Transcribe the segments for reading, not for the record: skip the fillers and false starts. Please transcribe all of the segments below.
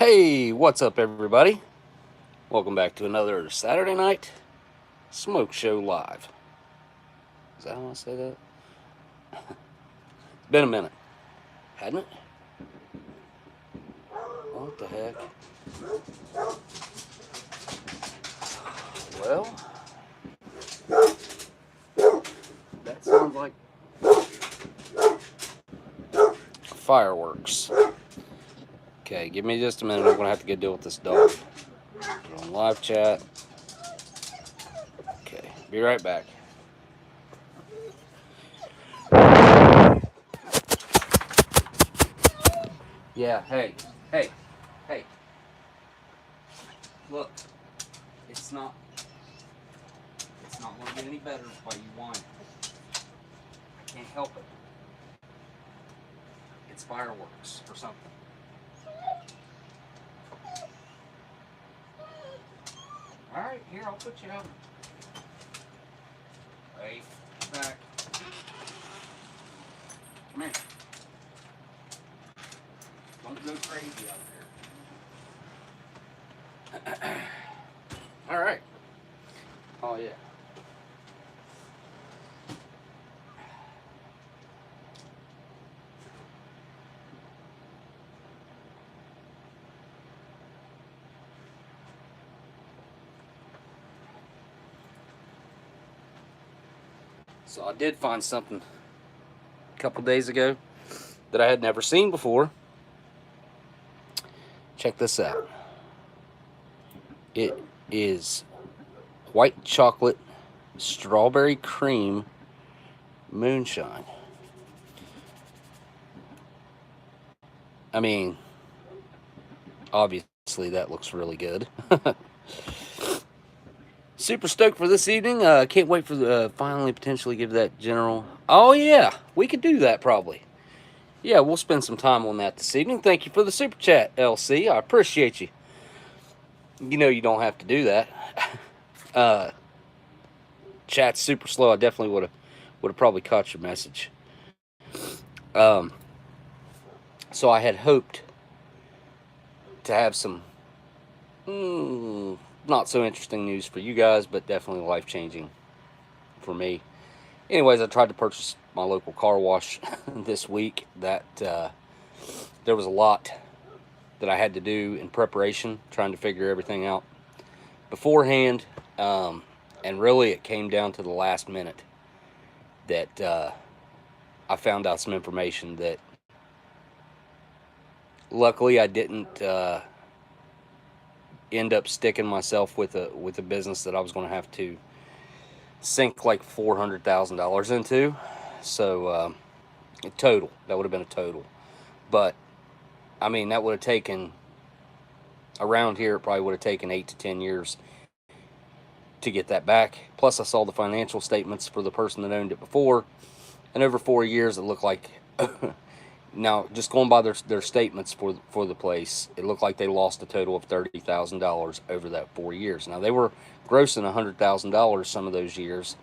Hey, what's up, everybody? Welcome back to another Saturday night smoke show live. Is that how I say that? It's been a minute, hadn't it? What the heck? Well, that sounds like fireworks. Okay, give me just a minute. I'm gonna have to go deal with this dog. We're on live chat. Okay, be right back. Yeah, hey. Look, it's not gonna get any better by you whining. I can't help it. It's fireworks or something. Alright, here, I'll put you out. Wait, back. Come here. Don't go crazy out there. Alright. Oh, yeah. So I did find something a couple days ago that I had never seen before. Check this out. It is white chocolate strawberry cream moonshine. I mean, obviously that looks really good. Super stoked for this evening. Can't wait for finally potentially give that general. Oh yeah, we could do that probably. Yeah, we'll spend some time on that this evening. Thank you for the super chat, LC. I appreciate you. You know you don't have to do that. Chat's super slow. I definitely would have probably caught your message. So I had hoped to have some not so interesting news for you guys, but definitely life-changing for me. Anyways, I tried to purchase my local car wash this week. That there was a lot that I had to do in preparation, trying to figure everything out beforehand, and really it came down to the last minute that I found out some information that luckily I didn't end up sticking myself with a business that I was going to have to sink like $400,000 into. So total, that would have been a total. But I mean, that would have taken, around here, it probably would have taken 8 to 10 years to get that back. Plus, I saw the financial statements for the person that owned it before, and over 4 years, it looked like, now, just going by their statements for the place, it looked like they lost a total of $30,000 over that 4 years. Now, they were grossing $100,000 some of those years,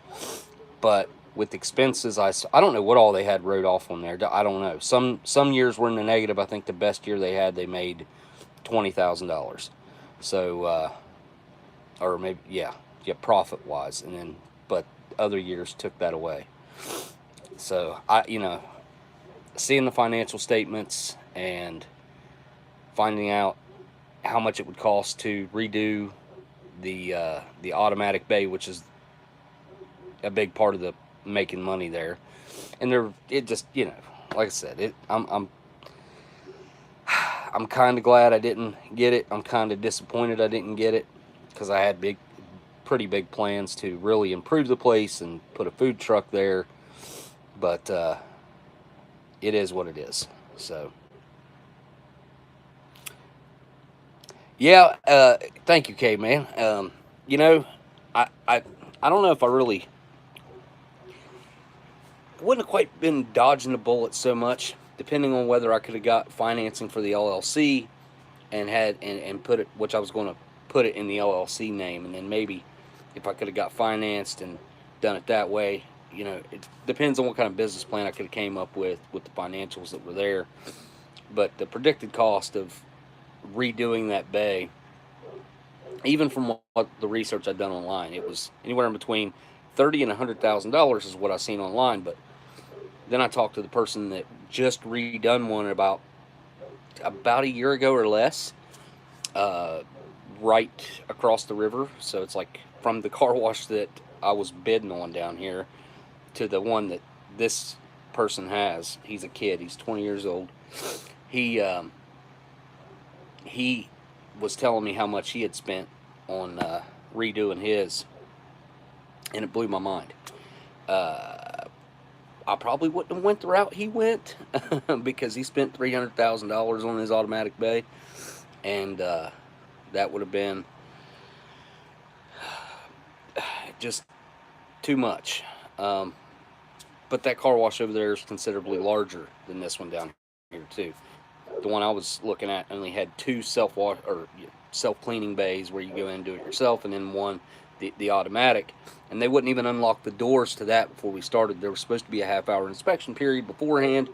but with expenses, I don't know what all they had wrote off on there. I don't know. Some years were in the negative. I think the best year they had, they made $20,000. So, or maybe, yeah, profit wise, and then, but other years took that away. So seeing the financial statements and finding out how much it would cost to redo the automatic bay, which is a big part of the making money there, and it just, like I said, I'm kind of glad I didn't get it. I'm kind of disappointed I didn't get it, because I had pretty big plans to really improve the place and put a food truck there, but it is what it is. So yeah, thank you, K man. I don't know if I really wouldn't have quite been dodging the bullet so much, depending on whether I could have got financing for the LLC and put it, which I was going to put it in the LLC name, and then maybe if I could have got financed and done it that way. It depends on what kind of business plan I could have came up with the financials that were there. But the predicted cost of redoing that bay, even from what the research I'd done online, it was anywhere in between $30,000 and $100,000 is what I seen online. But then I talked to the person that just redone one about a year ago or less, right across the river. So it's like from the car wash that I was bidding on down here to the one that this person has. He's a kid. He's 20 years old. He was telling me how much he had spent on redoing his, and it blew my mind. I probably wouldn't have went the route he went because he spent $300,000 on his automatic bay, and that would have been just too much. But that car wash over there is considerably larger than this one down here too. The one I was looking at only had 2 self-wash or self-cleaning bays where you go in and do it yourself, and then one the automatic. And they wouldn't even unlock the doors to that before we started. There was supposed to be a half-hour inspection period beforehand,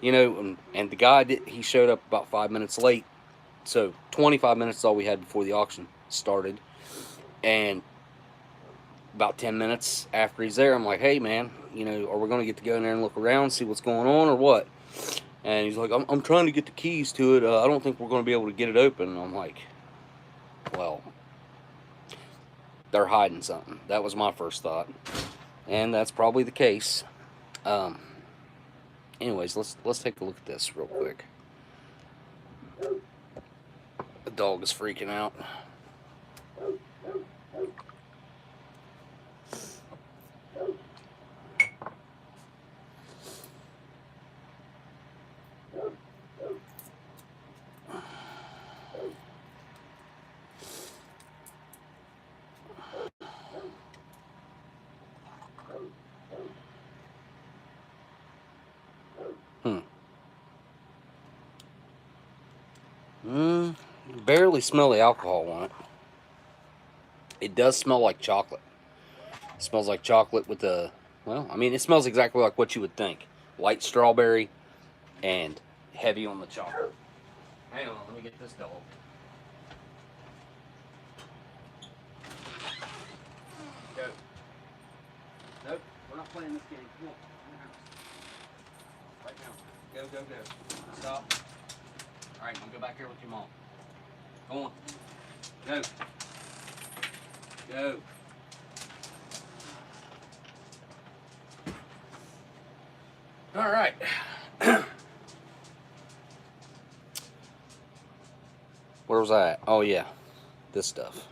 you know, and the guy he showed up about 5 minutes late. So 25 minutes is all we had before the auction started. And about 10 minutes after he's there, I'm like, hey man, you know, are we going to get to go in there and look around, see what's going on or what? And he's like, I'm trying to get the keys to it. I don't think we're going to be able to get it open. And I'm like, well, they're hiding something. That was my first thought, and that's probably the case. Anyways, let's take a look at this real quick. The dog is freaking out. Barely smell the alcohol on it. It does smell like chocolate. It smells like chocolate with the, well, I mean, it smells exactly like what you would think. Light strawberry and heavy on the chocolate. Hang on, let me get this dog. Go. Nope, we're not playing this game. Come on, in the house. Right now. Go, go, go. Stop. All right, you go back here with your mom. Go on. Go. Go. All right. Where was I at? Oh, yeah. This stuff.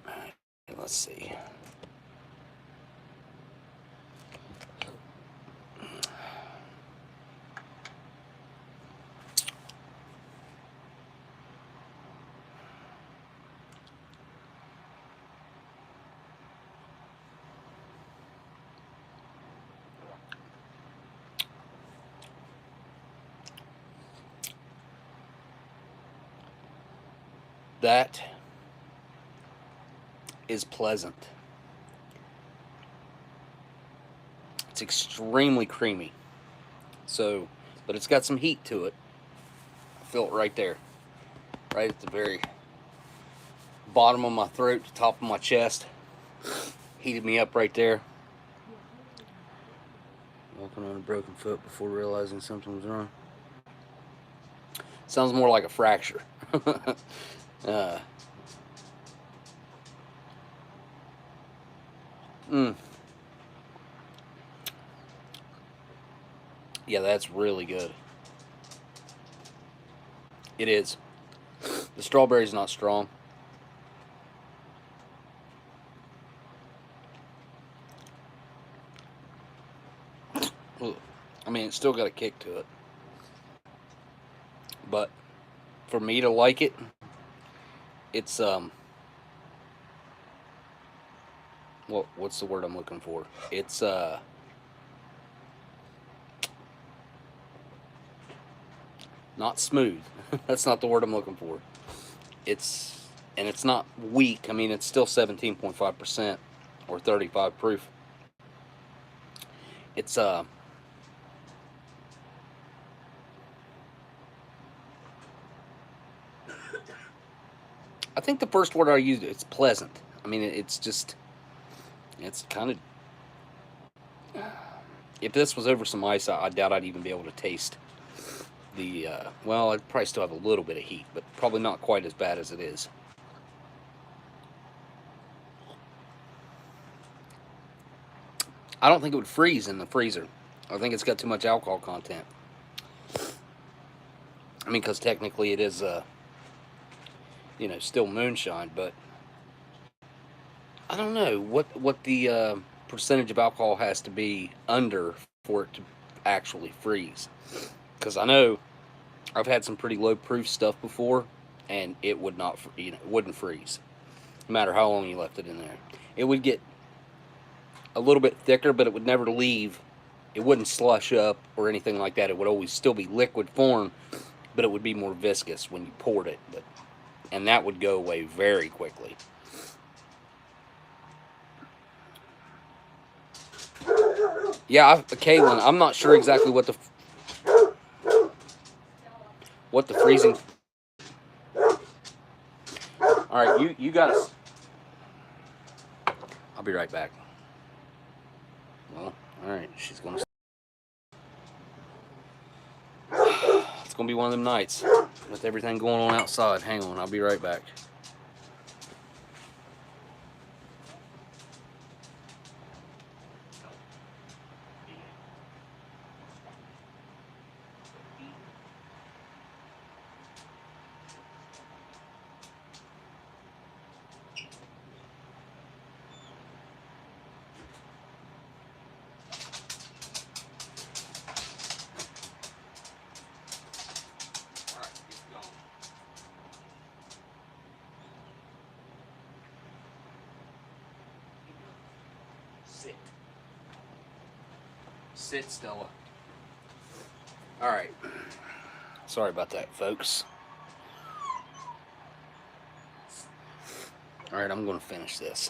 All right, let's see. That is pleasant. It's extremely creamy. So, but it's got some heat to it. I feel it right there. Right at the very bottom of my throat, the top of my chest. Heated me up right there. Walking on a broken foot before realizing something was wrong. Sounds more like a fracture. Yeah, that's really good. It is. The strawberry's not strong. I mean, it's still got a kick to it. But for me to like it, it's what's the word I'm looking for? It's not smooth. That's not the word I'm looking for. It's not weak. I mean, it's still 17.5% or 35 proof. It's I think the first word I used, it's pleasant. I mean, it's just, it's kind of, if this was over some ice, I doubt I'd even be able to taste the, well, I'd probably still have a little bit of heat, but probably not quite as bad as it is. I don't think it would freeze in the freezer. I think it's got too much alcohol content. I mean, because technically it is, you know, still moonshine, but I don't know what the percentage of alcohol has to be under for it to actually freeze. Because I know I've had some pretty low proof stuff before, and it would not, you know, it wouldn't freeze, no matter how long you left it in there. It would get a little bit thicker, but it would never leave. It wouldn't slush up or anything like that. It would always still be liquid form, but it would be more viscous when you poured it. But, and that would go away very quickly. Yeah, Kaylin, I'm not sure exactly what the freezing. All right, you got us. I'll be right back. Well, all right, she's gonna. It's gonna be one of them nights with everything going on outside. Hang on, I'll be right back. Sit, Stella. All right. Sorry about that, folks. All right, I'm going to finish this.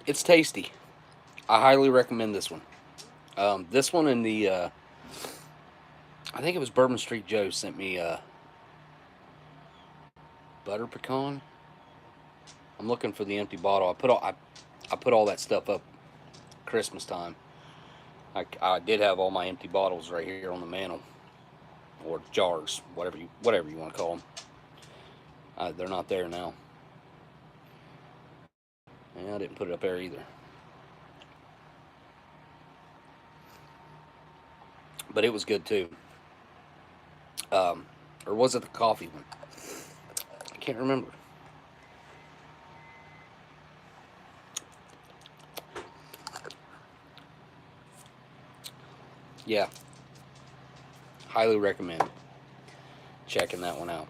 It's tasty. I highly recommend this one. This one and the, I think it was Bourbon Street Joe sent me butter pecan. I'm looking for the empty bottle. I put all that stuff up Christmas time. I did have all my empty bottles right here on the mantle, or jars, whatever you want to call them. They're not there now. And I didn't put it up there either. But it was good too. Or was it the coffee one? I can't remember. Yeah. Highly recommend checking that one out.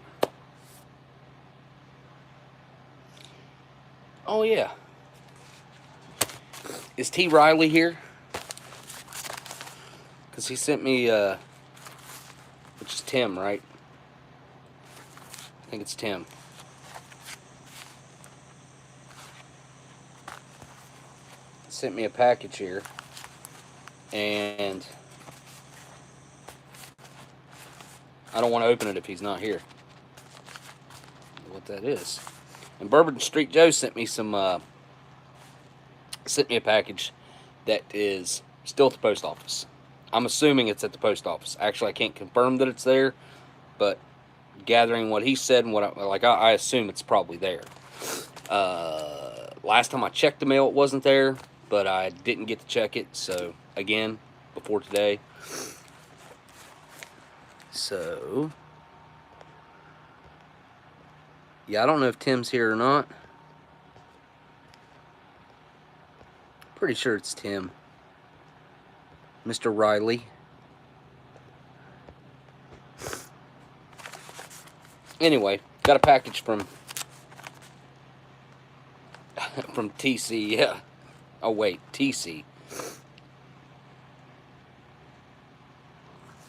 Oh yeah. Is T. Riley here? Because he sent me, which is Tim, right? I think it's Tim. Sent me a package here. And I don't want to open it if he's not here. What that is. And Bourbon Street Joe sent me some, sent me a package that is still at the post office. I'm assuming it's at the post office. Actually, I can't confirm that it's there, but gathering what he said and what I assume it's probably there. Last time I checked the mail, it wasn't there, but I didn't get to check it. So again, before today. So yeah, I don't know if Tim's here or not. Pretty sure it's Tim. Mr. Riley. Anyway, got a package from TC, yeah. Oh wait, TC.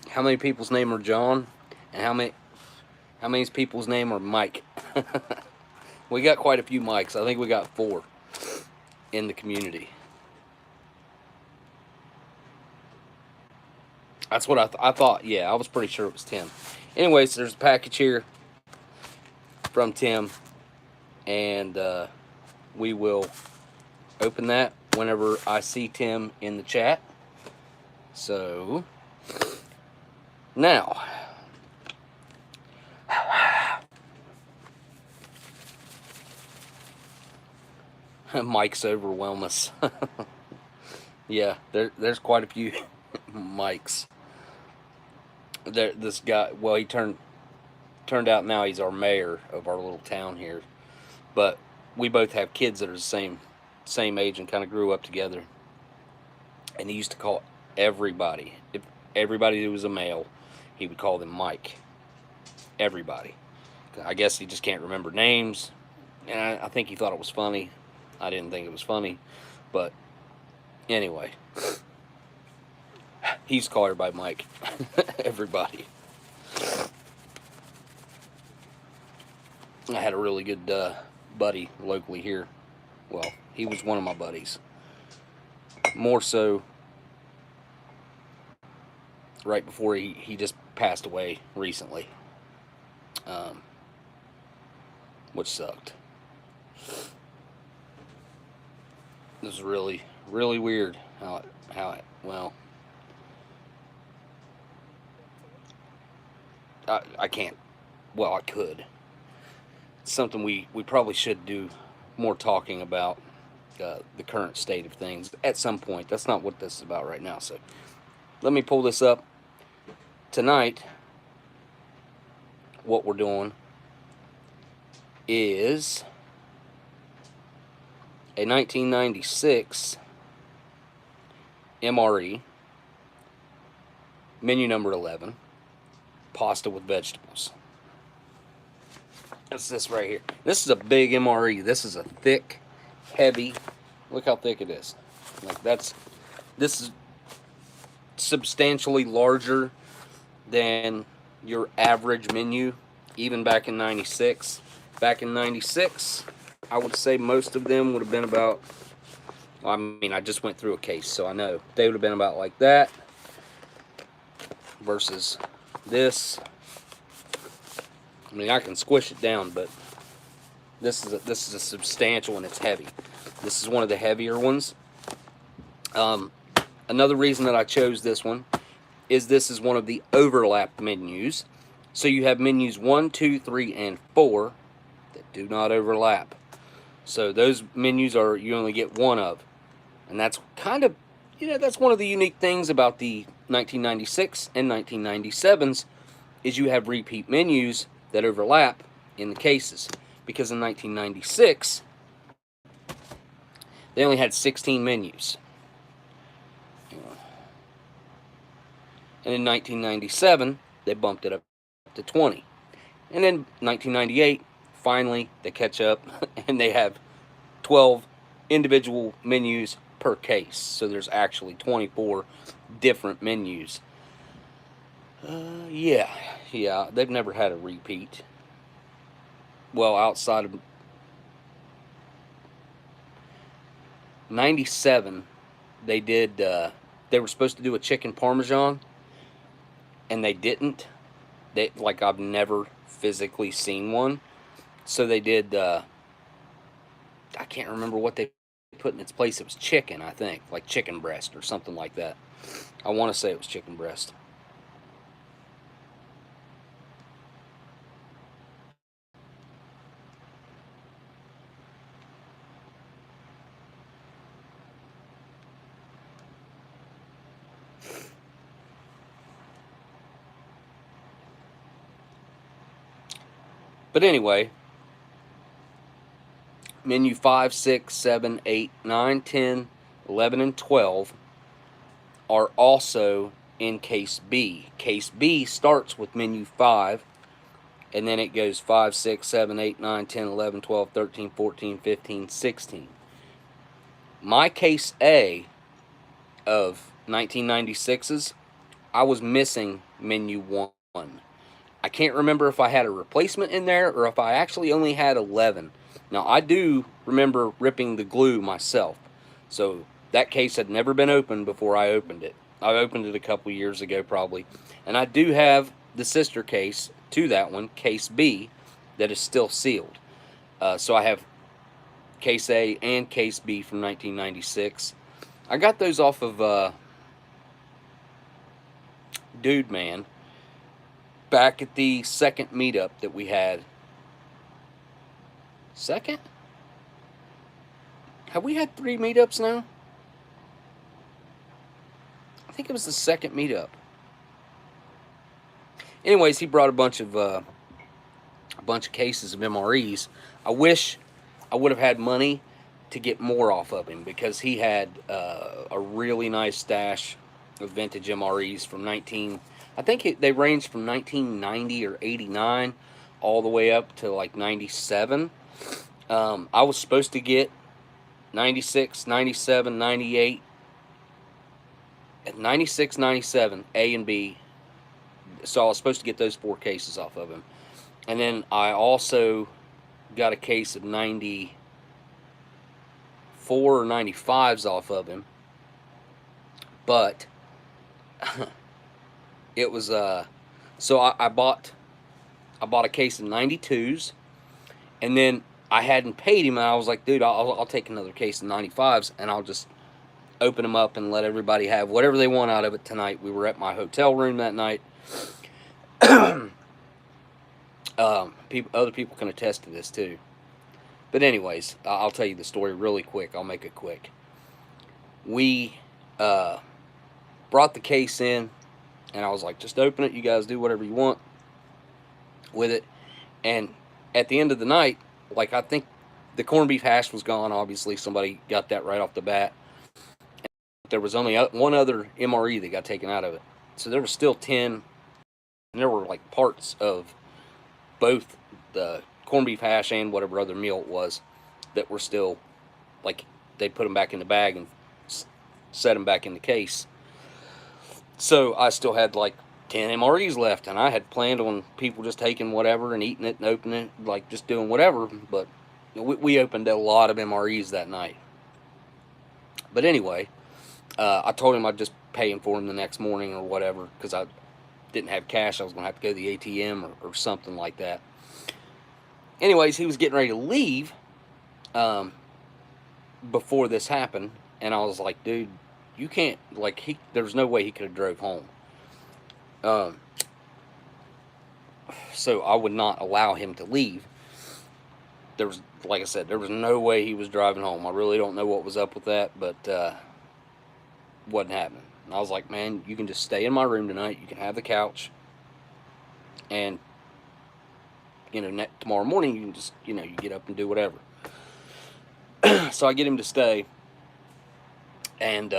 How many people's name are John? And how many people's name are Mike? We got quite a few mics. I think we got 4 in the community. That's what I thought. Yeah, I was pretty sure it was Tim. Anyways, there's a package here from Tim, and we will open that whenever I see Tim in the chat. So, now, Mike's overwhelm us. Yeah, there's quite a few Mikes. This guy, well, he turned out now he's our mayor of our little town here. But we both have kids that are the same age and kind of grew up together. And he used to call everybody, if everybody who was a male, he would call them Mike. Everybody. I guess he just can't remember names. And I think he thought it was funny. I didn't think it was funny. But anyway, he used to call everybody Mike. Everybody. I had a really good buddy locally here. Well, he was one of my buddies. More so right before he just passed away recently. Which sucked. It was really, really weird how it, well, I can't, well, I could. It's something we probably should do more talking about, the current state of things at some point. That's not what this is about right now. So let me pull this up. Tonight, what we're doing is a 1996 MRE, menu number 11, pasta with vegetables. That's this right here. This is a big MRE. This is a thick, heavy, look how thick it is. Like this is substantially larger than your average menu, even back in 96. Back in 96, I would say most of them would have been about, well, I mean, I just went through a case, so I know. They would have been about like that versus this. I mean, I can squish it down, but this is a substantial, and it's heavy. This is one of the heavier ones. Another reason that I chose this one is this is one of the overlapped menus. So you have menus 1, 2, 3, and 4 that do not overlap. So those menus are, you only get one of. And that's kind of, that's one of the unique things about the 1996 and 1997s is you have repeat menus that overlap in the cases. Because in 1996, they only had 16 menus. And in 1997, they bumped it up to 20. And in 1998, finally, they catch up and they have 12 individual menus per case. So there's actually 24 different menus. Yeah, they've never had a repeat. Well, outside of 97, they did, they were supposed to do a chicken parmesan, and they didn't. Like, I've never physically seen one. So they did, I can't remember what they put in its place. It was chicken, I think, like chicken breast or something like that. I want to say it was chicken breast. But anyway, menu 5, 6, 7, 8, 9, 10, 11, and 12 are also in case B. Case B starts with menu 5, and then it goes 5, 6, 7, 8, 9, 10, 11, 12, 13, 14, 15, 16. My case A of 1996's, I was missing menu 1. I can't remember if I had a replacement in there or if I actually only had 11. Now, I do remember ripping the glue myself. So that case had never been opened before I opened it. I opened it a couple years ago probably. And I do have the sister case to that one, case B, that is still sealed. So I have case A and case B from 1996. I got those off of Dude Man back at the second meetup that we had. Second? Have we had 3 meetups now? I think it was the second meetup. Anyways, he brought a bunch of cases of MREs. I wish I would have had money to get more off of him, because he had a really nice stash of vintage MREs from I think they ranged from 1990 or 89 all the way up to like 97. I was supposed to get 96, 97, 98, 96, 97, A and B. So I was supposed to get those 4 cases off of him. And then I also got a case of 94 or 95s off of him. But it was so I bought a case of 92s, and then I hadn't paid him, and I was like, dude, I'll take another case of 95s, and I'll just open them up and let everybody have whatever they want out of it tonight. We were at my hotel room that night. Other people can attest to this too. But anyways, I'll tell you the story really quick. I'll make it quick. We brought the case in, and I was like, just open it. You guys do whatever you want with it. And at the end of the night, like, I think the corned beef hash was gone. Obviously, somebody got that right off the bat. There was only one other MRE that got taken out of it. So there was still 10. And there were like parts of both the corned beef hash and whatever other meal it was that were still, like, they put them back in the bag and set them back in the case. So I still had like 10 MREs left, and I had planned on people just taking whatever and eating it and opening it, like just doing whatever. But we opened a lot of MREs that night. But anyway, I told him I'd just pay him for them the next morning or whatever, because I didn't have cash. I was going to have to go to the ATM or something like that. Anyways, he was getting ready to leave before this happened, and I was like, dude, you can't, like, there's no way he could have drove home. So I would not allow him to leave. There was, like I said, there was no way he was driving home. I really don't know what was up with that, but wasn't happening. And I was like, man, you can just stay in my room tonight. You can have the couch, and tomorrow morning you can just, you get up and do whatever. So I get him to stay, and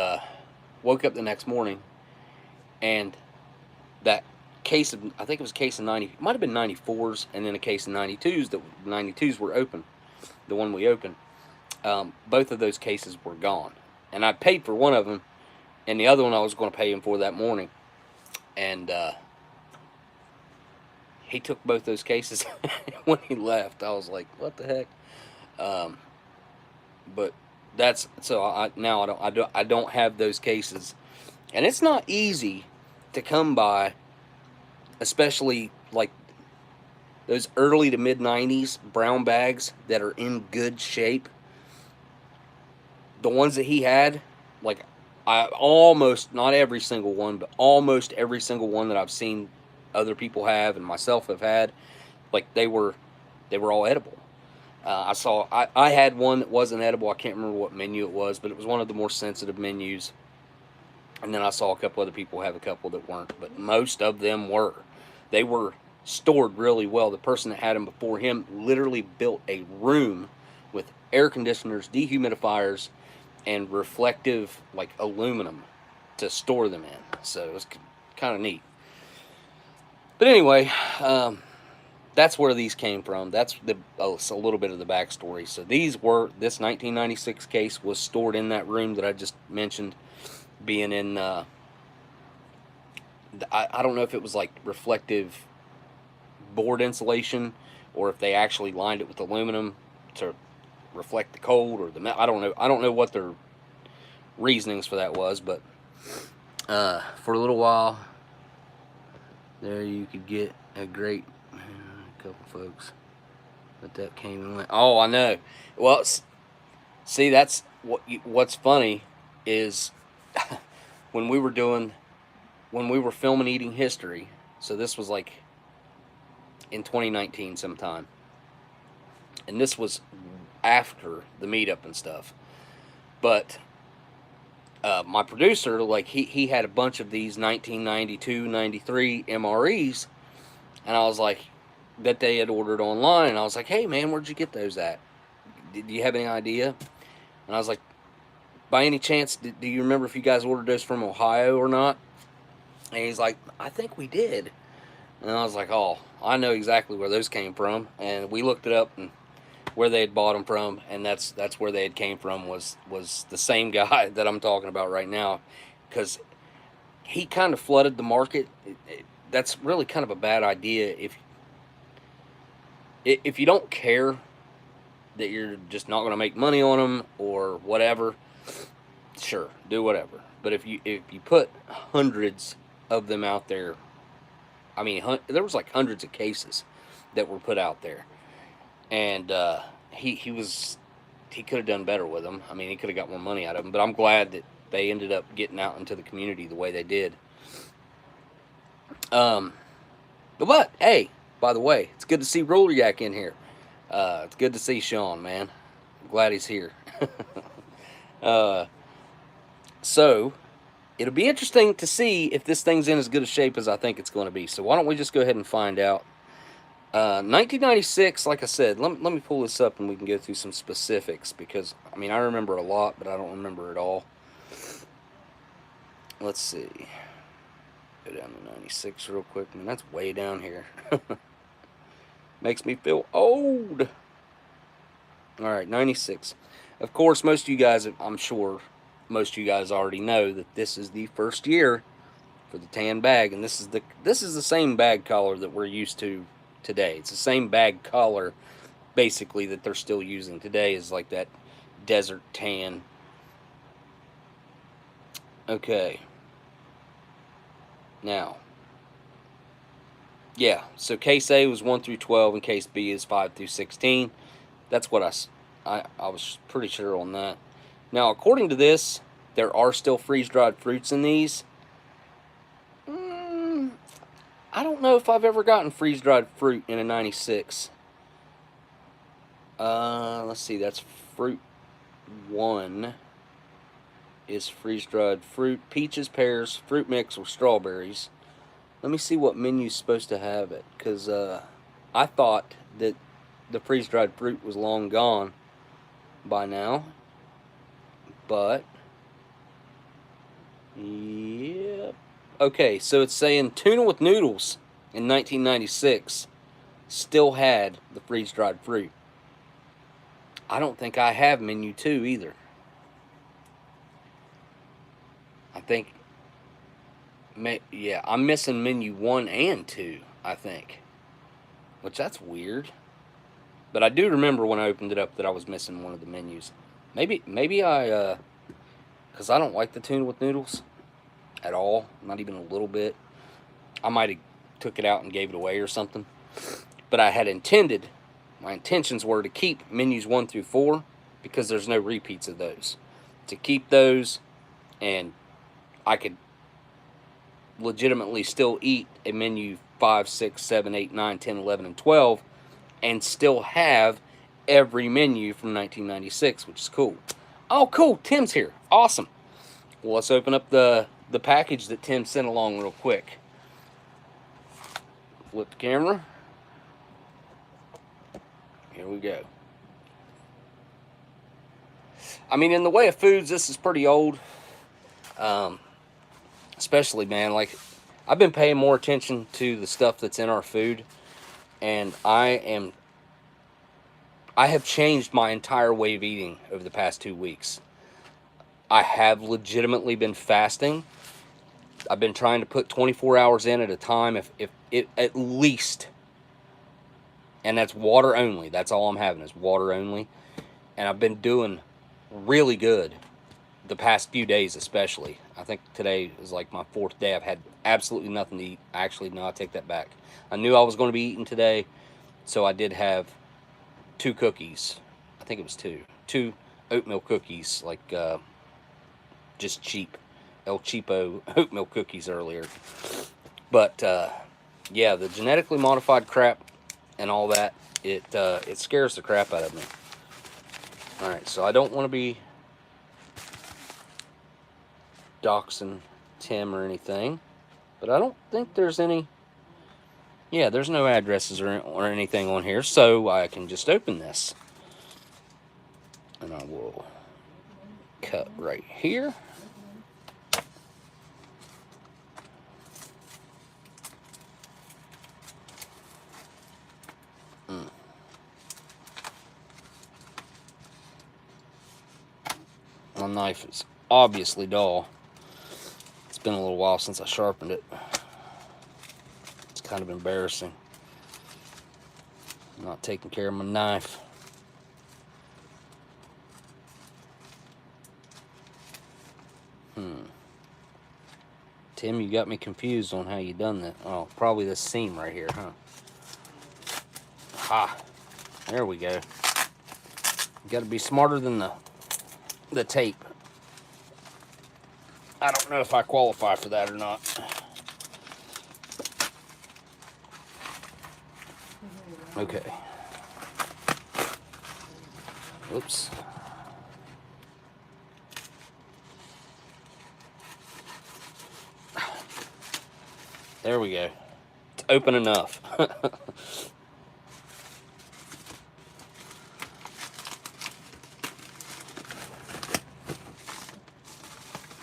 woke up the next morning, and that case of, I think it was a case of 90, it might have been 94s, and then a case of 92s. The 92s were open, the one we opened. Both of those cases were gone, and I paid for one of them, and the other one I was going to pay him for that morning. And he took both those cases when he left. I was like, what the heck? But that's, so I don't have those cases, and it's not easy to come by, especially like those early to mid 90s brown bags that are in good shape. The ones that he had, like, I almost, not every single one, but almost every single one that I've seen other people have and myself have had, like, they were all edible. I had one that wasn't edible. I can't remember what menu it was, but it was one of the more sensitive menus. And then I saw a couple other people have a couple that weren't, but most of them were. They were stored really well. The person that had them before him literally built a room with air conditioners, dehumidifiers, and reflective, like, aluminum to store them in. So it was kind of neat. But anyway, that's where these came from. That's a little bit of the backstory. So this 1996 case was stored in that room that I just mentioned, being in, I don't know if it was like reflective board insulation or if they actually lined it with aluminum to reflect the cold or the metal. I don't know. I don't know what their reasonings for that was, but for a little while there you could get a great couple folks, but that came and went. Oh, I know. Well, see, that's what's funny is when we were filming Eating History. So this was like in 2019 sometime, and this was after the meetup and stuff. But my producer, like he had a bunch of these 1992, 93 MREs, and I was like, that they had ordered online, and I was like, hey man, where'd you get those at? Do you have any idea? And I was like, by any chance, do you remember if you guys ordered those from Ohio or not? And he's like, I think we did. And I was like, oh, I know exactly where those came from. And we looked it up and where they had bought them from, and that's where they had came from was the same guy that I'm talking about right now, because he kind of flooded the market. That's really kind of a bad idea if you don't care that you're just not going to make money on them or whatever. Sure, do whatever. But if you put hundreds of them out there, I mean, there was like hundreds of cases that were put out there, and he could have done better with them. I mean, he could have got more money out of them. But I'm glad that they ended up getting out into the community the way they did. But hey, by the way, it's good to see Roller Yak in here. It's good to see Sean, man. I'm glad he's here. So it'll be interesting to see if this thing's in as good a shape as I think it's going to be. So why don't we just go ahead and find out. 1996, like I said, let me pull this up and we can go through some specifics, because I mean, I remember a lot, but I don't remember it all. Let's see. Go down to 96 real quick. I mean, that's way down here. Makes me feel old. Alright, 96. Of course, most of you guys, I'm sure most of you guys already know that this is the first year for the tan bag, and this is the same bag collar that we're used to today. It's the same bag collar basically that they're still using today, is like that desert tan. Okay. Now, yeah, so case A was 1 through 12 and case B is 5 through 16. That's what I was pretty sure on that. Now, according to this, there are still freeze-dried fruits in these. I don't know if I've ever gotten freeze-dried fruit in a 96. Let's see, that's fruit 1 is freeze-dried fruit, peaches, pears, fruit mix, or strawberries. Let me see what menu's supposed to have it, because I thought that the freeze-dried fruit was long gone by now. But, yep. Okay, so it's saying tuna with noodles in 1996 still had the freeze-dried fruit. I don't think I have menu 2 either. I think, yeah, I'm missing menu 1 and 2, I think. Which, that's weird. But I do remember when I opened it up that I was missing one of the menus. Maybe I, because I don't like the tuna with noodles at all, not even a little bit. I might have took it out and gave it away or something. But I had my intentions were to keep menus 1 through 4, because there's no repeats of those. To keep those, and I could legitimately still eat a menu 5, 6, 7, 8, 9, 10, 11, and 12, and still have every menu from 1996, which is cool. Oh, cool, Tim's here. Awesome. Well, let's open up the package that Tim sent along real quick. Flip the camera. Here we go. I mean, in the way of foods, this is pretty old. Especially, man, like, I've been paying more attention to the stuff that's in our food, and I have changed my entire way of eating over the past 2 weeks. I have legitimately been fasting. I've been trying to put 24 hours in at a time, if at least And that's water only. That's all I'm having is water only. And I've been doing really good the past few days, especially. I think today is like my 4th day. I've had absolutely nothing to eat. Actually, no, I take that back. I knew I was going to be eating today, so I did have 2 cookies. I think it was 2 oatmeal cookies, like just cheap El Cheapo oatmeal cookies earlier. But yeah, the genetically modified crap and all that, it scares the crap out of me. All right, so I don't want to be doxing Tim or anything, but I don't think there's any. Yeah, there's no addresses or anything on here, so I can just open this. And I will cut right here. My knife is obviously dull. It's been a little while since I sharpened it. It's kind of embarrassing. I'm not taking care of my knife. Tim, you got me confused on how you done that. Oh, probably this seam right here, huh? Ha! There we go. You got to be smarter than the tape. I don't know if I qualify for that or not. Okay. Oops. There we go. It's open enough.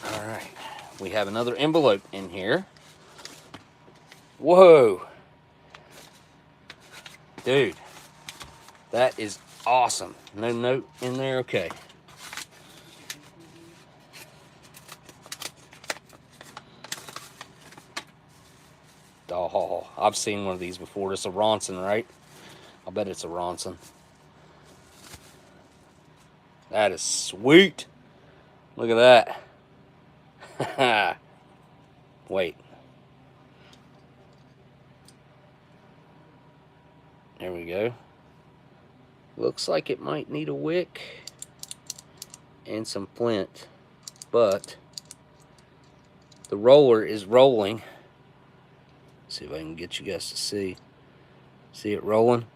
Alright. We have another envelope in here. Whoa. Dude. That is awesome. No note in there? Okay. Oh, I've seen one of these before. It's a Ronson, right? I'll bet it's a Ronson. That is sweet. Look at that. Wait. There we go. Looks like it might need a wick and some flint, but the roller is rolling. See if I can get you guys to see it rolling.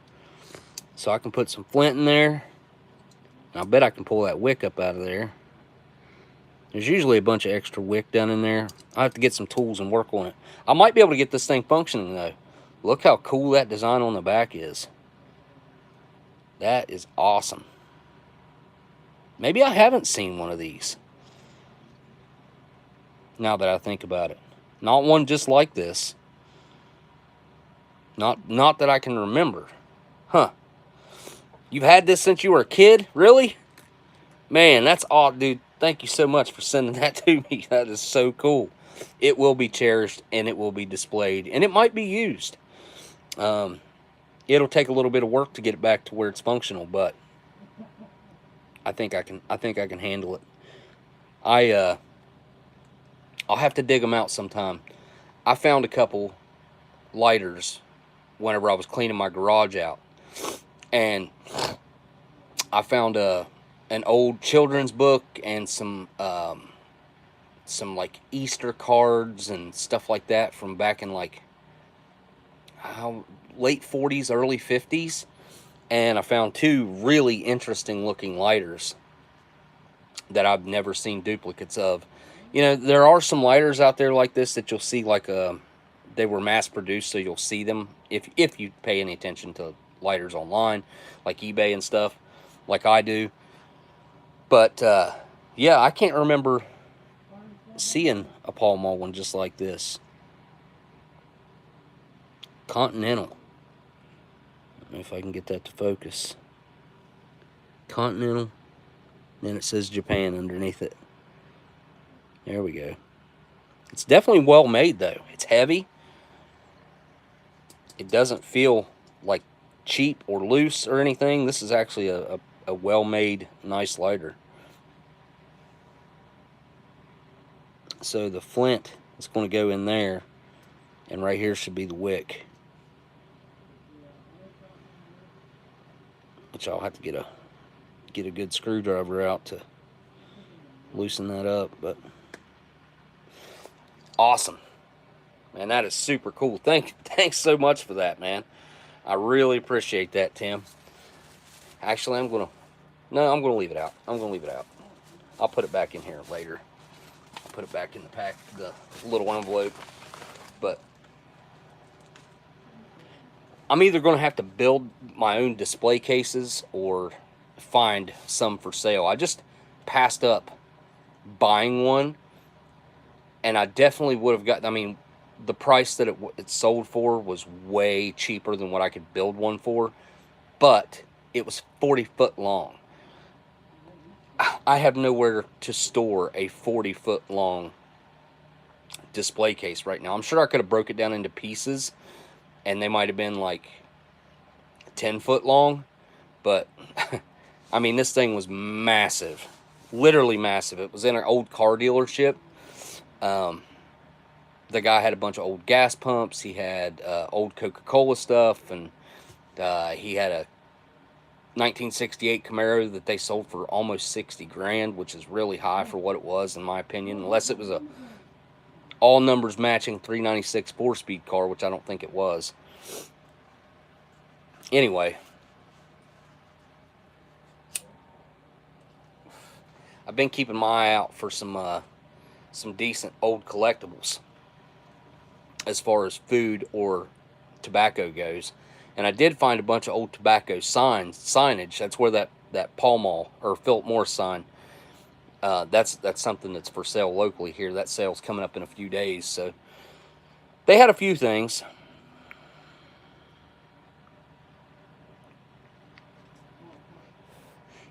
So I can put some flint in there. I bet I can pull that wick up out of there. There's usually a bunch of extra wick down in there. I have to get some tools and work on it. I might be able to get this thing functioning though. Look how cool that design on the back is. That is awesome. Maybe I haven't seen one of these, now that I think about it. Not one just like this. Not that I can remember. Huh. You've had this since you were a kid? Really? Man, that's odd, dude. Thank you so much for sending that to me. That is so cool. It will be cherished and it will be displayed. And it might be used. It'll take a little bit of work to get it back to where it's functional, but I think I can handle it. I'll have to dig them out sometime. I found a couple lighters whenever I was cleaning my garage out, and I found an old children's book and some like Easter cards and stuff like that from back in like late 40s, early 50s, and I found 2 really interesting looking lighters that I've never seen duplicates of. You know, there are some lighters out there like this that you'll see, like they were mass produced, so you'll see them if you pay any attention to lighters online, like eBay and stuff, like I do. But yeah, I can't remember seeing a Pall Mall one just like this. Continental. I don't know if I can get that to focus. Continental. Then it says Japan underneath it. There we go. It's definitely well made though. It's heavy. It doesn't feel like cheap or loose or anything. This is actually a well-made, nice lighter. So the flint is going to go in there, and right here should be the wick, which I'll have to get a good screwdriver out to loosen that up. But awesome, man, that is super cool. Thanks so much for that, man. I really appreciate that, Tim. Actually, I'm gonna leave it out. I'm gonna leave it out. I'll put it back in here later. I'll put it back in the pack, the little envelope. But I'm either gonna have to build my own display cases or find some for sale. I just passed up buying one, and I definitely would have gotten, I mean, the price that it sold for was way cheaper than what I could build one for, but it was 40 foot long. I have nowhere to store a 40 foot long display case right now. I'm sure I could have broke it down into pieces, and they might have been like 10 foot long, but I mean, this thing was massive, literally massive. It was in an old car dealership. The guy had a bunch of old gas pumps. He had old Coca-Cola stuff, and he had a 1968 Camaro that they sold for almost 60 grand, which is really high for what it was, in my opinion, unless it was a all numbers matching 396 4-speed car, which I don't think it was. Anyway, I've been keeping my eye out for some decent old collectibles as far as food or tobacco goes. And I did find a bunch of old tobacco signage. That's where that Pall Mall or Philip Morris sign, that's something that's for sale locally here. That sale's coming up in a few days. So they had a few things.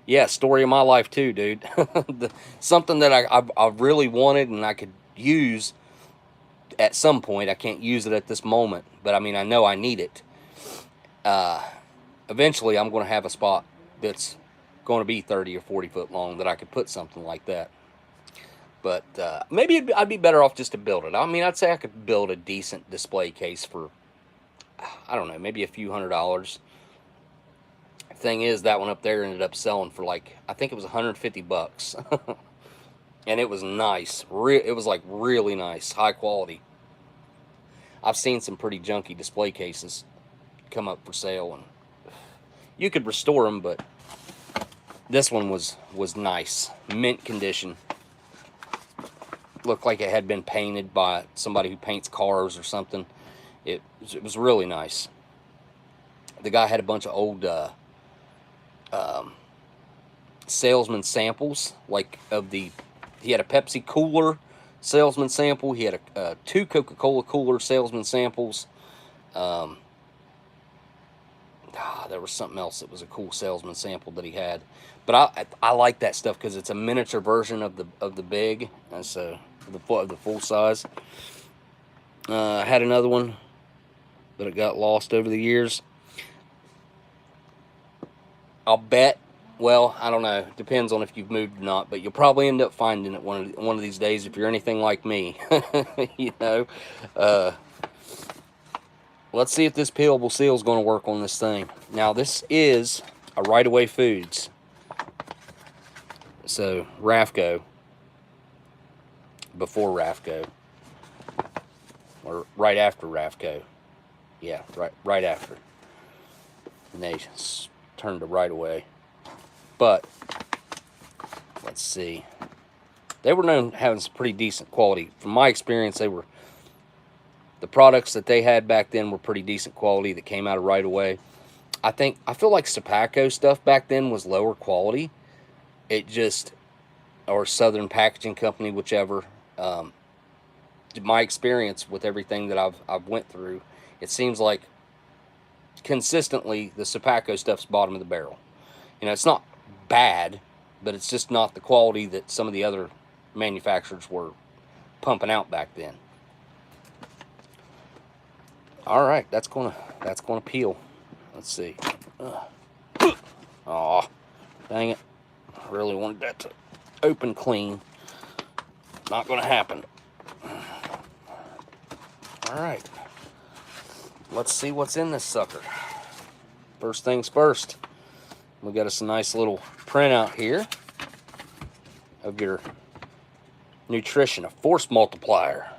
Yeah, story of my life too, dude. Something that I really wanted and I could use at some point. I can't use it at this moment, but I mean, I know I need it. Eventually I'm going to have a spot that's going to be 30 or 40 foot long that I could put something like that. But maybe I'd be better off just to build it. I mean, I'd say I could build a decent display case for, I don't know, maybe a few $100s. Thing is, that one up there ended up selling for like, I think it was 150 bucks. And it was nice. It was like really nice, high quality. I've seen some pretty junky display cases come up for sale, and you could restore them, but this one was nice, mint condition. Looked like it had been painted by somebody who paints cars or something. It was really nice. The guy had a bunch of old salesman samples, like he had a Pepsi cooler salesman sample. He had two Coca-Cola cooler salesman samples. There was something else that was a cool salesman sample that he had. But I like that stuff because it's a miniature version of the big, and so the full size. I had another one, but it got lost over the years. I'll bet, well, I don't know, depends on if you've moved or not, but you'll probably end up finding it one of these days if you're anything like me. You know, let's see if this peelable seal is going to work on this thing. Now, this is a Right Away Foods, so Rafco, before Rafco, or right after Rafco. Yeah, right after. And they turned to Right Away. But let's see, they were known having some pretty decent quality. From my experience, the products that they had back then were pretty decent quality that came out of Right Away. I feel like Tobacco stuff back then was lower quality. It just, or Southern Packaging Company, whichever. My experience with everything that I've went through, it seems like consistently the Tobacco stuff's bottom of the barrel. You know, it's not bad, but it's just not the quality that some of the other manufacturers were pumping out back then. All right, that's gonna peel. Let's see. Aw, dang it. I really wanted that to open clean. Not going to happen. Alright. Let's see what's in this sucker. First things first. We got us a nice little printout here of your nutrition, a force multiplier,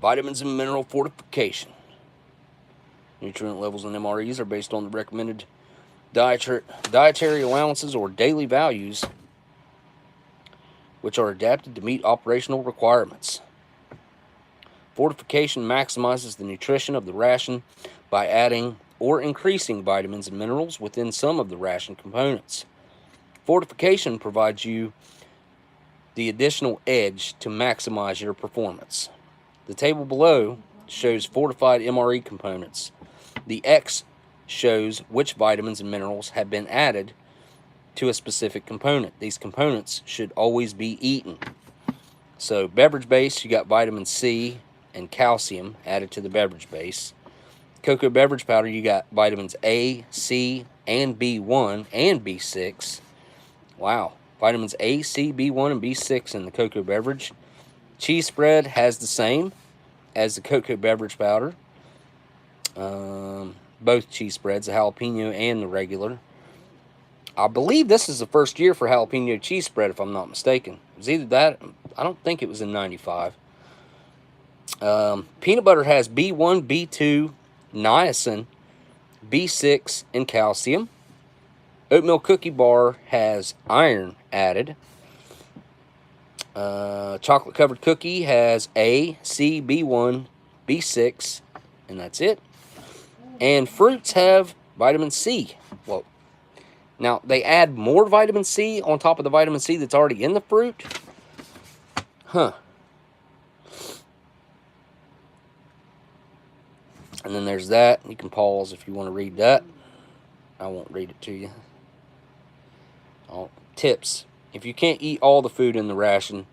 vitamins and mineral fortification. Nutrient levels in MREs are based on the recommended dietary allowances or daily values, which are adapted to meet operational requirements. Fortification maximizes the nutrition of the ration by adding or increasing vitamins and minerals within some of the ration components. Fortification provides you the additional edge to maximize your performance. The table below shows fortified MRE components. The X shows which vitamins and minerals have been added to a specific component. These components should always be eaten. So beverage base, you got vitamin C and calcium added to the beverage base. Cocoa beverage powder, you got vitamins A, C, and B1 and B6. Wow. Vitamins A, C, B1, and B6 in the cocoa beverage. Cheese spread has the same as the cocoa beverage powder. Both cheese spreads, the jalapeno and the regular. I believe this is the first year for jalapeno cheese spread, if I'm not mistaken. It was either that, I don't think it was in 95. Peanut butter has B1, B2, niacin, B6, and calcium. Oatmeal cookie bar has iron added. Chocolate covered cookie has A, C, B1, B6, and that's it. And fruits have vitamin C. Well, now they add more vitamin C on top of the vitamin C that's already in the fruit. Huh. And then there's that. You can pause if you want to read that. I won't read it to you. Tips. If you can't eat all the food in the ration,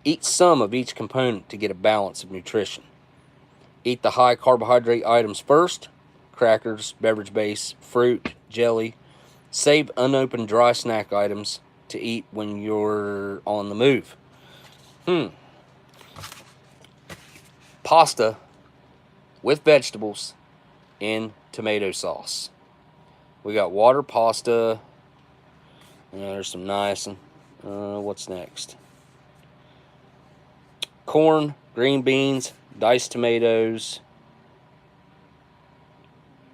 eat some of each component to get a balance of nutrition. Eat the high carbohydrate items first. Crackers, beverage base, fruit, jelly. Save unopened dry snack items to eat when you're on the move. Pasta with vegetables in tomato sauce. We got water, pasta. There's some niacin. What's next? Corn, green beans, diced tomatoes,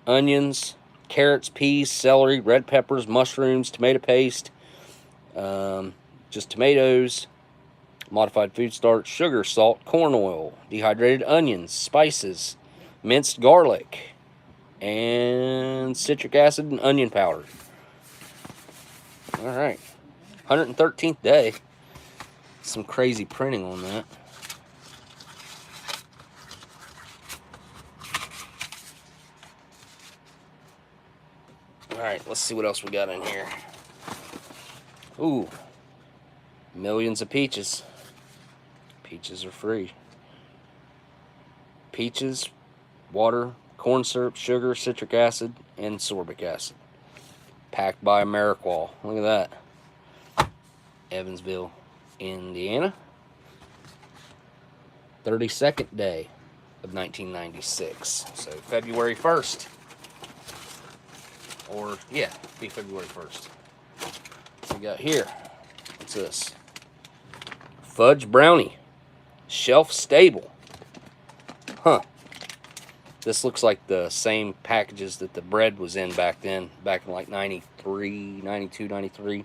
onions, carrots, peas, celery, red peppers, mushrooms, tomato paste, just tomatoes, modified food starch, sugar, salt, corn oil, dehydrated onions, spices, minced garlic, and citric acid and onion powder. All right, 113th day. Some crazy printing on that. All right, let's see what else we got in here. Ooh, millions of peaches. Peaches are free. Peaches, water, corn syrup, sugar, citric acid, and sorbic acid. Packed by Ameriqual. Look at that. Evansville, Indiana. 32nd day of 1996. So February 1st. Or, yeah, be February 1st. What we got here? What's this? Fudge brownie. Shelf stable. Huh. This looks like the same packages that the bread was in back then. Back in like 93, 92, 93.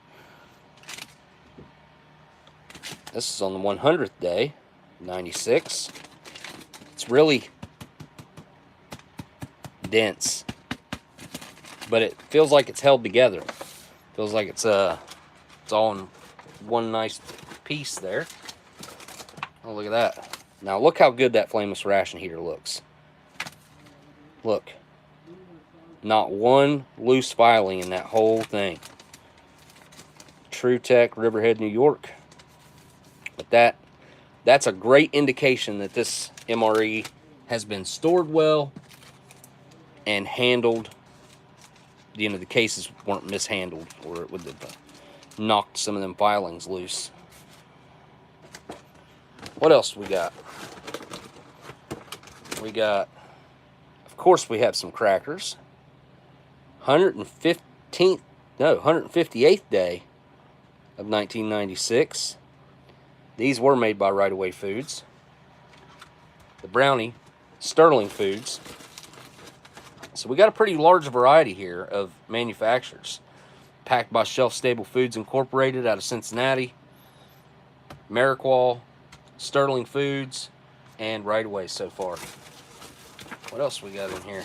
This is on the 100th day. 96. It's really dense. But it feels like it's held together. Feels like it's all in one nice piece there. Oh, look at that. Now look how good that flameless ration heater looks. Look. Not one loose filing in that whole thing. TruTech, Riverhead, New York. But that's a great indication that this MRE has been stored well and handled you know, the cases weren't mishandled, or it would have knocked some of them filings loose. What else we got? We got, of course, we have some crackers. 158th day of 1996. These were made by Right Away Foods. The brownie, Sterling Foods. So we got a pretty large variety here of manufacturers. Packed by Shelf Stable Foods Incorporated out of Cincinnati, Mariqual, Sterling Foods, and Right Away so far. What else we got in here?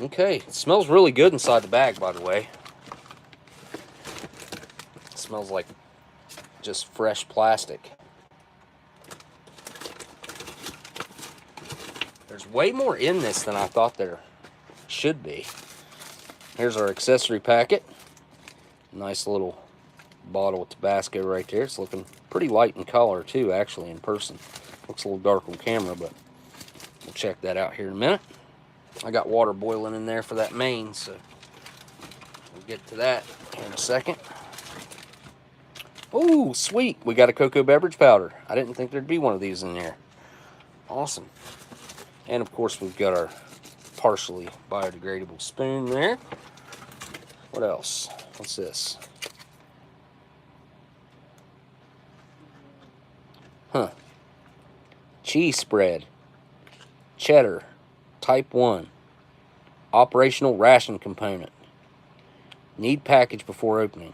Okay, it smells really good inside the bag, by the way. It smells like just fresh plastic. There's way more in this than I thought there should be. Here's our accessory packet. Nice little bottle of Tabasco right there. It's looking pretty light in color too, actually, in person. Looks a little dark on camera, but we'll check that out here in a minute. I got water boiling in there for that main, so we'll get to that here in a second. Oh, sweet. We got a cocoa beverage powder. I didn't think there'd be one of these in there. Awesome. And of course, we've got our partially biodegradable spoon there. What else? What's this? Cheese spread. Cheddar. Type 1. Operational ration component. Need package before opening.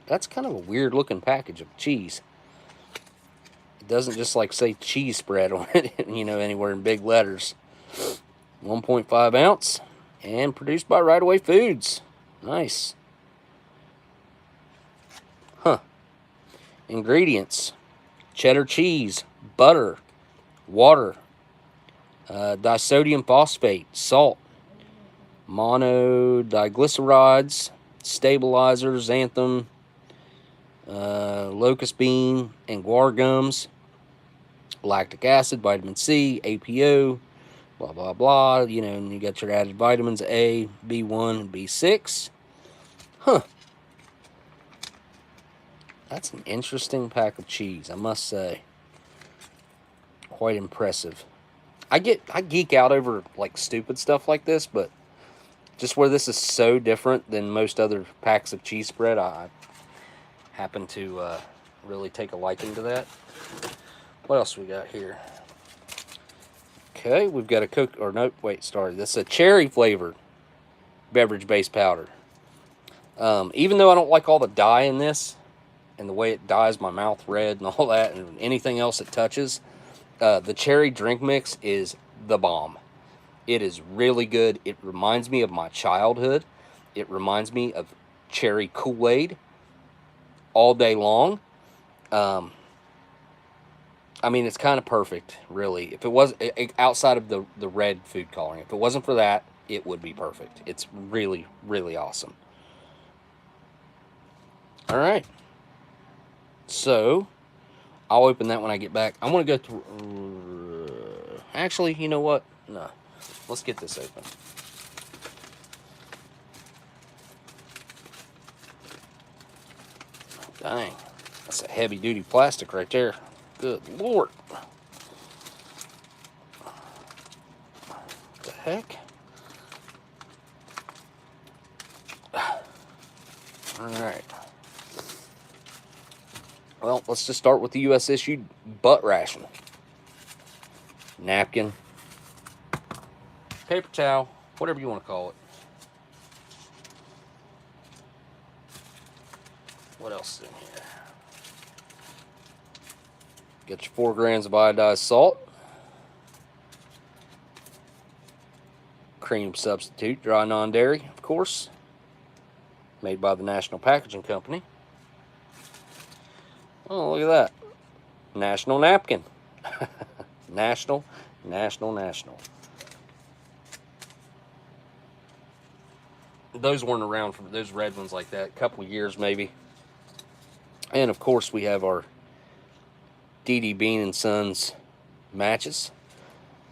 That's kind of a weird looking package of cheese. It doesn't just like say cheese spread on it, you know, anywhere in big letters. 1.5 ounce and produced by Right Away Foods. Nice. Ingredients: cheddar cheese, butter, water, disodium phosphate, salt, monodiglycerides, stabilizers, xanthan, locust bean, and guar gums, lactic acid, vitamin C, APO, blah, blah, blah. You know, and you got your added vitamins A, B1, and B6. That's an interesting pack of cheese, I must say. Quite impressive. I geek out over, like, stupid stuff like this, but just where this is so different than most other packs of cheese spread, I happen to really take a liking to that. What else we got here? Okay, we've got this is a cherry flavored beverage base powder. Even though I don't like all the dye in this and the way it dyes my mouth red and all that and anything else it touches, the cherry drink mix is the bomb. It is really good. It reminds me of my childhood. It reminds me of cherry Kool-Aid all day long. I mean, it's kind of perfect, really. If it was outside of the red food coloring, if it wasn't for that, it would be perfect. It's really, really awesome. All right. So, I'll open that when I get back. I'm going to go through... actually, you know what? No. Let's get this open. Dang. That's a heavy-duty plastic right there. Good Lord. What the heck? Alright. Well, let's just start with the U.S. issued butt ration. Napkin. Paper towel. Whatever you want to call it. What else is in here? Get your 4 grams of iodized salt. Cream substitute, dry non-dairy, of course. Made by the National Packaging Company. Oh, look at that. National napkin. National. Those weren't around for those red ones like that. A couple of years maybe. And of course we have our D.D. Bean and Sons matches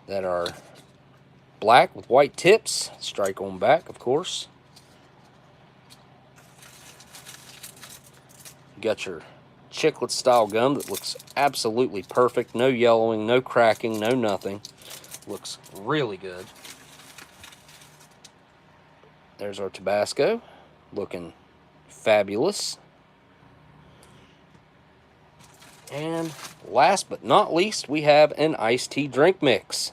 that are black with white tips. Strike on back, of course. You got your chiclet style gum that looks absolutely perfect. No yellowing, no cracking, no nothing. Looks really good. There's our Tabasco, looking fabulous. And last but not least, we have an iced tea drink mix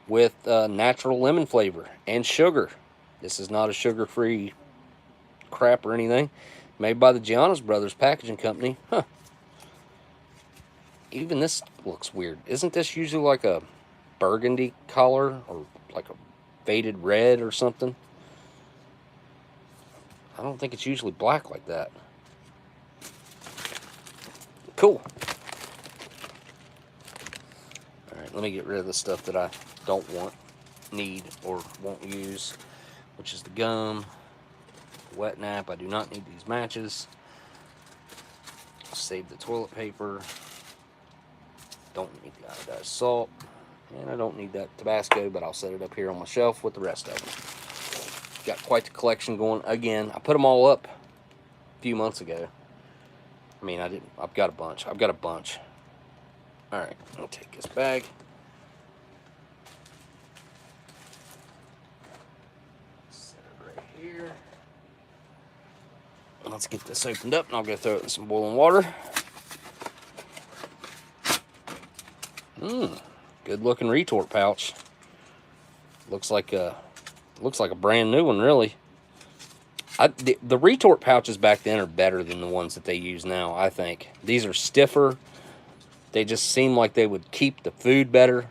with natural lemon flavor and sugar. This is not a sugar-free crap or anything. Made by the Giannis Brothers Packaging Company. Huh. Even this looks weird. Isn't this usually like a burgundy color or like a faded red or something? I don't think it's usually black like that. Cool. Alright, let me get rid of the stuff that I don't want, need, or won't use, which is the gum, wet nap. I do not need these matches. Save the toilet paper. Don't need the iodized salt. And I don't need that Tabasco, but I'll set it up here on my shelf with the rest of them. Got quite the collection going. Again, I put them all up a few months ago. I mean, I didn't. I've got a bunch. All right, I'll take this bag. Set it right here. Let's get this opened up, and I'll go throw it in some boiling water. Good looking retort pouch. Looks like a brand new one, really. The retort pouches back then are better than the ones that they use now, I think. These are stiffer. They just seem like they would keep the food better.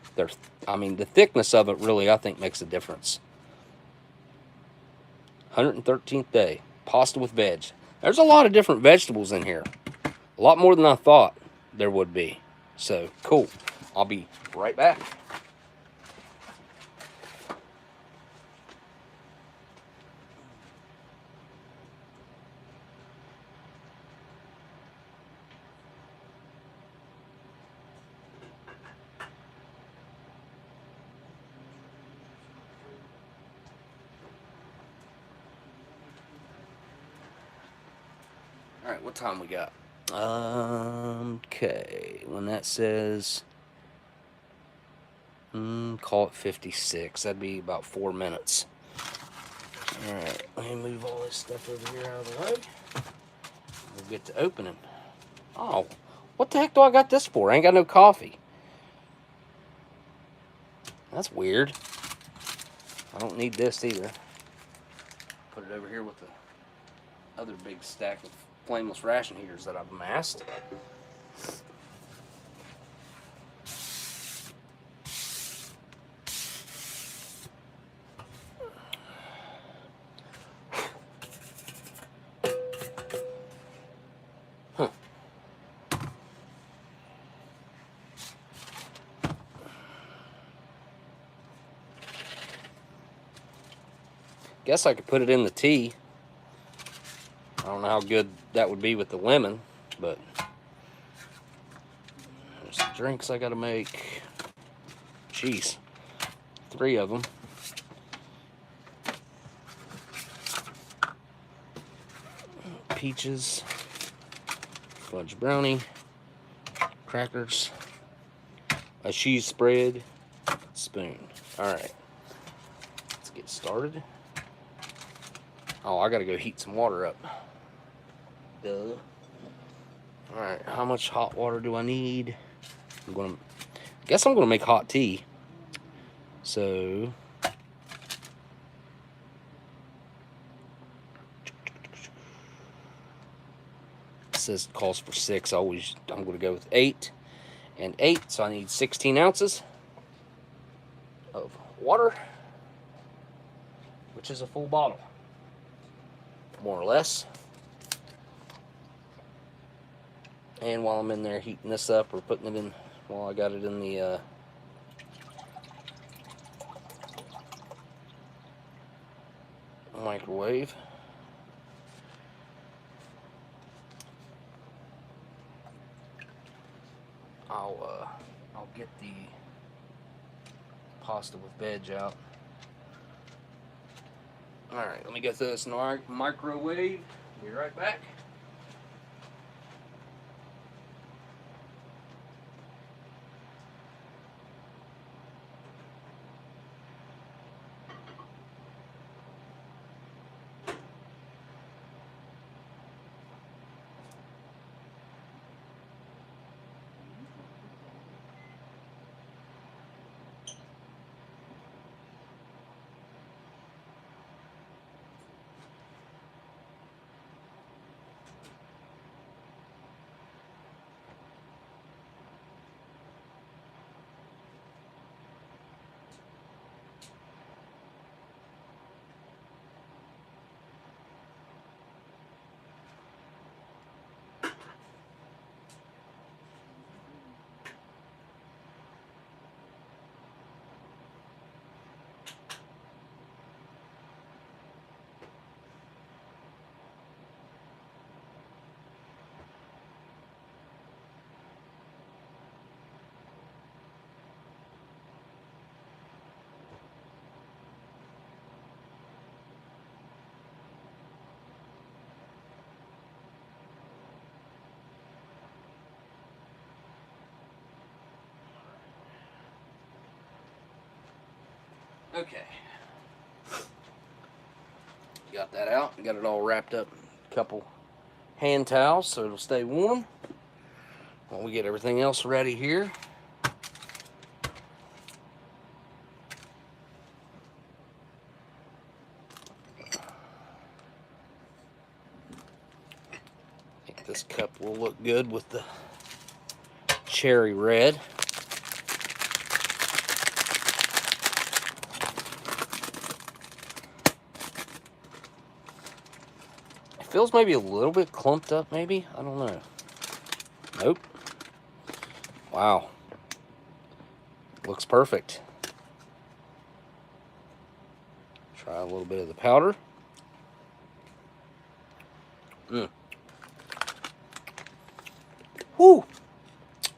I mean, the thickness of it really, I think, makes a difference. 113th day. Pasta with veg. There's a lot of different vegetables in here. A lot more than I thought there would be. So, cool. I'll be right back. Alright, what time we got? Okay, when that says, call it 56, that'd be about 4 minutes. Alright, let me move all this stuff over here out of the way. We'll get to opening. Oh, what the heck do I got this for? I ain't got no coffee. That's weird. I don't need this either. Put it over here with the other big stack of flameless ration heaters that I've amassed. Guess I could put it in the tea. I don't know how good that would be with the lemon, but there's some drinks I gotta make. Jeez, 3 of them. Peaches, fudge brownie, crackers, a cheese spread, spoon. All right, let's get started. Oh, I gotta go heat some water up. Duh. Alright, how much hot water do I need? I guess I'm gonna make hot tea. So it says it calls for 6. I'm gonna go with 8 and 8, so I need 16 ounces of water, which is a full bottle, more or less. And while I'm in there heating this up, or putting it in, while I got it in the microwave, I'll get the pasta with veg out. Alright, let me go through this in the microwave. Be right back. Okay. Got that out. Got it all wrapped up in a couple hand towels so it'll stay warm while we get everything else ready here. I think this cup will look good with the cherry red. Feels maybe a little bit clumped up, maybe? I don't know. Nope. Wow. Looks perfect. Try a little bit of the powder. Whew.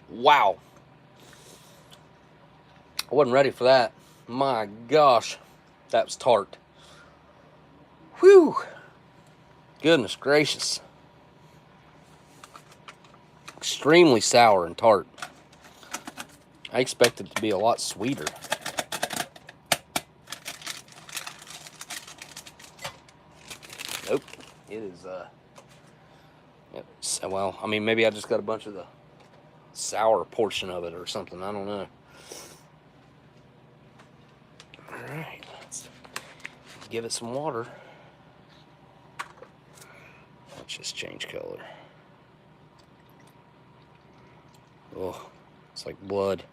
Wow. I wasn't ready for that. My gosh. That was tart. Whew. Goodness gracious. Extremely sour and tart. I expected it to be a lot sweeter. Nope. It is, well, I mean, maybe I just got a bunch of the sour portion of it or something. I don't know. Alright, let's give it some water. Let's just change color. Oh, it's like blood.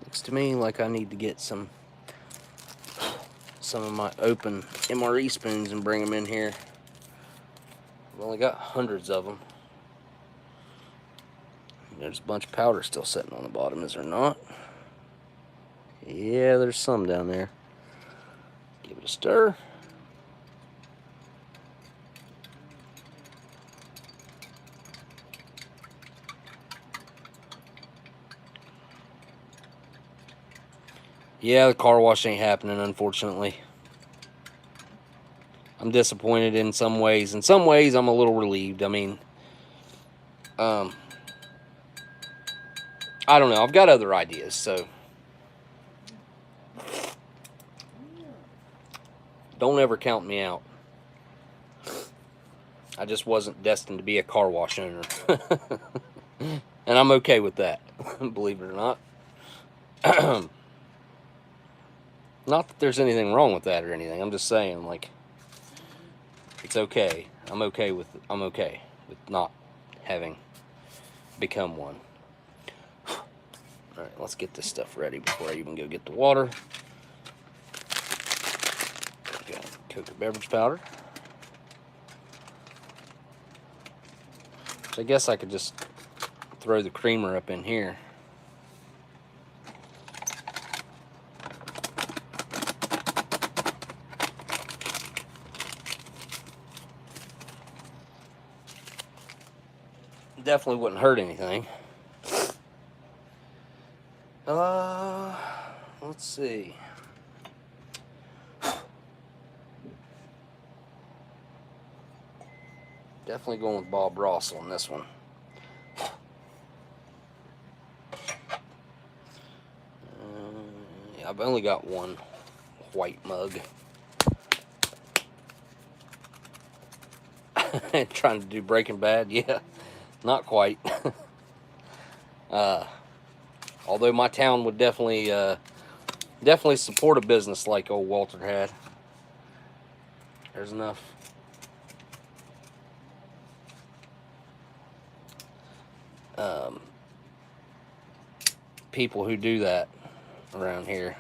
Looks to me like I need to get some of my open MRE spoons and bring them in here. I've only got hundreds of them. There's a bunch of powder still sitting on the bottom, is there not? Yeah, there's some down there. Give it a stir. Yeah, the car wash ain't happening, unfortunately. I'm disappointed in some ways. In some ways, I'm a little relieved. I mean, I don't know. I've got other ideas, so don't ever count me out. I just wasn't destined to be a car wash owner. And I'm okay with that, believe it or not. Not that there's anything wrong with that or anything. I'm just saying, like, it's okay. I'm okay with not having become one. Alright, let's get this stuff ready before I even go get the water. Got cocoa beverage powder. I guess I could just throw the creamer up in here. Definitely wouldn't hurt anything. Let's see. Definitely going with Bob Ross on this one. Yeah, I've only got one white mug. Trying to do Breaking Bad, yeah, not quite. Although my town would definitely support a business like old Walter had. There's enough. People who do that around here.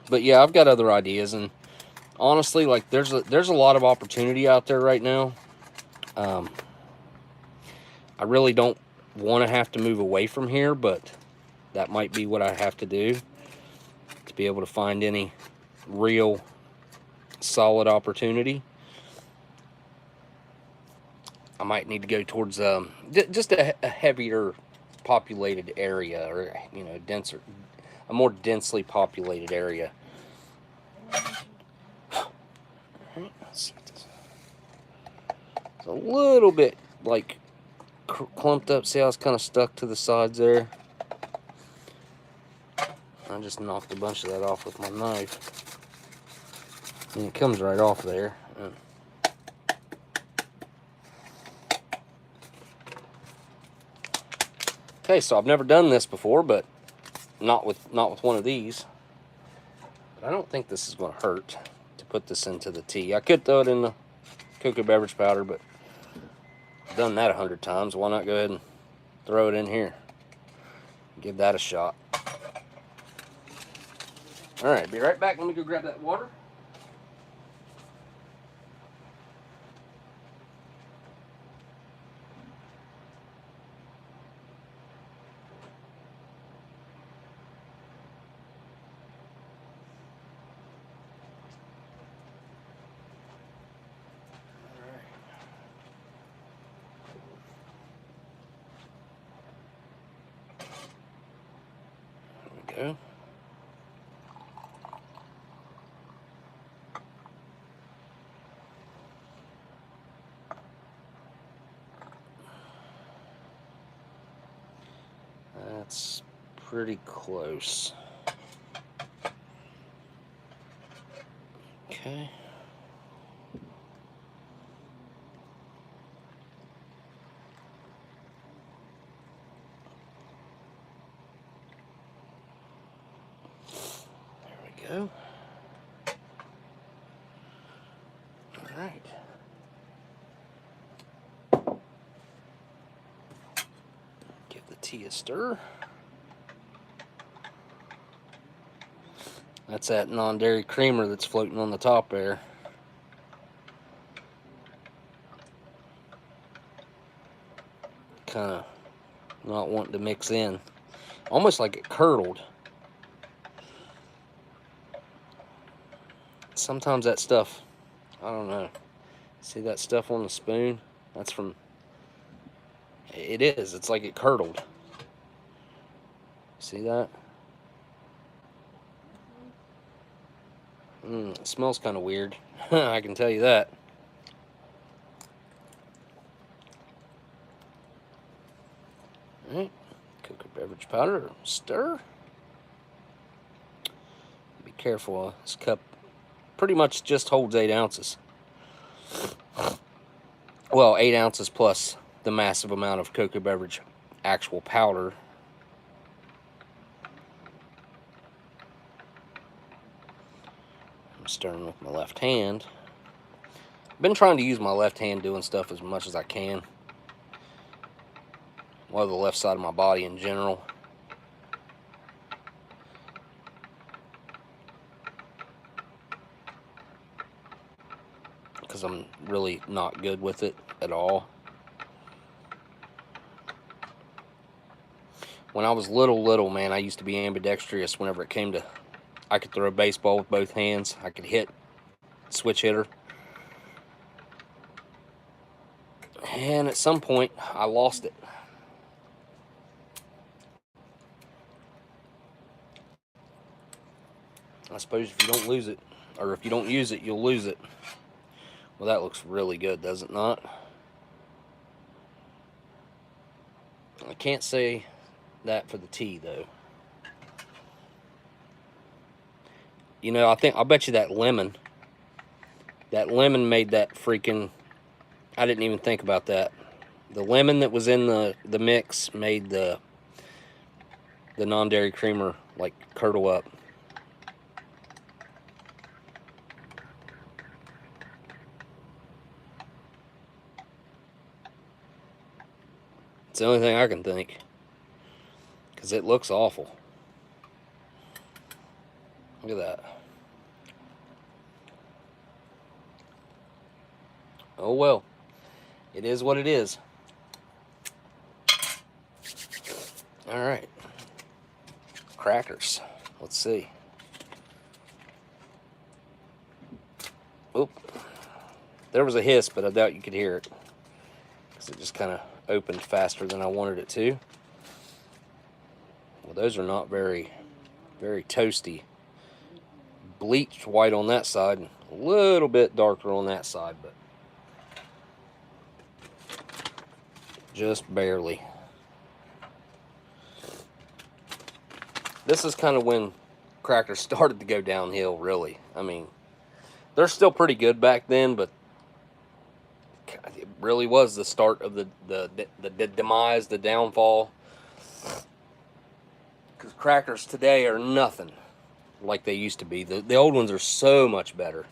But yeah, I've got other ideas, and honestly, like there's a lot of opportunity out there right now. I really don't want to have to move away from here, but that might be what I have to do to be able to find any real solid opportunity. I might need to go towards just a heavier populated area, or denser, a more densely populated area. It's a little bit like clumped up. See how it's kind of stuck to the sides there? I just knocked a bunch of that off with my knife, and it comes right off there. Okay, so I've never done this before, but not with one of these. But I don't think this is going to hurt to put this into the tea. I could throw it in the cocoa beverage powder, but I've done that 100 times. Why not go ahead and throw it in here? Give that a shot. All right, be right back. Let me go grab that water. There we go. That's pretty close. Okay. There we go. All right. Give the tea a stir. That's that non-dairy creamer that's floating on the top there. Kind of not wanting to mix in. Almost like it curdled. Sometimes that stuff, I don't know. See that stuff on the spoon? That's from, it is. It's like it curdled. See that? It smells kind of weird. I can tell you that. All right, cocoa beverage powder, stir. Be careful, this cup pretty much just holds 8 ounces. Well, 8 ounces plus the massive amount of cocoa beverage actual powder. I'm stirring with my left hand. Been trying to use my left hand doing stuff as much as I can. Well, the left side of my body in general. Because I'm really not good with it at all. When I was little, man, I used to be ambidextrous whenever it came to... I could throw a baseball with both hands. I could hit, switch hitter. And at some point, I lost it. I suppose if you don't lose it, or if you don't use it, you'll lose it. Well, that looks really good, does it not? I can't say that for the tea, though. You know, I'll bet you that lemon made that freaking... I didn't even think about that. The lemon that was in the mix made the non-dairy creamer, like, curdle up. It's the only thing I can think. Because it looks awful. Look at that. Oh well. It is what it is. Alright. Crackers. Let's see. Oop. There was a hiss, but I doubt you could hear it. Because it just kind of opened faster than I wanted it to. Well, those are not very toasty. Bleached white on that side, and a little bit darker on that side, but just barely. This is kind of when crackers started to go downhill, really. I mean, they're still pretty good back then, but it really was the start of the demise, the downfall. Because crackers today are nothing like they used to be. The old ones are so much better.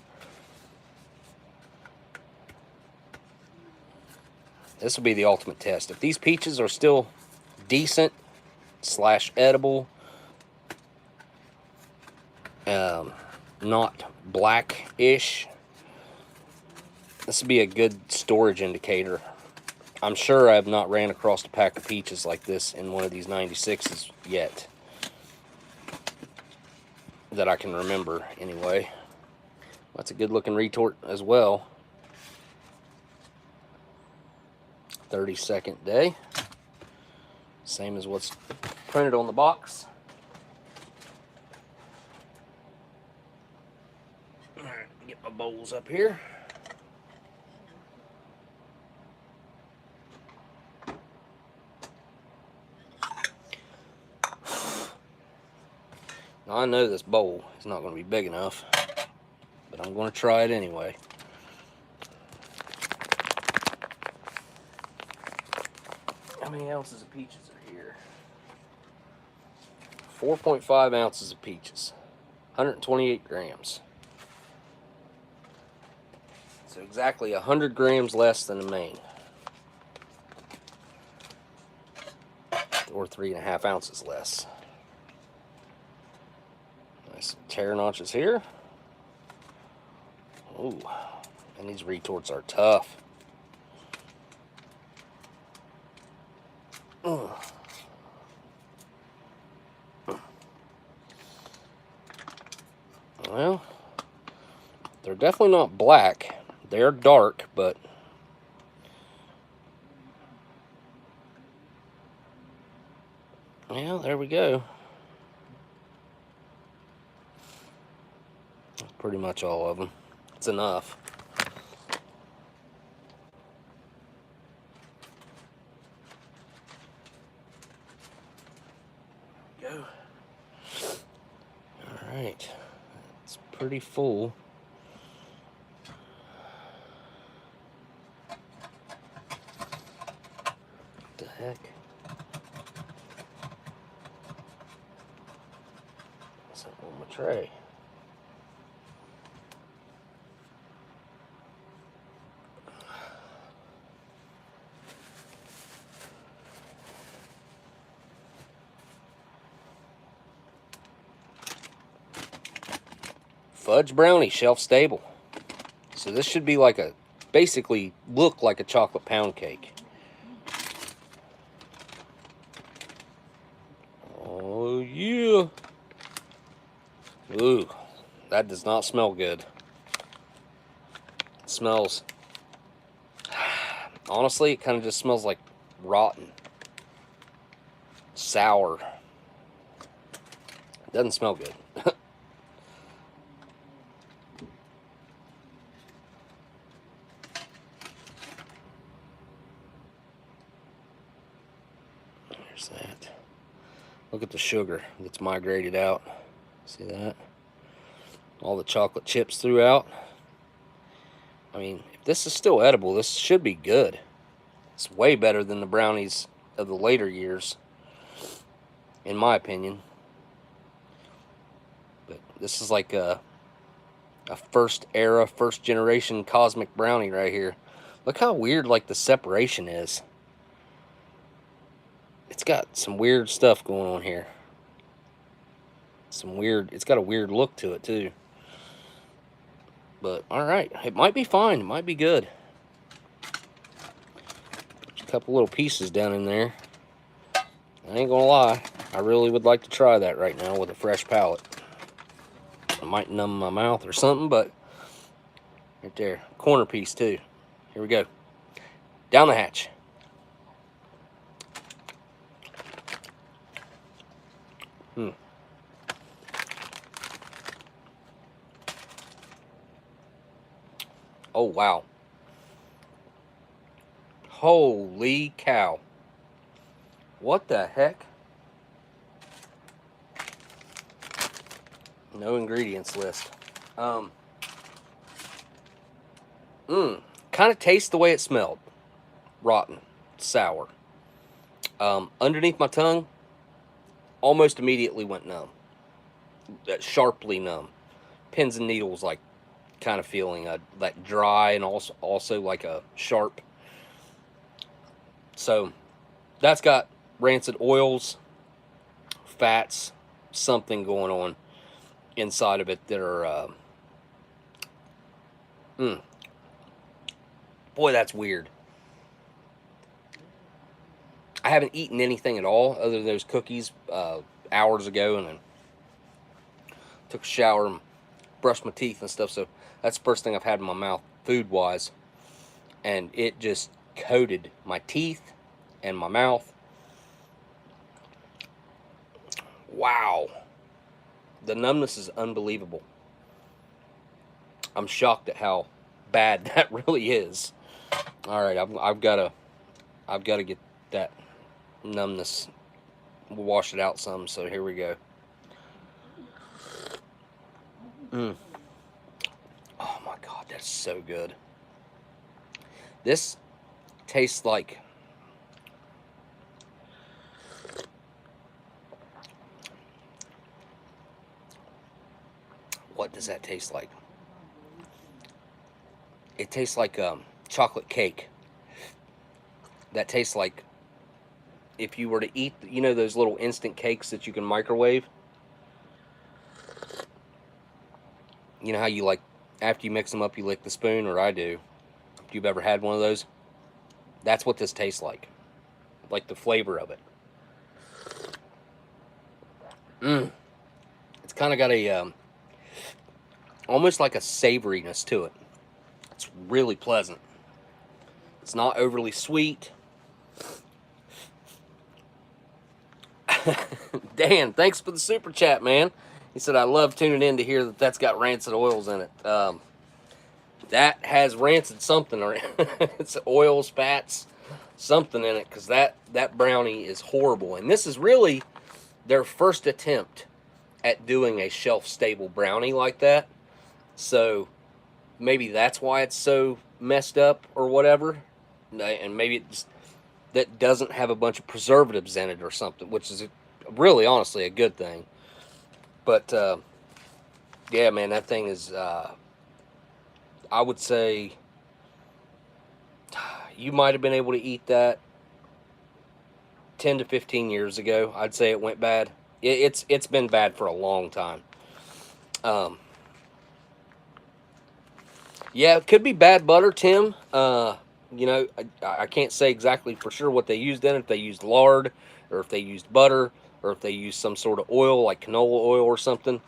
This will be the ultimate test. If these peaches are still decent / edible, not black-ish, this would be a good storage indicator. I'm sure I have not ran across a pack of peaches like this in one of these 96s yet. That I can remember, anyway. That's a good-looking retort as well. 32nd day. Same as what's printed on the box. Alright, get my bowls up here. Now, I know this bowl is not going to be big enough, but I'm going to try it anyway. How many ounces of peaches are here? 4.5 ounces of peaches. 128 grams. So exactly 100 grams less than the main. Or 3.5 ounces less. Nice tear notches here. Ooh, and these retorts are tough. Well, they're definitely not black. They're dark, but yeah, there we go. That's pretty much all of them. It's enough. Go. All right. It's pretty full. What the heck? What's up on my tray? Fudge brownie, shelf stable. So this should be like a, basically look like a chocolate pound cake. Oh yeah. Ooh, that does not smell good. It smells, honestly, it kind of just smells like rotten. Sour. It doesn't smell good. There's that. Look at the sugar that's migrated out. See that? All the chocolate chips throughout. I mean, if this is still edible, this should be good. It's way better than the brownies of the later years, in my opinion. But this is like a first era, first generation cosmic brownie right here. Look how weird like the separation is. It's got some weird stuff going on here. Some weird, it's got a weird look to it too. But alright, it might be fine, it might be good. There's a couple little pieces down in there. I ain't gonna lie, I really would like to try that right now with a fresh palate. I might numb my mouth or something, but right there, corner piece too. Here we go. Down the hatch. Oh, wow. Holy cow. What the heck? No ingredients list. Kind of tastes the way it smelled. Rotten. Sour. Underneath my tongue, almost immediately went numb. Sharply numb. Pins and needles, like, kind of feeling that dry and also like a sharp. So that's got rancid oils, fats, something going on inside of it that are boy, that's weird. I haven't eaten anything at all other than those cookies hours ago, and then took a shower and brushed my teeth and stuff, so that's the first thing I've had in my mouth food-wise, and it just coated my teeth and my mouth. Wow. The numbness is unbelievable. I'm shocked at how bad that really is. Alright, I've got to get that numbness, wash it out some, so here we go. Oh my god, that's so good. This tastes like, what does that taste like? It tastes like chocolate cake. That tastes like if you were to eat, you know, those little instant cakes that you can microwave. You know how you, like, after you mix them up, you lick the spoon, or I do. If you've ever had one of those, that's what this tastes like. Like the flavor of it. It's kind of got a, almost like a savoriness to it. It's really pleasant. It's not overly sweet. Dan, thanks for the super chat, man. He said, I love tuning in to hear that that's got rancid oils in it. That has rancid something, or it's oils, fats, something in it, because that brownie is horrible. And this is really their first attempt at doing a shelf-stable brownie like that. So maybe that's why it's so messed up or whatever. And maybe it just, that doesn't have a bunch of preservatives in it or something, which is really, honestly, a good thing. But, yeah, man, that thing is, I would say, you might have been able to eat that 10 to 15 years ago. I'd say it went bad. It's been bad for a long time. Yeah, it could be bad butter, Tim. You know, I can't say exactly for sure what they used in it. If they used lard, or if they used butter, or if they used some sort of oil like canola oil or something.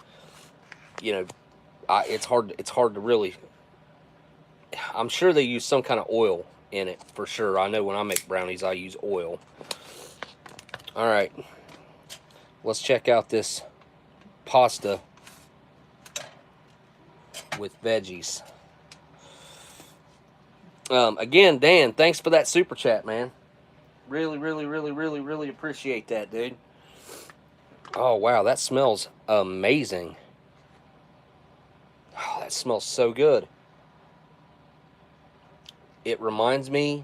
You know, it's hard. It's hard to really. I'm sure they use some kind of oil in it for sure. I know when I make brownies, I use oil. All right, let's check out this pasta with veggies. Again, Dan, thanks for that super chat, man. Really, really, really, really, really appreciate that, dude. Oh, wow, that smells amazing. Oh, that smells so good. It reminds me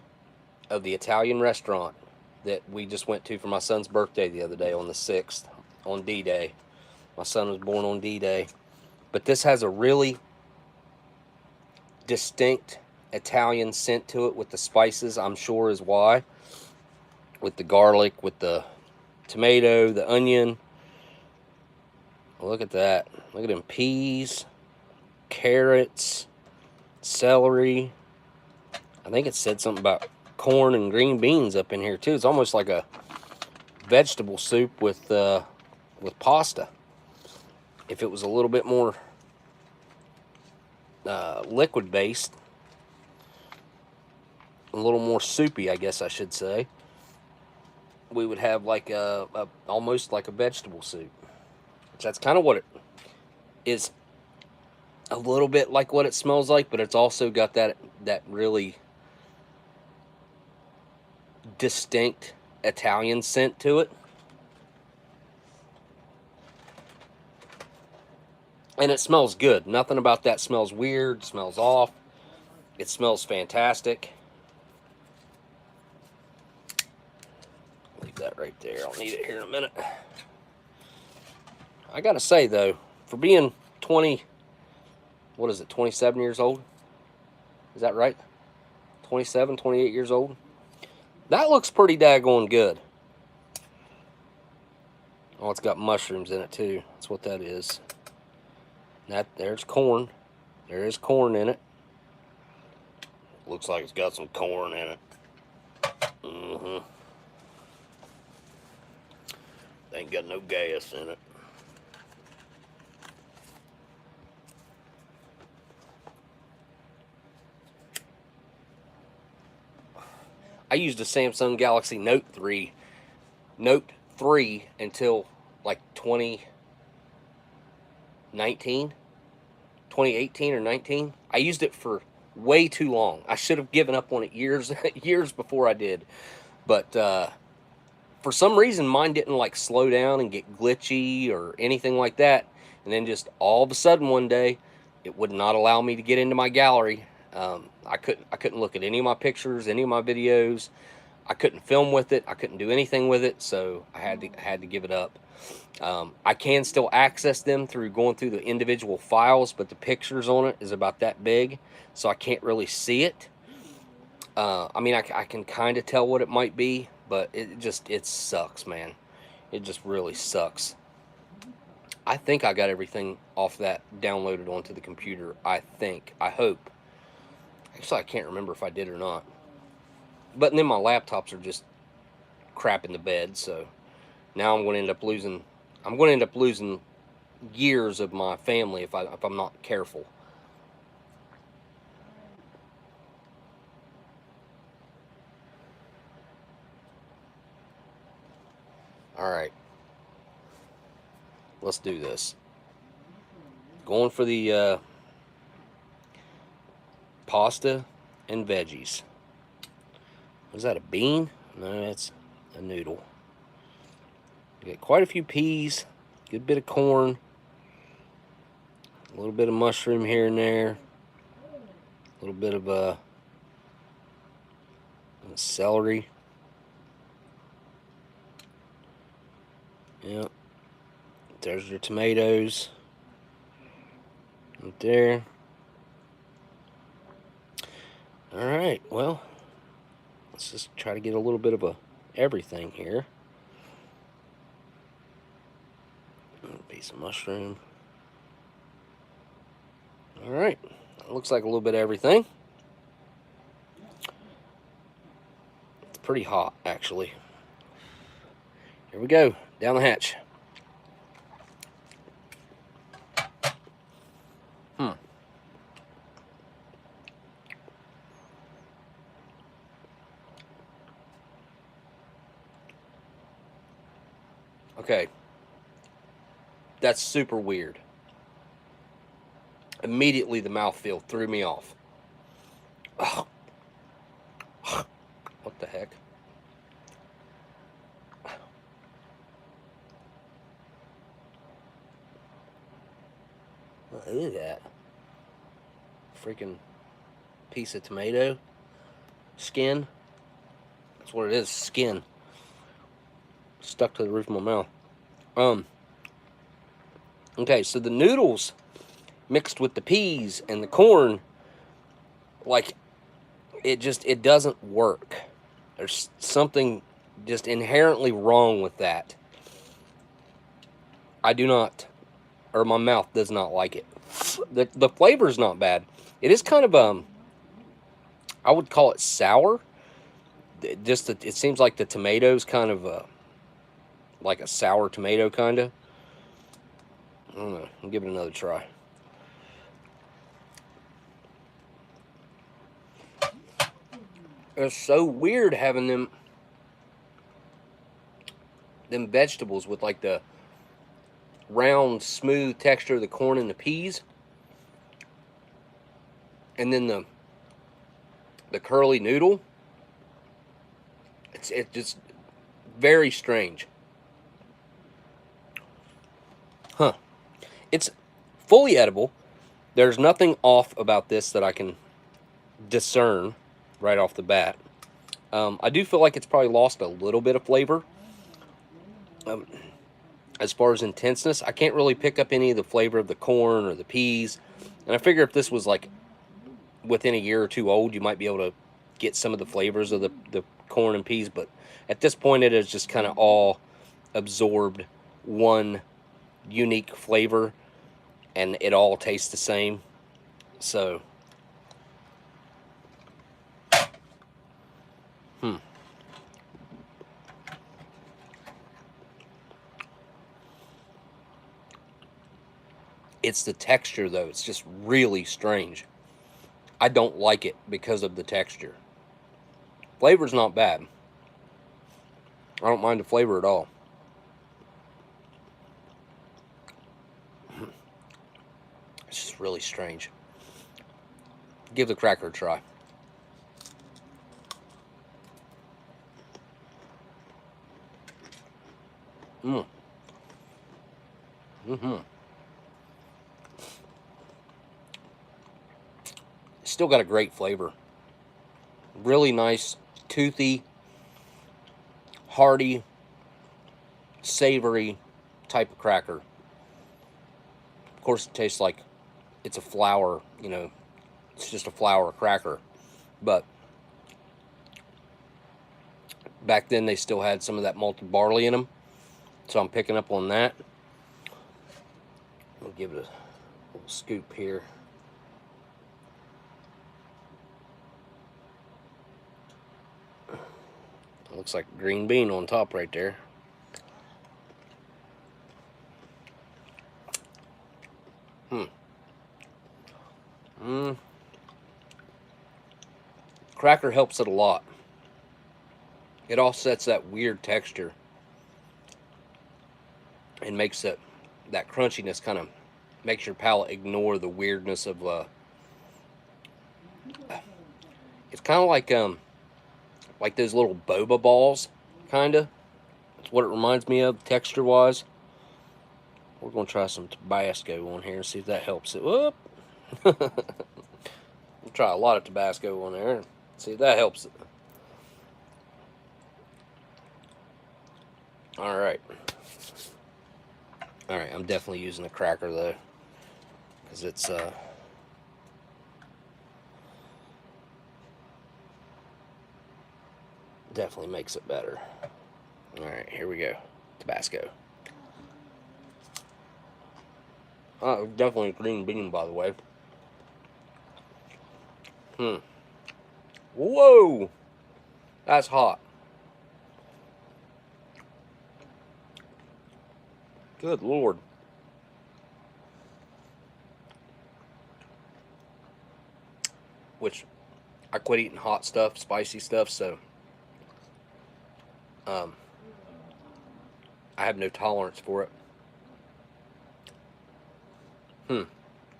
of the Italian restaurant that we just went to for my son's birthday the other day on the 6th, on D-Day. My son was born on D-Day. But this has a really distinct Italian scent to it with the spices, I'm sure is why. With the garlic, with the tomato, the onion. Look at that. Look at them peas, carrots, celery. I think it said something about corn and green beans up in here too. It's almost like a vegetable soup with pasta. If it was a little bit more liquid based, a little more soupy, I guess I should say, we would have like a almost like a vegetable soup. Which that's kind of what it is. A little bit like what it smells like, but it's also got that really distinct Italian scent to it. And it smells good. Nothing about that smells weird, smells off. It smells fantastic. Leave that right there. I'll need it here in a minute. I gotta say though, for being 20, what is it, 27 years old? Is that right? 27, 28 years old? That looks pretty daggone good. Oh, it's got mushrooms in it too. That's what that is. There's corn. There is corn in it. Looks like it's got some corn in it. Ain't got no gas in it. I used a Samsung Galaxy Note 3 until like 2019, 2018 or 19. I used it for way too long. I should have given up on it years before I did. But for some reason, mine didn't like slow down and get glitchy or anything like that. And then just all of a sudden one day, it would not allow me to get into my gallery. I couldn't look at any of my pictures, any of my videos. I couldn't film with it. I couldn't do anything with it, so I had to give it up. I can still access them through going through the individual files, but the pictures on it is about that big, so I can't really see it. I mean, I can kind of tell what it might be, but it sucks, man. It just really sucks. I think I got everything off that downloaded onto the computer. I hope. Actually, I can't remember if I did or not. But then my laptops are just crap in the bed, so now I'm going to end up losing. I'm going to end up losing years of my family if I'm not careful. All right, let's do this. Going for the pasta and veggies. Was that a bean? No, that's a noodle. We got quite a few peas, good bit of corn, a little bit of mushroom here and there, a little bit of celery. Yep. There's your tomatoes. Right there. Alright, well, let's just try to get a little bit of everything here. A piece of mushroom. Alright, Looks like a little bit of everything. It's pretty hot, actually. Here we go, down the hatch. Okay. That's super weird. Immediately the mouthfeel threw me off. Ugh. What the heck? Look at that. Freaking piece of tomato skin. That's what it is, skin. Stuck to the roof of my mouth. Okay, so the noodles mixed with the peas and the corn, like, it doesn't work. There's something just inherently wrong with that. I do not, or my mouth does not like it. The flavor is not bad. It is kind of, I would call it sour. It seems like the tomatoes kind of, like a sour tomato kind of. I don't know. I'll give it another try. It's so weird having them vegetables with like the round, smooth texture of the corn and the peas, and then the curly noodle. It's just very strange. Huh. It's fully edible. There's nothing off about this that I can discern right off the bat. I do feel like it's probably lost a little bit of flavor. As far as intenseness, I can't really pick up any of the flavor of the corn or the peas. And I figure if this was like within a year or two old, you might be able to get some of the flavors of the corn and peas. But at this point, it is just kind of all absorbed one unique flavor, and it all tastes the same. So, it's the texture, though. It's just really strange. I don't like it because of the texture. Flavor's not bad. I don't mind the flavor at all. It's just really strange. Give the cracker a try. Still got a great flavor. Really nice, toothy, hearty, savory type of cracker. Of course, it tastes like it's a flour, you know, it's just a flour cracker. But back then they still had some of that malted barley in them. So I'm picking up on that. I'll give it a little scoop here. Looks like a green bean on top right there. Cracker helps it a lot. It offsets that weird texture and makes that crunchiness kind of makes your palate ignore the weirdness of it's kind of like those little boba balls, kind of. That's what it reminds me of, texture-wise. We're going to try some Tabasco on here and see if that helps it. Whoop! We'll try a lot of Tabasco on there and see if that helps it. Alright. Alright, I'm definitely using a cracker, though. Because it's, definitely makes it better. Alright, here we go. Tabasco. Oh, definitely a green bean, by the way. Whoa! That's hot. Good Lord. Which, I quit eating hot stuff, spicy stuff, so I have no tolerance for it.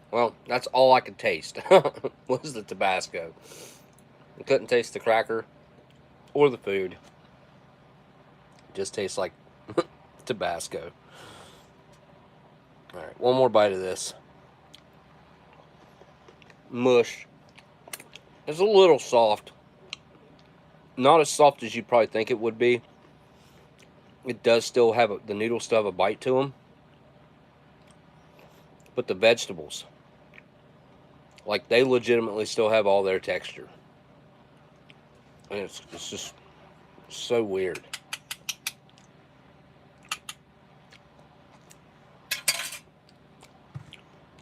Well, that's all I could taste was the Tabasco. I couldn't taste the cracker or the food. It just tastes like Tabasco. Alright, one more bite of this. Mush. It's a little soft. Not as soft as you'd probably think it would be. It does still have the noodles still have a bite to them. But the vegetables, like, they legitimately still have all their texture. And it's just so weird.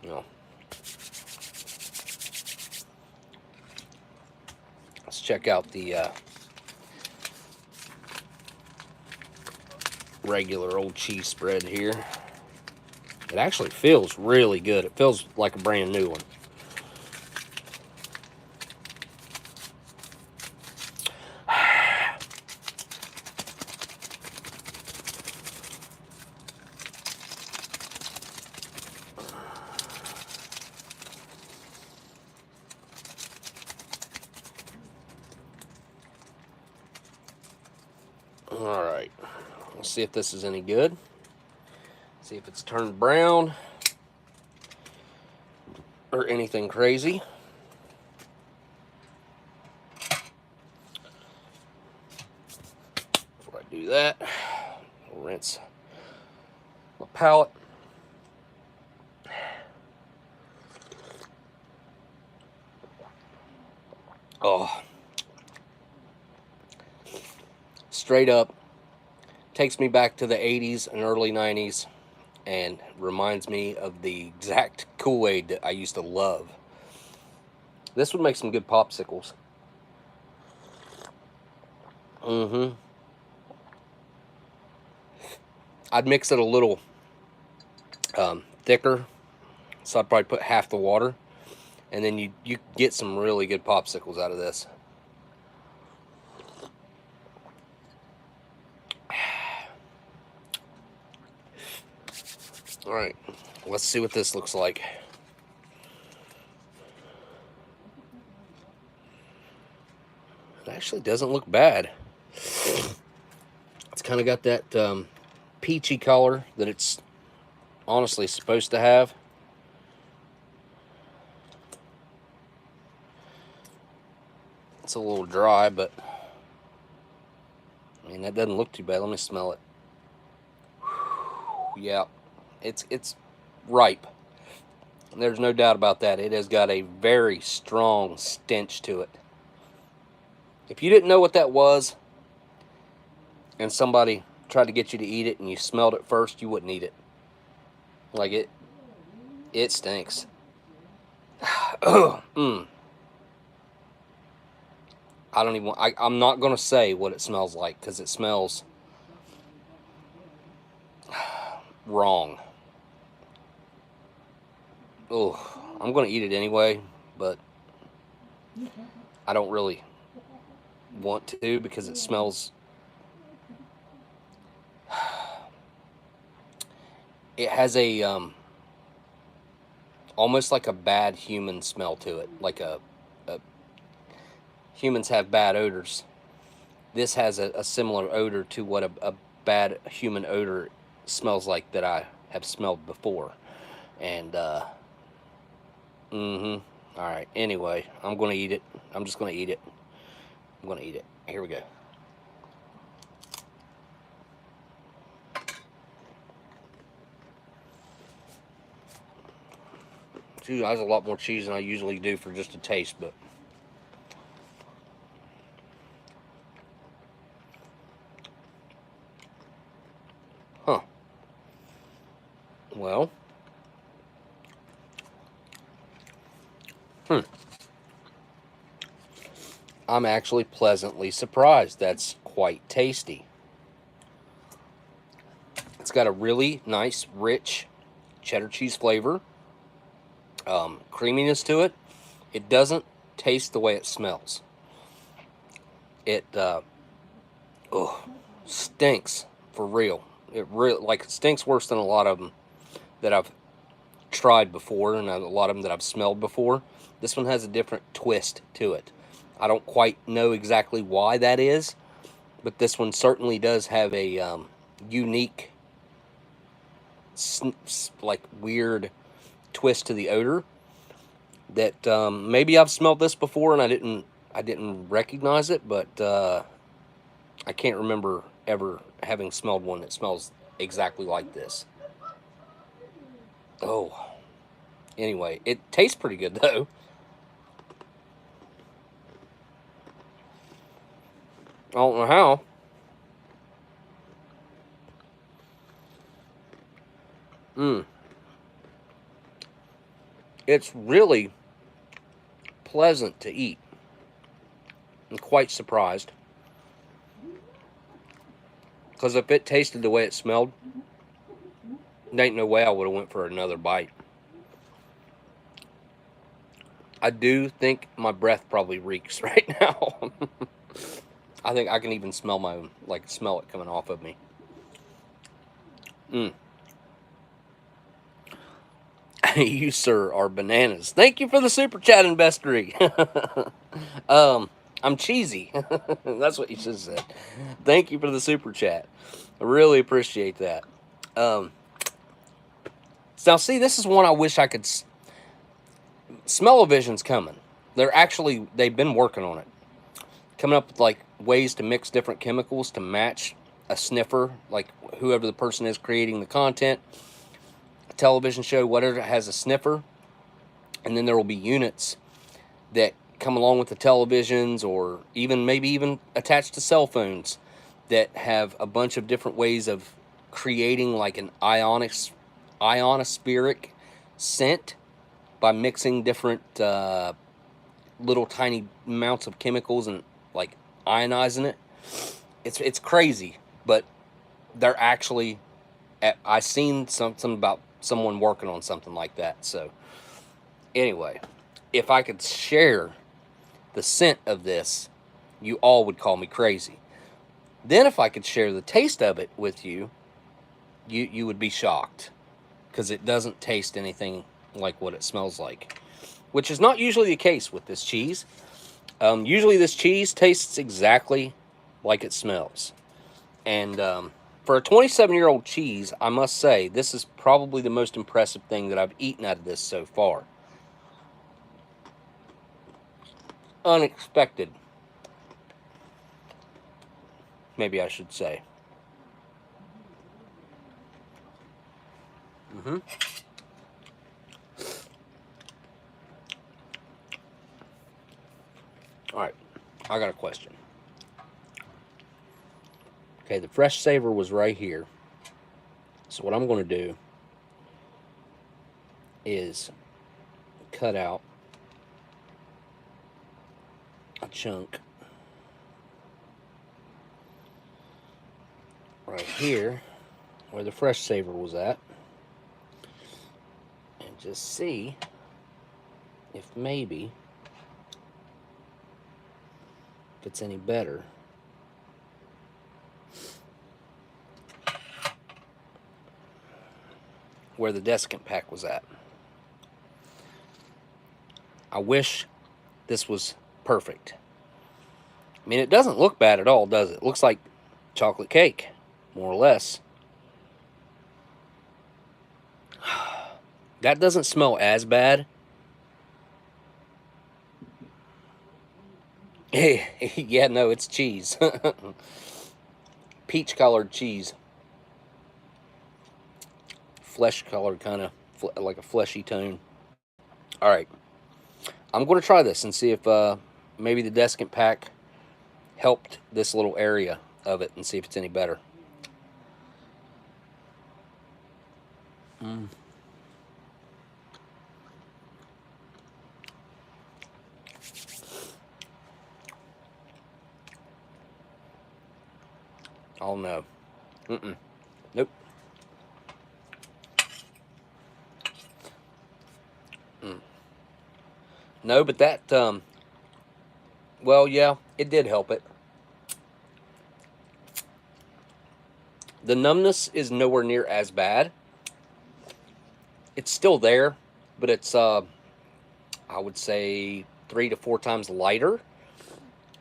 You know. Let's check out the regular old cheese spread here. It actually feels really good. It feels like a brand new one. Alright, let's see if this is any good. See if it's turned brown or anything crazy. Before I do that, I'll rinse my palate. Oh, straight up takes me back to the 80s and early 90s and reminds me of the exact Kool-Aid that I used to love. This would make some good popsicles. I'd mix it a little thicker, so I'd probably put half the water, and then you get some really good popsicles out of this. Alright, let's see what this looks like. It actually doesn't look bad. It's kind of got that peachy color that it's honestly supposed to have. It's a little dry, but I mean, that doesn't look too bad. Let me smell it. Yeah, it's ripe. There's no doubt about that. It has got a very strong stench to it. If you didn't know what that was, and somebody tried to get you to eat it and you smelled it first, you wouldn't eat it. Like, it stinks. I don't even, I'm not going to say what it smells like, because it smells wrong. Oh, I'm going to eat it anyway, but I don't really want to, because it smells, it has a almost like a bad human smell to it. Like humans have bad odors. This has a similar odor to what a bad human odor smells like that I have smelled before. And alright, anyway, I'm gonna eat it. I'm just gonna eat it. I'm gonna eat it. Here we go. Dude, that's a lot more cheese than I usually do for just a taste, but well, I'm actually pleasantly surprised. That's quite tasty. It's got a really nice, rich cheddar cheese flavor, creaminess to it. It doesn't taste the way it smells. It stinks for real. It really it stinks worse than a lot of them that I've tried before, and a lot of them that I've smelled before. This one has a different twist to it. I don't quite know exactly why that is, but this one certainly does have a unique, weird twist to the odor that maybe I've smelled this before and I didn't recognize it, but I can't remember ever having smelled one that smells exactly like this. Oh, anyway, it tastes pretty good though. I don't know how. It's really pleasant to eat. I'm quite surprised. Because if it tasted the way it smelled, there ain't no way I would have went for another bite. I do think my breath probably reeks right now. I think I can even smell my own, smell it coming off of me. You, sir, are bananas. Thank you for the super chat, investory. I'm cheesy. That's what you should have said. Thank you for the super chat. I really appreciate that. Now, see, this is one I wish I could... Smell-O-Vision's coming. They've been working on it. Coming up with, ways to mix different chemicals to match a sniffer, whoever the person is creating the content, a television show, whatever, has a sniffer. And then there will be units that come along with the televisions, or maybe even attached to cell phones, that have a bunch of different ways of creating an ionospheric scent by mixing different little tiny amounts of chemicals and ionizing it. It's crazy, but they're actually... I seen something about someone working on something like that. So anyway, if I could share the scent of this, you all would call me crazy. Then if I could share the taste of it with you, you would be shocked, because it doesn't taste anything like what it smells like, which is not usually the case with this cheese. Usually this cheese tastes exactly like it smells. And for a 27-year-old cheese, I must say, this is probably the most impressive thing that I've eaten out of this so far. Unexpected, maybe I should say. All right, I got a question. Okay, the fresh savor was right here. So what I'm going to do is cut out a chunk right here where the fresh savor was at, and just see if maybe if it's any better. Where the desiccant pack was at. I wish this was perfect. I mean, it doesn't look bad at all, does it? It looks like chocolate cake, more or less. That doesn't smell as bad. Yeah, no, it's cheese. Peach-colored cheese. Flesh-colored, kind of like a fleshy tone. All right. I'm going to try this and see if maybe the desiccant pack helped this little area of it, and see if it's any better. Oh no. Nope. No, but that, well, yeah, it did help it. The numbness is nowhere near as bad. It's still there, but it's, I would say 3 to 4 times lighter.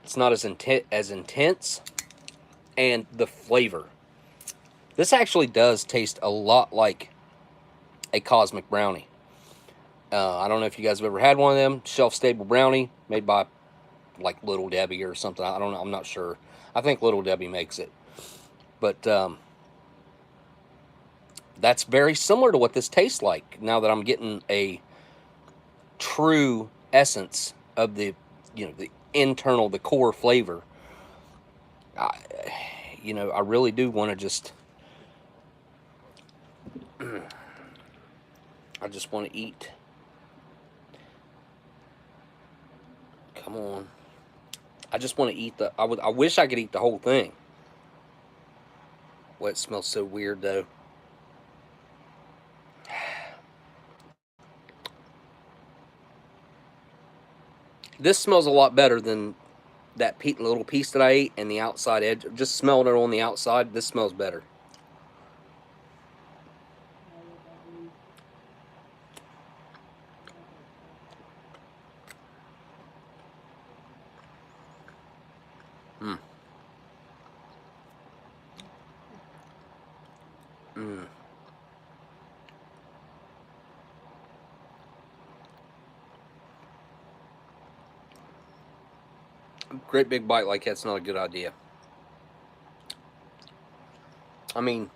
It's not as intense, and the flavor. This actually does taste a lot like a cosmic brownie. I don't know if you guys have ever had one of them, shelf-stable brownie made by like Little Debbie or something. I don't know. I'm not sure. I think Little Debbie makes it. But that's very similar to what this tastes like now that I'm getting a true essence of the, the internal, the core flavor. I really do want to just, I just want to eat. Come on. I just want to eat I wish I could eat the whole thing. Well, it smells so weird though. This smells a lot better than that little piece that I ate and the outside edge. Just smelling it on the outside, this smells better. Mmm. Mmm. Great big bite like that's not a good idea. I mean,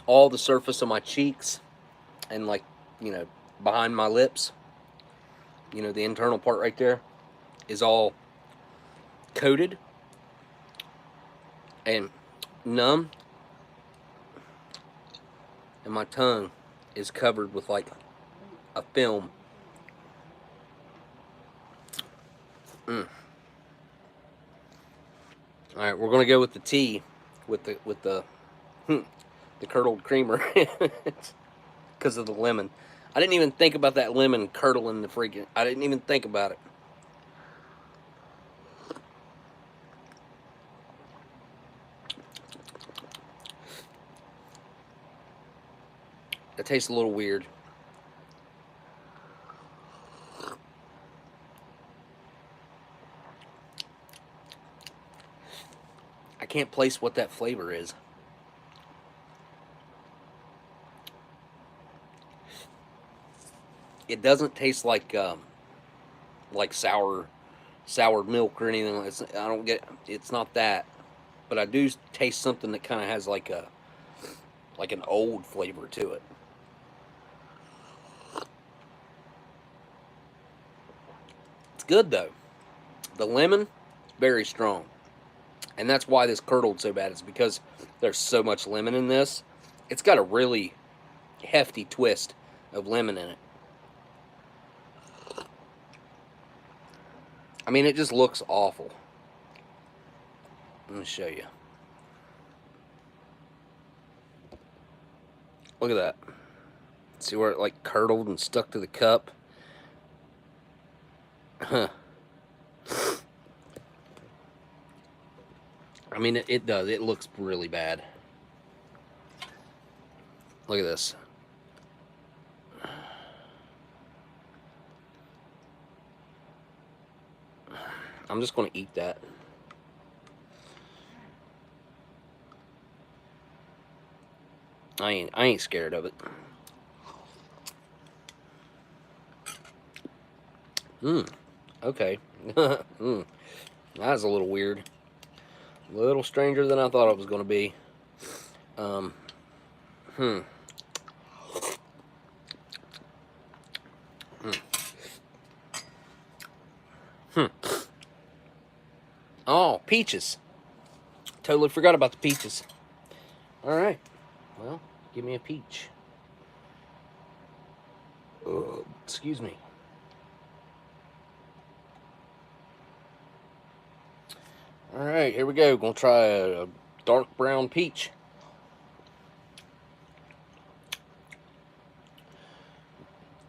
all the surface of my cheeks and like, behind my lips, the internal part right there is all coated and numb, and my tongue is covered with like a film. All right, we're gonna go with the tea, with the curdled creamer, because of the lemon. I didn't even think about that lemon curdling the freaking. I didn't even think about it. It tastes a little weird. I can't place what that flavor is. It doesn't taste like sour milk or anything. I don't get. It's not that, but I do taste something that kind of has like an old flavor to it. It's good though. The lemon, very strong, and that's why this curdled so bad. Is because there's so much lemon in this. It's got a really hefty twist of lemon in it. I mean, it just looks awful. Let me show you. Look at that. See where it like curdled and stuck to the cup? Huh. I mean, it does. It looks really bad. Look at this. I'm just going to eat that. I ain't scared of it. Okay. That's a little weird. A little stranger than I thought it was going to be. Oh, peaches. Totally forgot about the peaches. Alright. Well, give me a peach. Excuse me. Alright, here we go. Gonna try a dark brown peach.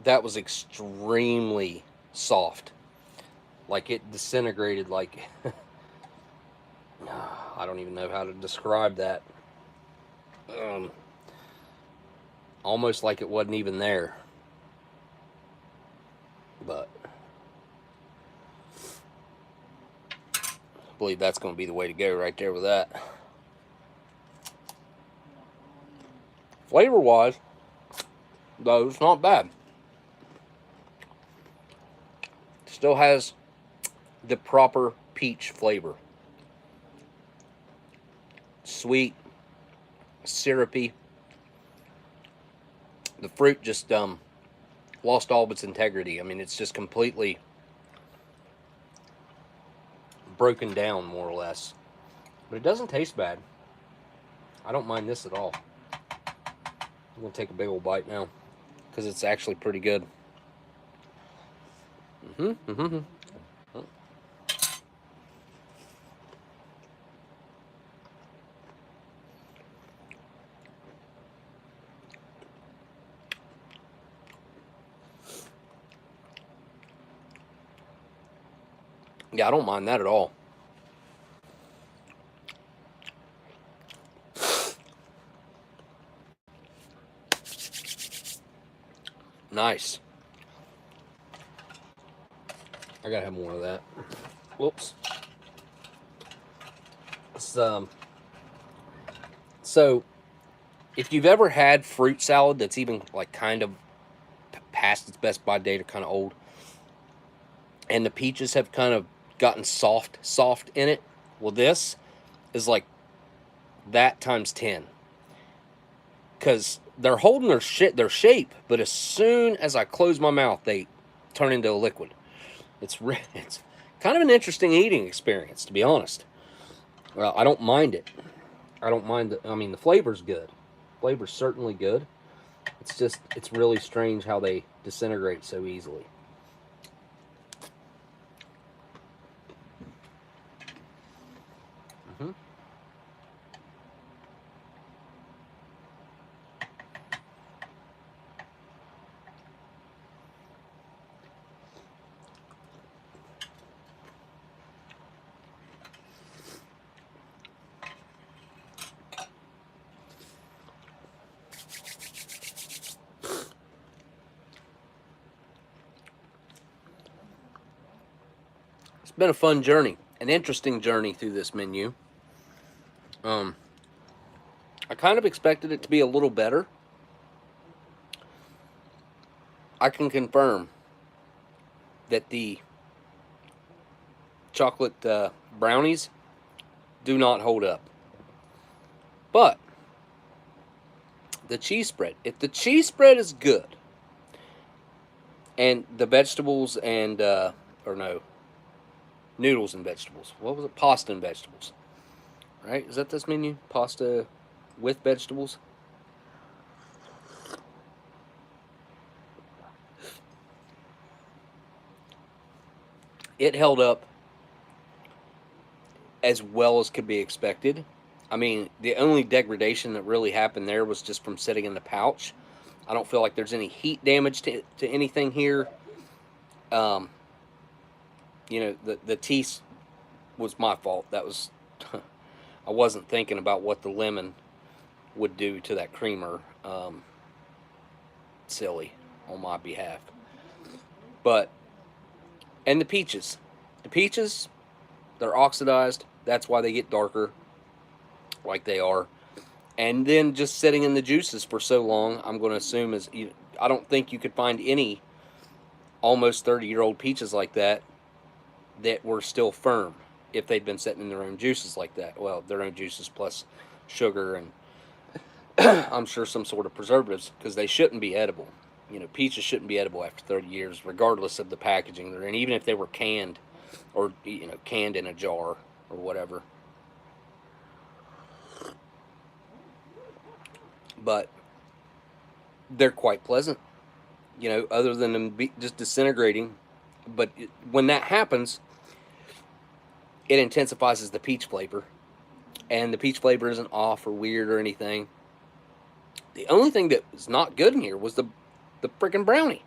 That was extremely soft. Like, it disintegrated like... I don't even know how to describe that. Almost like it wasn't even there. But I believe that's going to be the way to go right there with that. Flavor-wise, though, it's not bad. Still has the proper peach flavor. Sweet, syrupy. The fruit just lost all of its integrity. I mean, it's just completely broken down, more or less. But it doesn't taste bad. I don't mind this at all. I'm going to take a big old bite now, because it's actually pretty good. Yeah, I don't mind that at all. Nice. I gotta have more of that. Whoops. So, if you've ever had fruit salad that's even like kind of past its best by date or kind of old, and the peaches have kind of gotten soft in it, well, this is like that times 10. Because they're holding their shape, but as soon as I close my mouth, they turn into a liquid. It's kind of an interesting eating experience, to be honest. Well, I don't mind it. I don't mind I mean, the flavor's good. Flavor's certainly good. It's just, it's really strange how they disintegrate so easily. It's been a fun journey, an interesting journey through this menu. I kind of expected it to be a little better. I can confirm that the chocolate brownies do not hold up. But the cheese spread, if the cheese spread is good, and the vegetables and, or no, noodles and vegetables. What was it? Pasta and vegetables. Right? Is that this menu? Pasta with vegetables? It held up as well as could be expected. I mean, the only degradation that really happened there was just from sitting in the pouch. I don't feel like there's any heat damage to anything here. You know, the tea was my fault. That was, I wasn't thinking about what the lemon would do to that creamer. Silly on my behalf. But, and the peaches. The peaches, they're oxidized. That's why they get darker, like they are. And then just sitting in the juices for so long, I'm going to assume I don't think you could find any almost 30-year-old peaches like that were still firm if they'd been sitting in their own juices like that. Well, their own juices plus sugar and I'm sure some sort of preservatives, because they shouldn't be edible. You know, peaches shouldn't be edible after 30 years, regardless of the packaging they're in, even if they were canned or, you know, canned in a jar or whatever. But they're quite pleasant, you know, other than them just disintegrating. But when that happens, it intensifies the peach flavor. and the peach flavor isn't off or weird or anything. The only thing that was not good in here was the freaking brownie.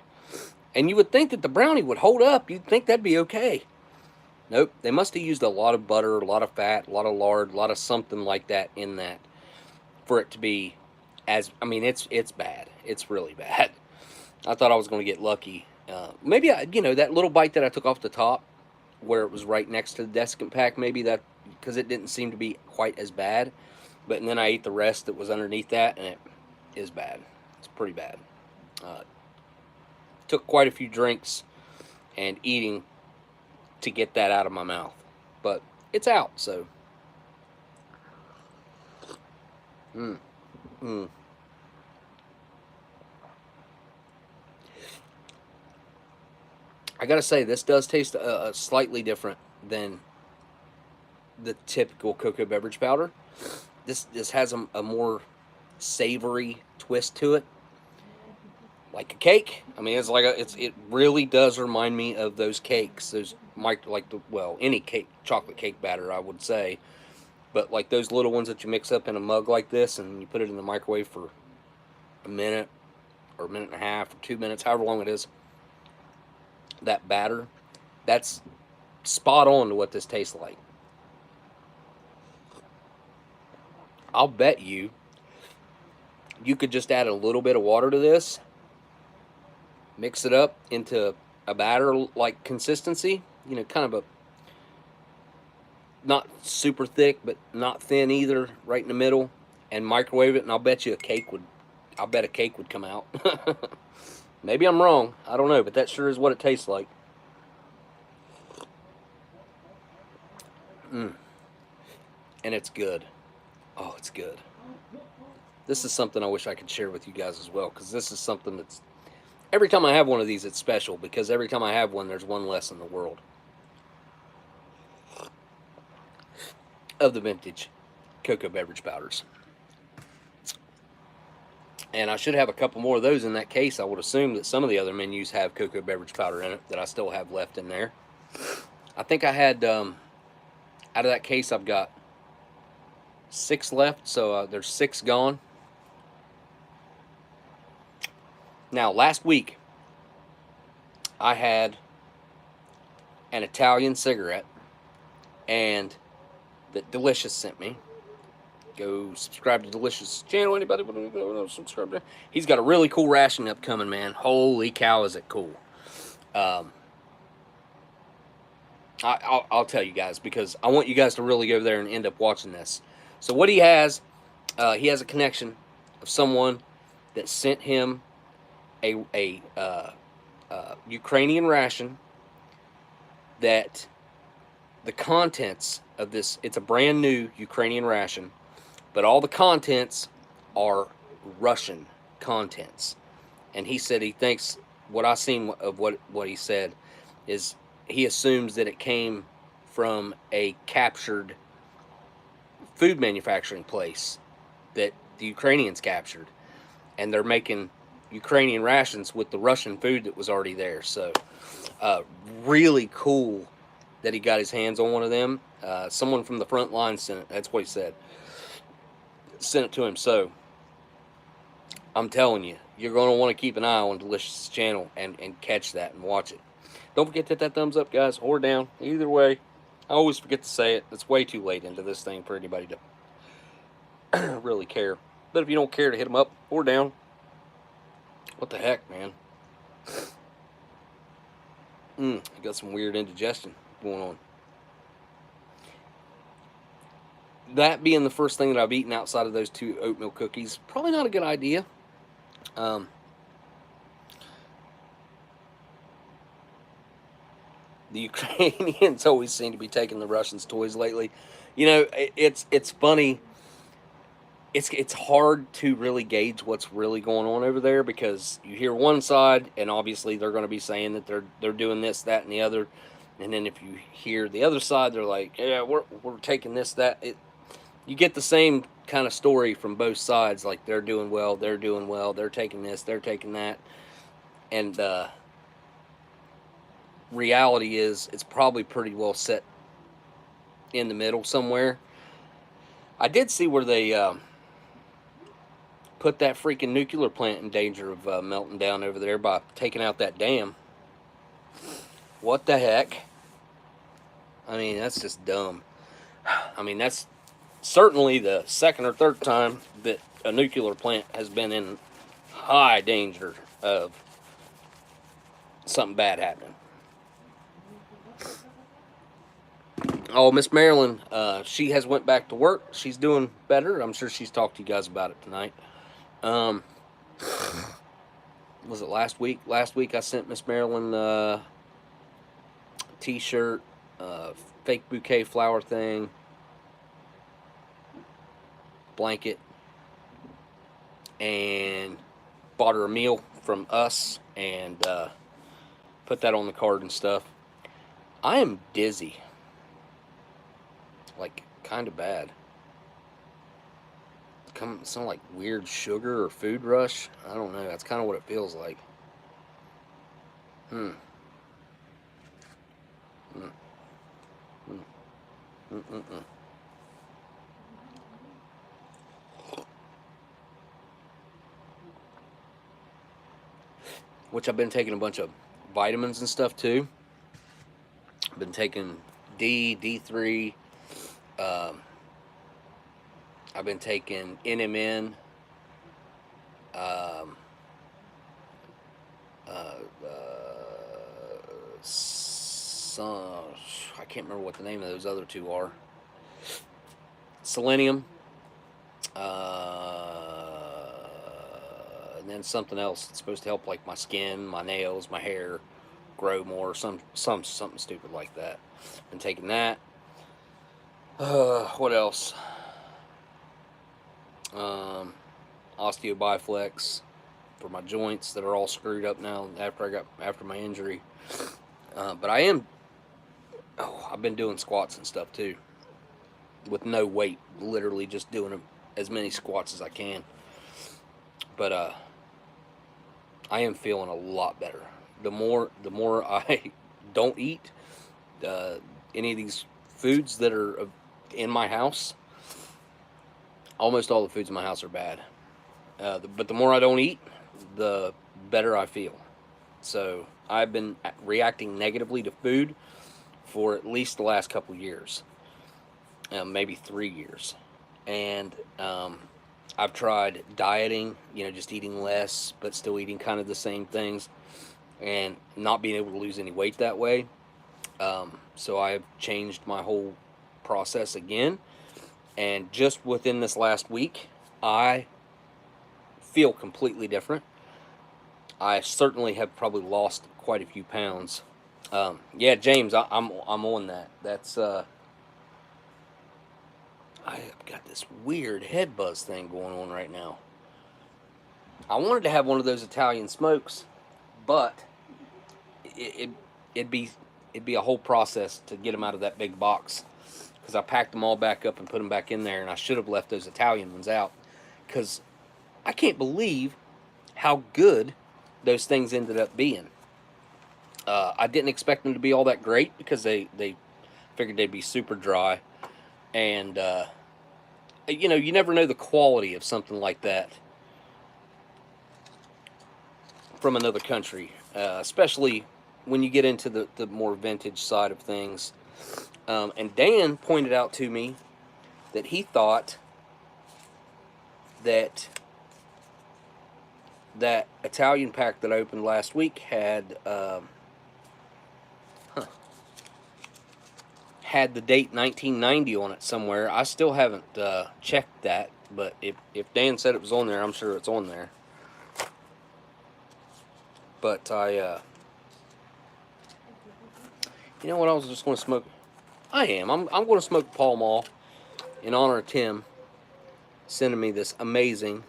And you would think that the brownie would hold up. You'd think that'd be okay. Nope. They must have used a lot of butter, a lot of fat, a lot of lard, a lot of something like that in that for it to be as, I mean, it's bad. It's really bad. I thought I was going to get lucky. Maybe, that little bite that I took off the top where it was right next to the desiccant pack, maybe that, because it didn't seem to be quite as bad. But then I ate the rest that was underneath that, and it is bad. It's pretty bad. Took quite a few drinks and eating to get that out of my mouth. But it's out, so. I gotta say, this does taste slightly different than the typical cocoa beverage powder. This has a more savory twist to it, like a cake. I mean, it's like it really does remind me of those cakes, those any cake, chocolate cake batter, I would say, but like those little ones that you mix up in a mug like this and you put it in the microwave for a minute or a minute and a half or 2 minutes, however long it is. That batter, that's spot on to what this tastes like. I'll bet you could just add a little bit of water to this, mix it up into a batter-like consistency, kind of a not super thick, but not thin either, right in the middle, and microwave it, and I'll bet a cake would come out. Maybe I'm wrong. I don't know, but that sure is what it tastes like. And it's good. Oh, it's good. This is something I wish I could share with you guys as well, because this is something that's... Every time I have one of these, it's special, because every time I have one, there's one less in the world of the vintage cocoa beverage powders. And I should have a couple more of those in that case. I would assume that some of the other menus have cocoa beverage powder in it that I still have left in there. I think I had, out of that case, I've got 6 left, so there's 6 gone. Now, last week, I had an Italian cigarette, and that Delicious sent me. Go subscribe to Delicious channel. Anybody want to subscribe to? He's got a really cool ration upcoming, man. Holy cow, is it cool! I'll tell you guys, because I want you guys to really go there and end up watching this. So what he has a connection of someone that sent him a Ukrainian ration that the contents of this, it's a brand new Ukrainian ration, but all the contents are Russian contents. And he said he thinks, what I've seen of what he said is he assumes that it came from a captured food manufacturing place that the Ukrainians captured, and they're making Ukrainian rations with the Russian food that was already there. So really cool that he got his hands on one of them. Someone from the front line sent it. That's what he said. Sent it to him. So I'm telling you, you're going to want to keep an eye on Delicious channel and catch that and watch it. Don't forget to hit that thumbs up, guys, or down. Either way, I always forget to say it. It's way too late into this thing for anybody to really care. But if you don't care to hit them up or down, what the heck, man? I got some weird indigestion going on. That being the first thing that I've eaten outside of those 2 oatmeal cookies, probably not a good idea. The Ukrainians always seem to be taking the Russians' toys lately. It's funny. It's hard to really gauge what's really going on over there, because you hear one side, and obviously they're going to be saying that they're doing this, that, and the other. And then if you hear the other side, they're like, yeah, we're taking this, that. You get the same kind of story from both sides. Like, they're doing well, they're taking this, they're taking that. And reality is, it's probably pretty well set in the middle somewhere. I did see where they put that freaking nuclear plant in danger of melting down over there by taking out that dam. What the heck? I mean, that's just dumb. I mean, that's certainly the second or third time that a nuclear plant has been in high danger of something bad happening. Oh, Miss Marilyn, she has went back to work. She's doing better. I'm sure she's talked to you guys about it tonight. Was it last week? Last week I sent Miss Marilyn a t-shirt, fake bouquet flower thing, blanket, and bought her a meal from us and put that on the card and stuff. I am dizzy. Like, kind of bad. Sound like weird sugar or food rush. I don't know. That's kind of what it feels like. Which I've been taking a bunch of vitamins and stuff too. I've been taking D3. I've been taking NMN. I can't remember what the name of those other two are. Selenium. And then something else that's supposed to help like my skin, my nails, my hair grow more, something stupid like that. Been taking that. What else? Osteobiflex for my joints that are all screwed up now after my injury. But I've been doing squats and stuff too, with no weight, literally just doing as many squats as I can. But I am feeling a lot better. The more I don't eat any of these foods that are in my house. Almost all the foods in my house are bad. But the more I don't eat, the better I feel. So I've been reacting negatively to food for at least the last couple years, maybe 3 years. And I've tried dieting, just eating less, but still eating kind of the same things, and not being able to lose any weight that way. So I've changed my whole process again. And just within this last week, I feel completely different. I certainly have probably lost quite a few pounds. Yeah, James, I'm on that. That's I've got this weird head buzz thing going on right now. I wanted to have one of those Italian smokes, but it'd be a whole process to get them out of that big box, because I packed them all back up and put them back in there, and I should have left those Italian ones out, because I can't believe how good those things ended up being. I didn't expect them to be all that great, because they figured they'd be super dry, and you never know the quality of something like that from another country, especially when you get into the more vintage side of things. And Dan pointed out to me that he thought that Italian pack that opened last week had had the date 1990 on it somewhere. I still haven't checked that, but if Dan said it was on there, I'm sure it's on there. But you know what? I was just going to smoke. I'm going to smoke Pall Mall in honor of Tim sending me this amazing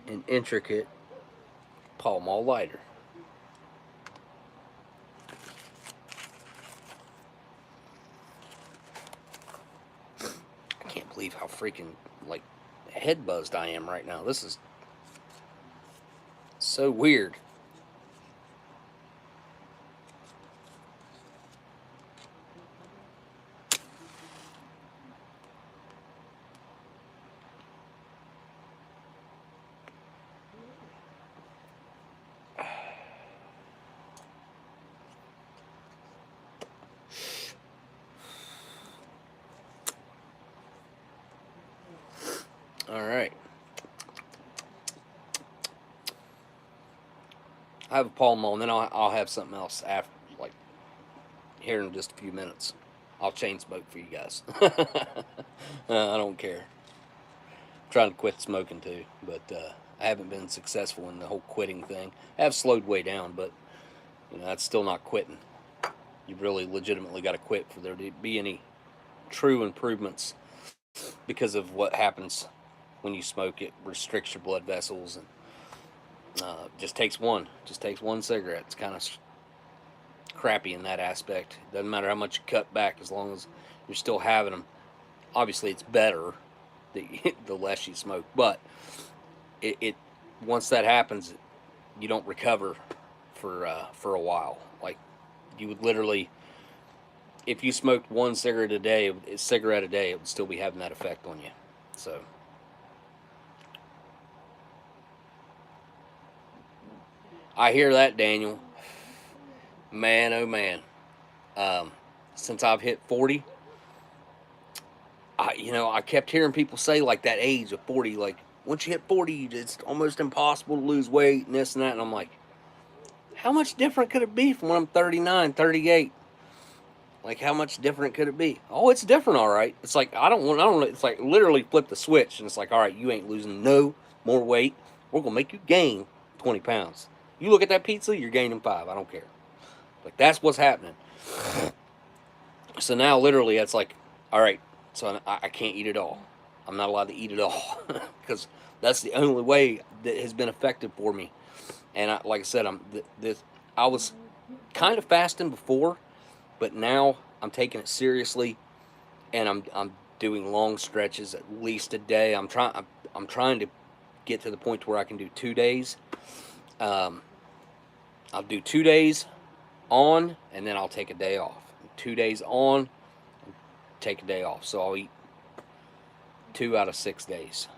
and intricate Pall Mall lighter. I can't believe how freaking head buzzed I am right now. This is so weird. All right. I have a Pall Mall, and then I'll have something else after, like here in just a few minutes. I'll chain smoke for you guys. I don't care. I'm trying to quit smoking too, but I haven't been successful in the whole quitting thing. I have slowed way down, but that's still not quitting. You've really legitimately got to quit for there to be any true improvements, because of what happens when you smoke. It restricts your blood vessels, and just takes one cigarette. It's kind of crappy in that aspect. Doesn't matter how much you cut back, as long as you're still having them. Obviously, it's better the less you smoke, but it once that happens, you don't recover for a while. Like, you would literally, if you smoked one cigarette a day, it would still be having that effect on you. So, I hear that, Daniel. Man, oh man. Since I've hit 40, I kept hearing people say, like, that age of 40, like, once you hit 40, it's almost impossible to lose weight and this and that. And I'm like, how much different could it be from when I'm 39, 38? Like, how much different could it be? Oh, it's different, all right. It's like, it's like literally flip the switch, and it's like, all right, you ain't losing no more weight. We're going to make you gain 20 pounds. You look at that pizza, you're gaining 5. I don't care. Like, that's what's happening. So now, literally, it's like, all right, so I can't eat it all. I'm not allowed to eat it all, because that's the only way that has been effective for me. And like I said, I was kind of fasting before, but now I'm taking it seriously, and I'm doing long stretches, at least a day. I'm trying to get to the point where I can do 2 days. I'll do 2 days on, and then I'll take a day off. 2 days on, take a day off. So I'll eat 2 out of 6 days.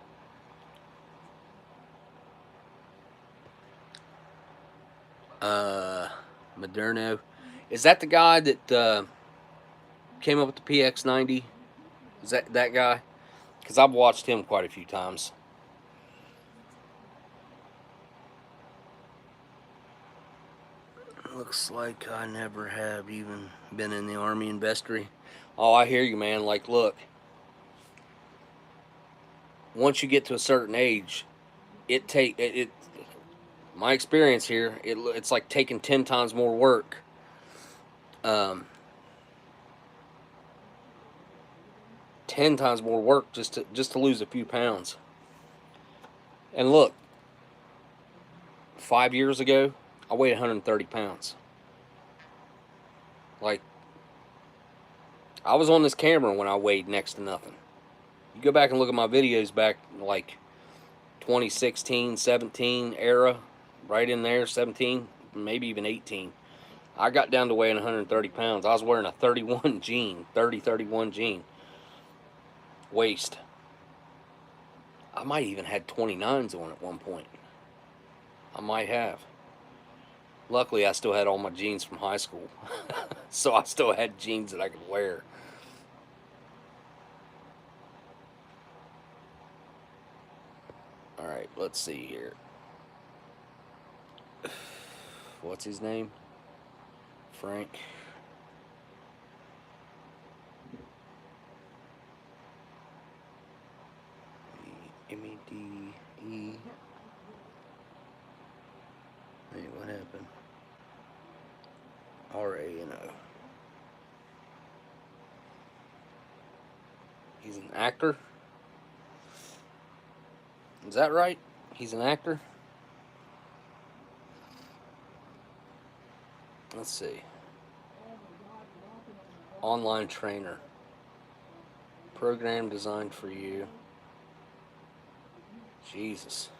Moderno. Is that the guy that came up with the PX90? Is that guy? Because I've watched him quite a few times. Looks like I never have even been in the Army and vestry. Oh, I hear you, man. Like, look, once you get to a certain age, my experience here, it's like taking 10 times more work. 10 times more work just to lose a few pounds. And look, 5 years ago, I weighed 130 pounds. Like, I was on this camera when I weighed next to nothing. You go back and look at my videos back, like 2016, 17 era, right in there, 17, maybe even 18. I got down to weighing 130 pounds. I was wearing a 31 jean, 31 jean. Waist. I might even had 29s on at one point. I might have. Luckily, I still had all my jeans from high school. So I still had jeans that I could wear. Alright, let's see here. What's his name? Frank. M-E-D-E. Hey, what happened? R-A-N-O. He's an actor? Is that right? He's an actor? Let's see. Online trainer. Program designed for you. Jesus.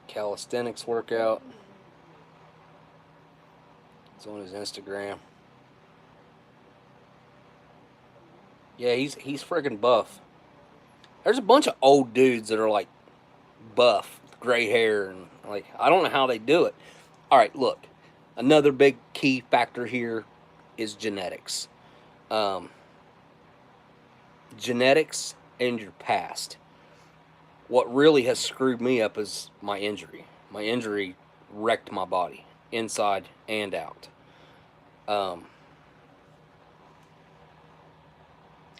Calisthenics workout. It's on his Instagram. Yeah, he's friggin' buff. There's a bunch of old dudes that are like buff. gray hair, and like, I don't know how they do it. All right, look, another big key factor here is genetics. Genetics and your past. What really has screwed me up is my injury. My injury wrecked my body, inside and out.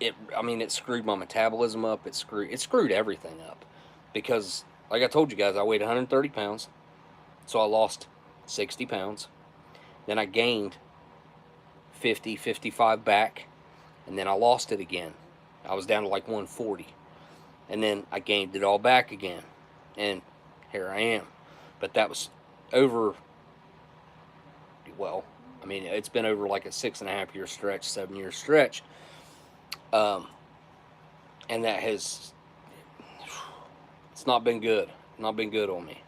It screwed my metabolism up. It screwed everything up, because, like I told you guys, I weighed 130 pounds, so I lost 60 pounds. Then I gained 50, 55 back, and then I lost it again. I was down to like 140, and then I gained it all back again, and here I am. But that was over, well, it's been over like a 6.5 year stretch, 7 year stretch. And that has, it's not been good. Not been good on me.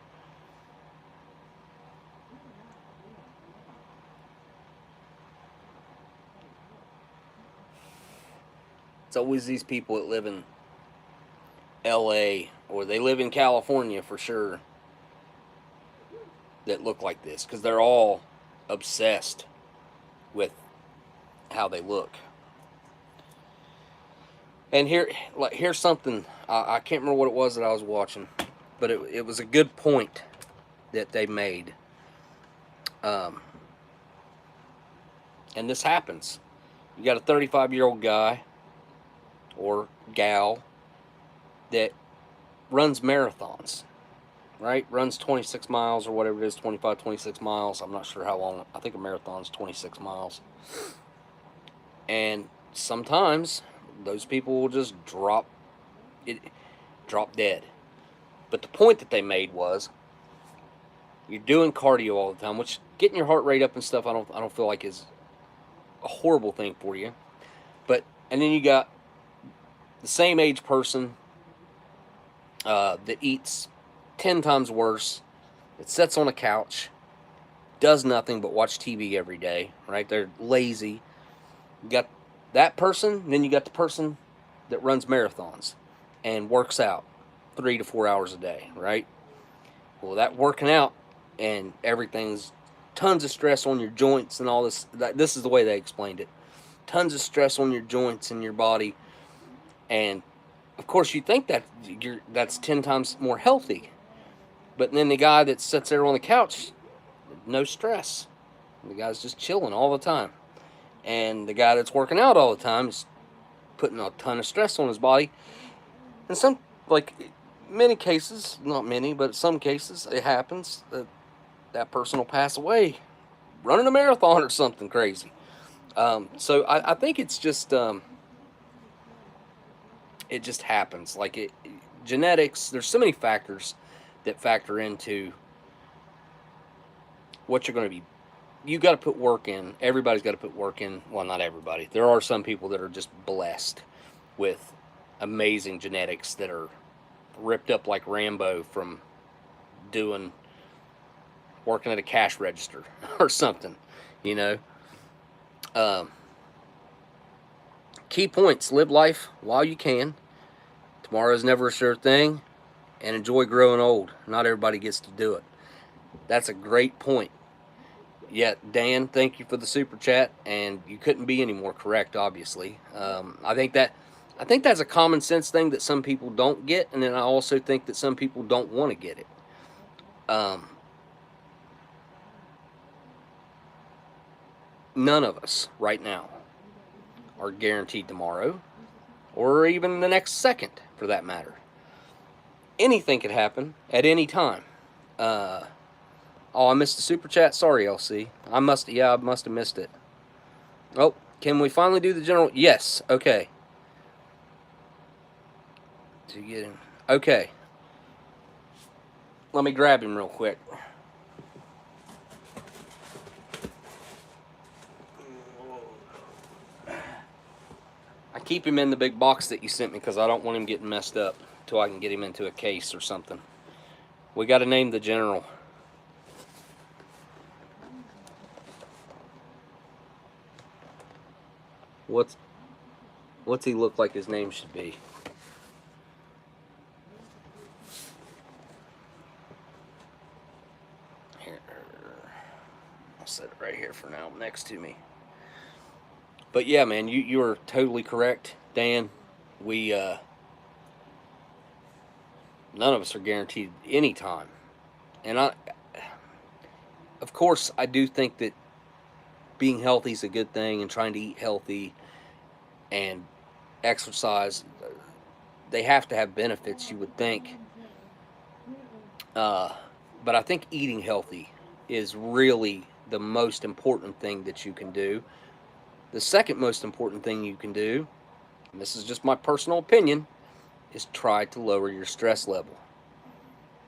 It's always these people that live in LA, or they live in California for sure, that look like this, because they're all obsessed with how they look. And here's something, I can't remember what it was that I was watching, but it was a good point that they made. And this happens. You got a 35-year-old guy or gal that runs marathons, right? Runs 26 miles or whatever it is, 25, 26 miles. I'm not sure how long. I think a marathon's 26 miles. And sometimes those people will just drop dead. But the point that they made was, you're doing cardio all the time, which getting your heart rate up and stuff, I don't feel like is a horrible thing for you. And then you got the same age person that eats 10 times worse, that sits on a couch, does nothing but watch TV every day, right? They're lazy. You got that person, then you got the person that runs marathons and works out 3 to 4 hours a day, right? Well, that working out and everything's tons of stress on your joints and all this. This is the way they explained it. Tons of stress on your joints and your body. And of course, you think that that's 10 times more healthy. But then the guy that sits there on the couch, no stress. The guy's just chilling all the time. And the guy that's working out all the time is putting a ton of stress on his body. And many cases, not many, but some cases, it happens that person will pass away running a marathon or something crazy. So I think it's just, it just happens. Genetics, there's so many factors that factor into what you're going to be. You got to put work in. Everybody's got to put work in. Well, not everybody. There are some people that are just blessed with amazing genetics that are ripped up like Rambo from working at a cash register or something, Key points: live life while you can. Tomorrow's never a sure thing, and enjoy growing old. Not everybody gets to do it. That's a great point. Yeah, Dan, thank you for the super chat, and you couldn't be any more correct, obviously. I think that's a common sense thing that some people don't get, and then I also think that some people don't want to get it. None of us right now are guaranteed tomorrow, or even the next second, for that matter. Anything could happen at any time. Oh, I missed the super chat. Sorry, LC. I must have missed it. Oh, can we finally do the general? Yes. Okay. To get him. Okay. Let me grab him real quick. I keep him in the big box that you sent me because I don't want him getting messed up until I can get him into a case or something. We got to name the general. What's he look like his name should be? Here, I'll set it right here for now, next to me. But yeah, man, you are totally correct, Dan. We none of us are guaranteed any time, and of course, I do think that being healthy is a good thing, and trying to eat healthy and exercise, they have to have benefits, you would think. But I think eating healthy is really the most important thing that you can do. The second most important thing you can do, and this is just my personal opinion, is try to lower your stress level.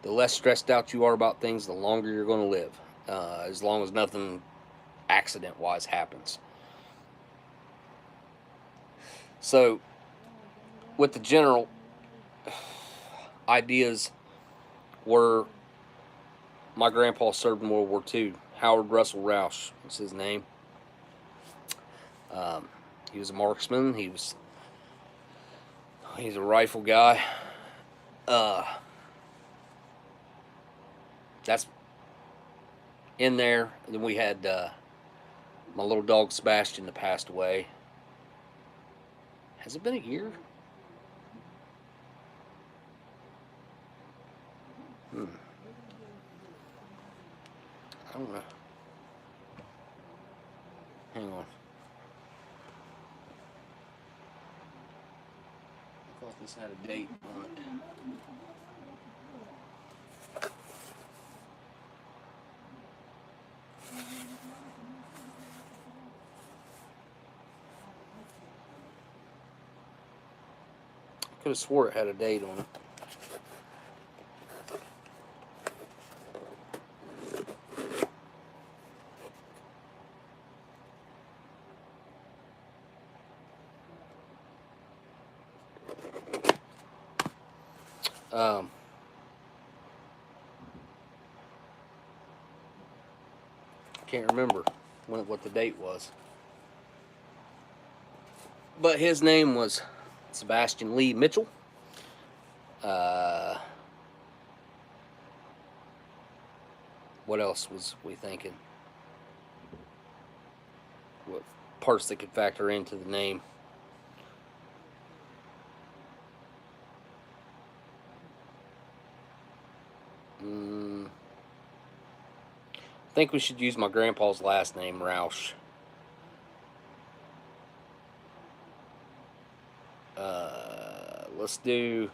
The less stressed out you are about things, the longer you're going to live, as long as nothing accident-wise happens. So, with the general ideas were, my grandpa served in World War II. Howard Russell Roush was his name. He was a marksman. He's a rifle guy. That's in there. And then we had my little dog Sebastian that passed away. Has it been a year? I don't know. Hang on. I thought this had a date on it. I could have swore it had a date on it. I can't remember what the date was. But his name was Sebastian Lee Mitchell. What else was we thinking? What parts that could factor into the name? I think we should use my grandpa's last name, Roush. Let's do...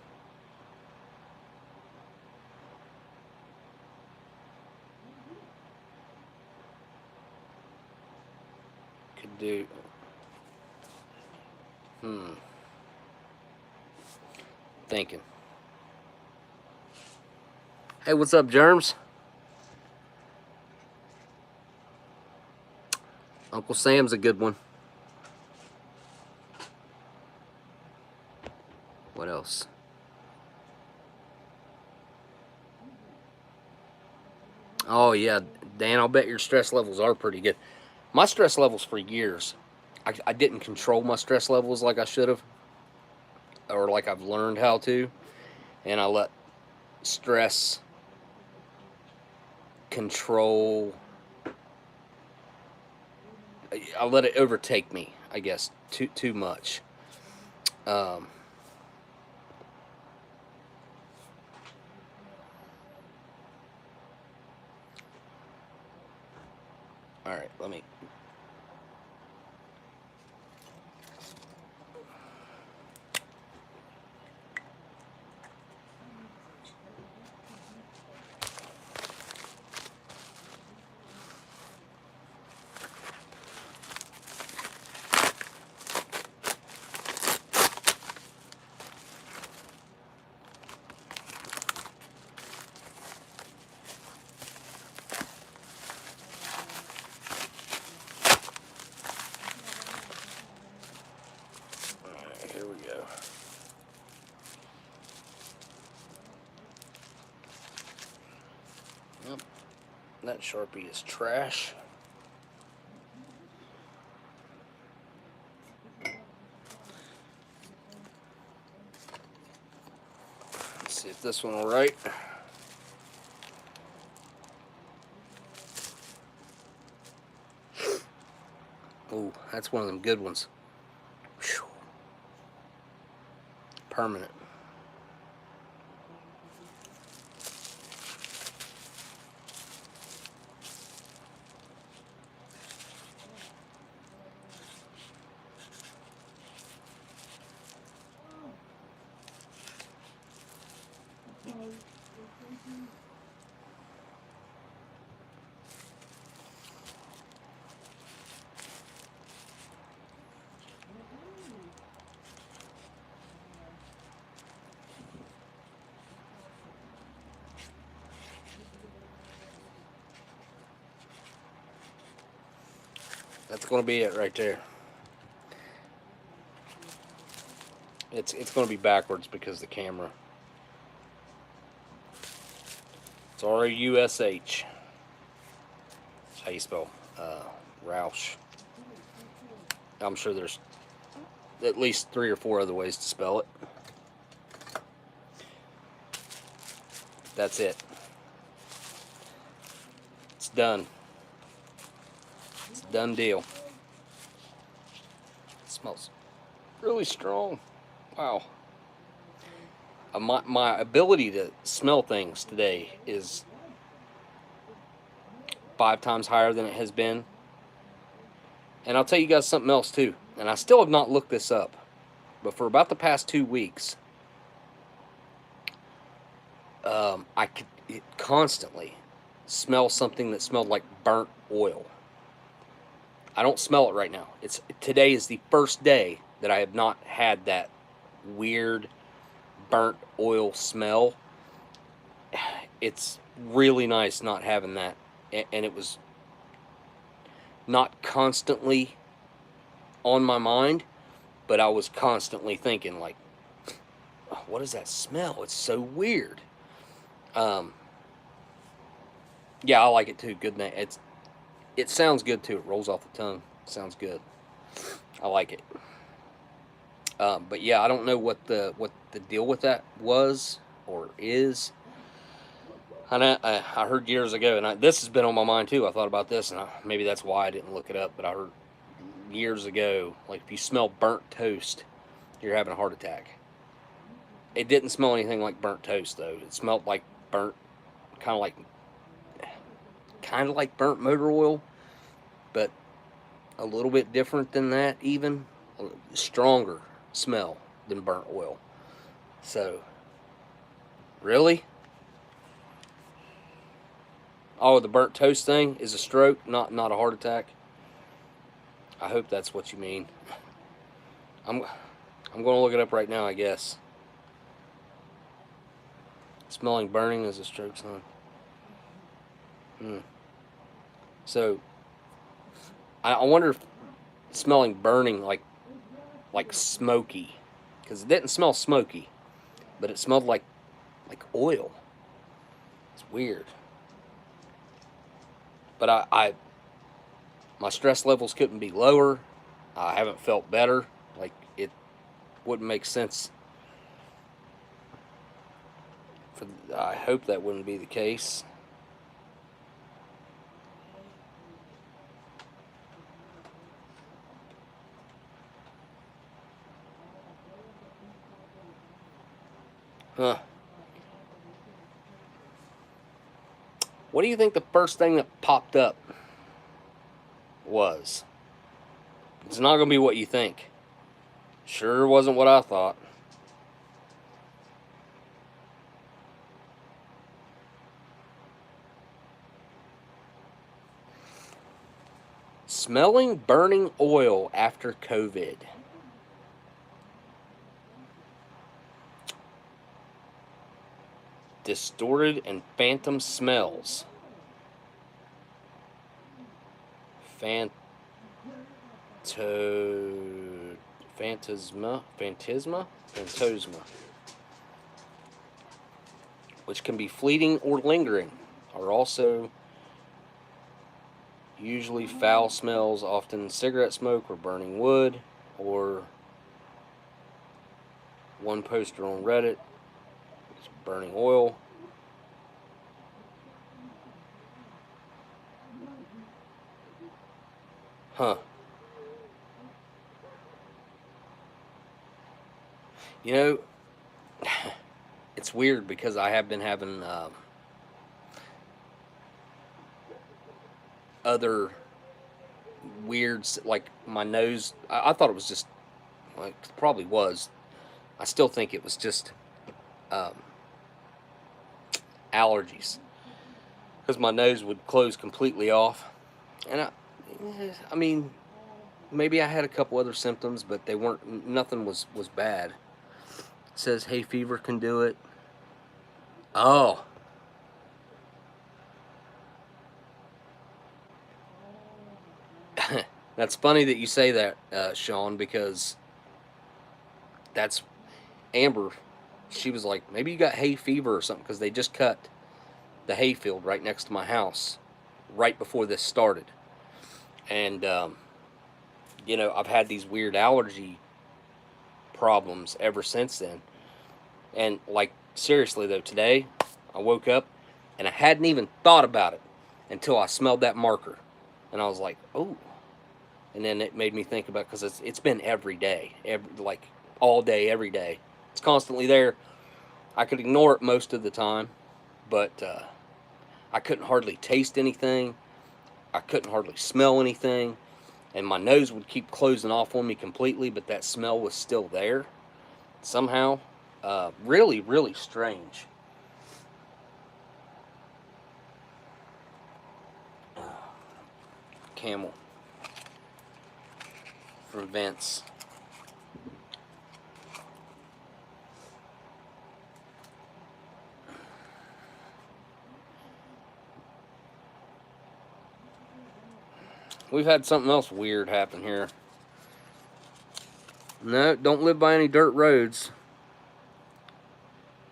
Could do... Thinking. Hey, what's up, Germs? Uncle Sam's a good one. What else? Oh, yeah, Dan, I'll bet your stress levels are pretty good. My stress levels for years, I didn't control my stress levels like I should have, or like I've learned how to, and I let stress control... I let it overtake me, I guess, too much. All right, let me... Here we go. Yep, that Sharpie is trash. Let's see if this one will write. Ooh, that's one of them good ones. Whew. Permanent. That's going to be it right there. It's going to be backwards because of the camera. It's R-U-S-H. That's how you spell Roush. I'm sure there's at least 3 or 4 other ways to spell it. That's it. It's done. It's a done deal. It smells really strong. Wow. My ability to smell things today is 5 times higher than it has been. And I'll tell you guys something else too. And I still have not looked this up. But for about the past 2 weeks, I could constantly smell something that smelled like burnt oil. I don't smell it right now. Today is the first day that I have not had that weird burnt oil smell. It's really nice not having that. And it was not constantly on my mind, but I was constantly thinking, like, what is that smell? It's so weird. Yeah, I like it too. Good name. It sounds good too. It rolls off the tongue. Sounds good. I like it. But yeah, I don't know what the deal with that was or is. And I heard years ago, and this has been on my mind too. I thought about this, and maybe that's why I didn't look it up. But I heard years ago, like, if you smell burnt toast, you're having a heart attack. It didn't smell anything like burnt toast though. It smelled like burnt, kind of like burnt motor oil, but a little bit different than that. Even stronger smell than burnt oil. So, really? Oh, the burnt toast thing is a stroke, not a heart attack. I hope that's what you mean. I'm going to look it up right now, I guess. Smelling burning is a stroke sign. So, I wonder if smelling burning like smoky, because it didn't smell smoky, but it smelled like oil. It's weird. But my stress levels couldn't be lower. I haven't felt better. Like, it wouldn't make sense. I hope that wouldn't be the case. Huh. What do you think the first thing that popped up was? It's not going to be what you think. Sure wasn't what I thought. Smelling burning oil after COVID. Distorted and phantom smells. Phantasma, which can be fleeting or lingering, are also usually foul smells, often cigarette smoke or burning wood, or one poster on Reddit, burning oil. Huh. You know, it's weird because I have been having other weird, like my nose. I thought it was just, like, probably was. I still think it was just um, allergies because my nose would close completely off, and I mean, maybe I had a couple other symptoms, but they weren't. Nothing was bad. It says hay fever can do it. Oh, that's funny that you say that, Sean, because that's Amber. She was like, maybe you got hay fever or something, because they just cut the hay field right next to my house right before this started. And, you know, I've had these weird allergy problems ever since then. And, like, seriously, though, today I woke up and I hadn't even thought about it until I smelled that marker. And I was like, oh. And then it made me think about, because it's been every day, like all day, every day. It's constantly there. I could ignore it most of the time, but I couldn't hardly taste anything. I couldn't hardly smell anything. And my nose would keep closing off on me completely, but that smell was still there somehow. Really, really strange. Camel from Vince. We've had something else weird happen here. No, don't live by any dirt roads.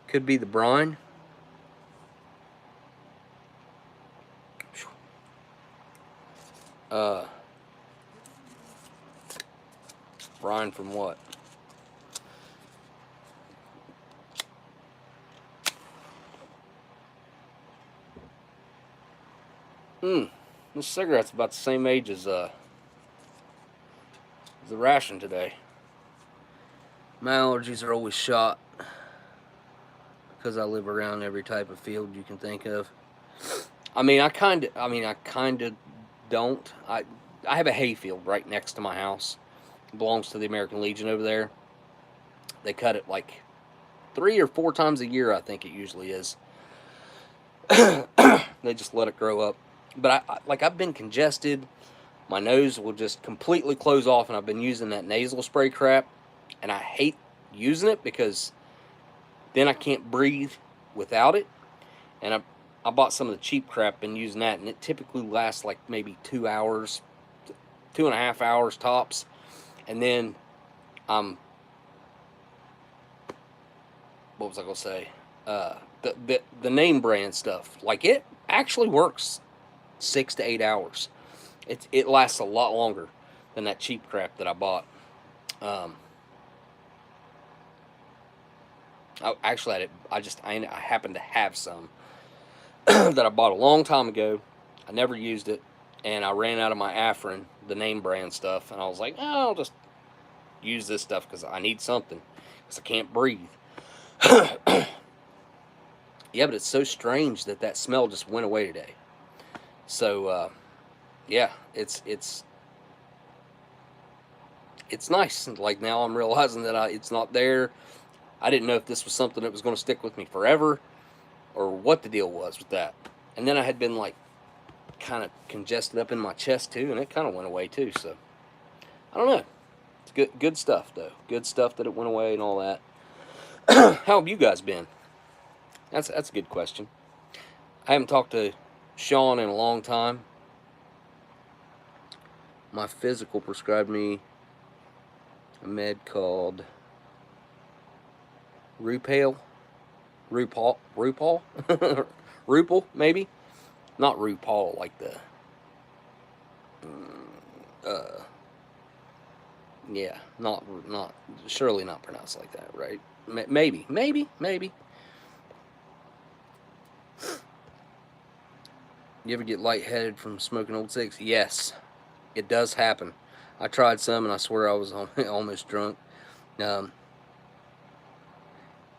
Could be the brine. Brine from what? This cigarette's about the same age as the ration today. My allergies are always shot because I live around every type of field you can think of. I mean, I kind of don't. I have a hay field right next to my house. It belongs to the American Legion over there. They cut it like 3 or 4 times a year, I think it usually is. They just let it grow up. But I've been congested. My nose will just completely close off, and I've been using that nasal spray crap, and I hate using it because then I can't breathe without it. And I bought some of the cheap crap, been using that, and it typically lasts like maybe 2 hours, 2.5 hours tops. And then what was I gonna say? The name brand stuff, like, it actually works 6 to 8 hours. It lasts a lot longer than that cheap crap that I bought. I happen to have some that I bought a long time ago. I never used it, and I ran out of my Afrin, the name brand stuff, and I was like, oh, I'll just use this stuff because I need something, because I can't breathe. Yeah, but it's so strange that smell just went away today. So, yeah, it's nice. Like, now I'm realizing that it's not there. I didn't know if this was something that was going to stick with me forever, or what the deal was with that. And then I had been, like, kind of congested up in my chest too, and it kind of went away too. So I don't know. It's good stuff though. Good stuff that it went away and all that. How have you guys been? That's a good question. I haven't talked to Sean in a long time. My physical prescribed me a med called Rupall, Rupal, maybe. Not RuPaul, like the, yeah, not, surely not pronounced like that, right? Maybe. You ever get lightheaded from smoking old cigs? Yes, it does happen. I tried some, and I swear I was almost drunk.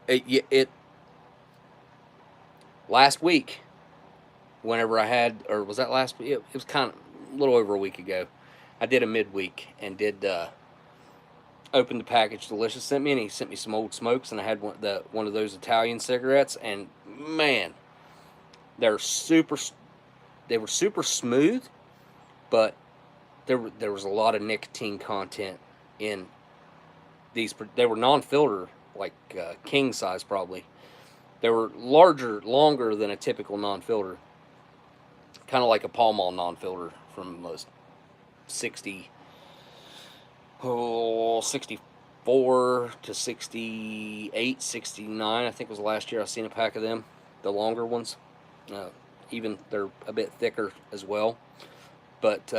it last week, whenever I had, or was that last week? It was kind of a little over a week ago. I did a midweek and did open the package Delicious sent me, and he sent me some Old Smokes, and I had one of those Italian cigarettes, and man, they're super. They were super smooth, but there was a lot of nicotine content in these. They were non-filter, like king size probably. They were larger, longer than a typical non-filter, kind of like a Pall Mall non-filter from 60, 64 to 68, 69. I think was the last year I seen a pack of them, the longer ones. Even they're a bit thicker as well. But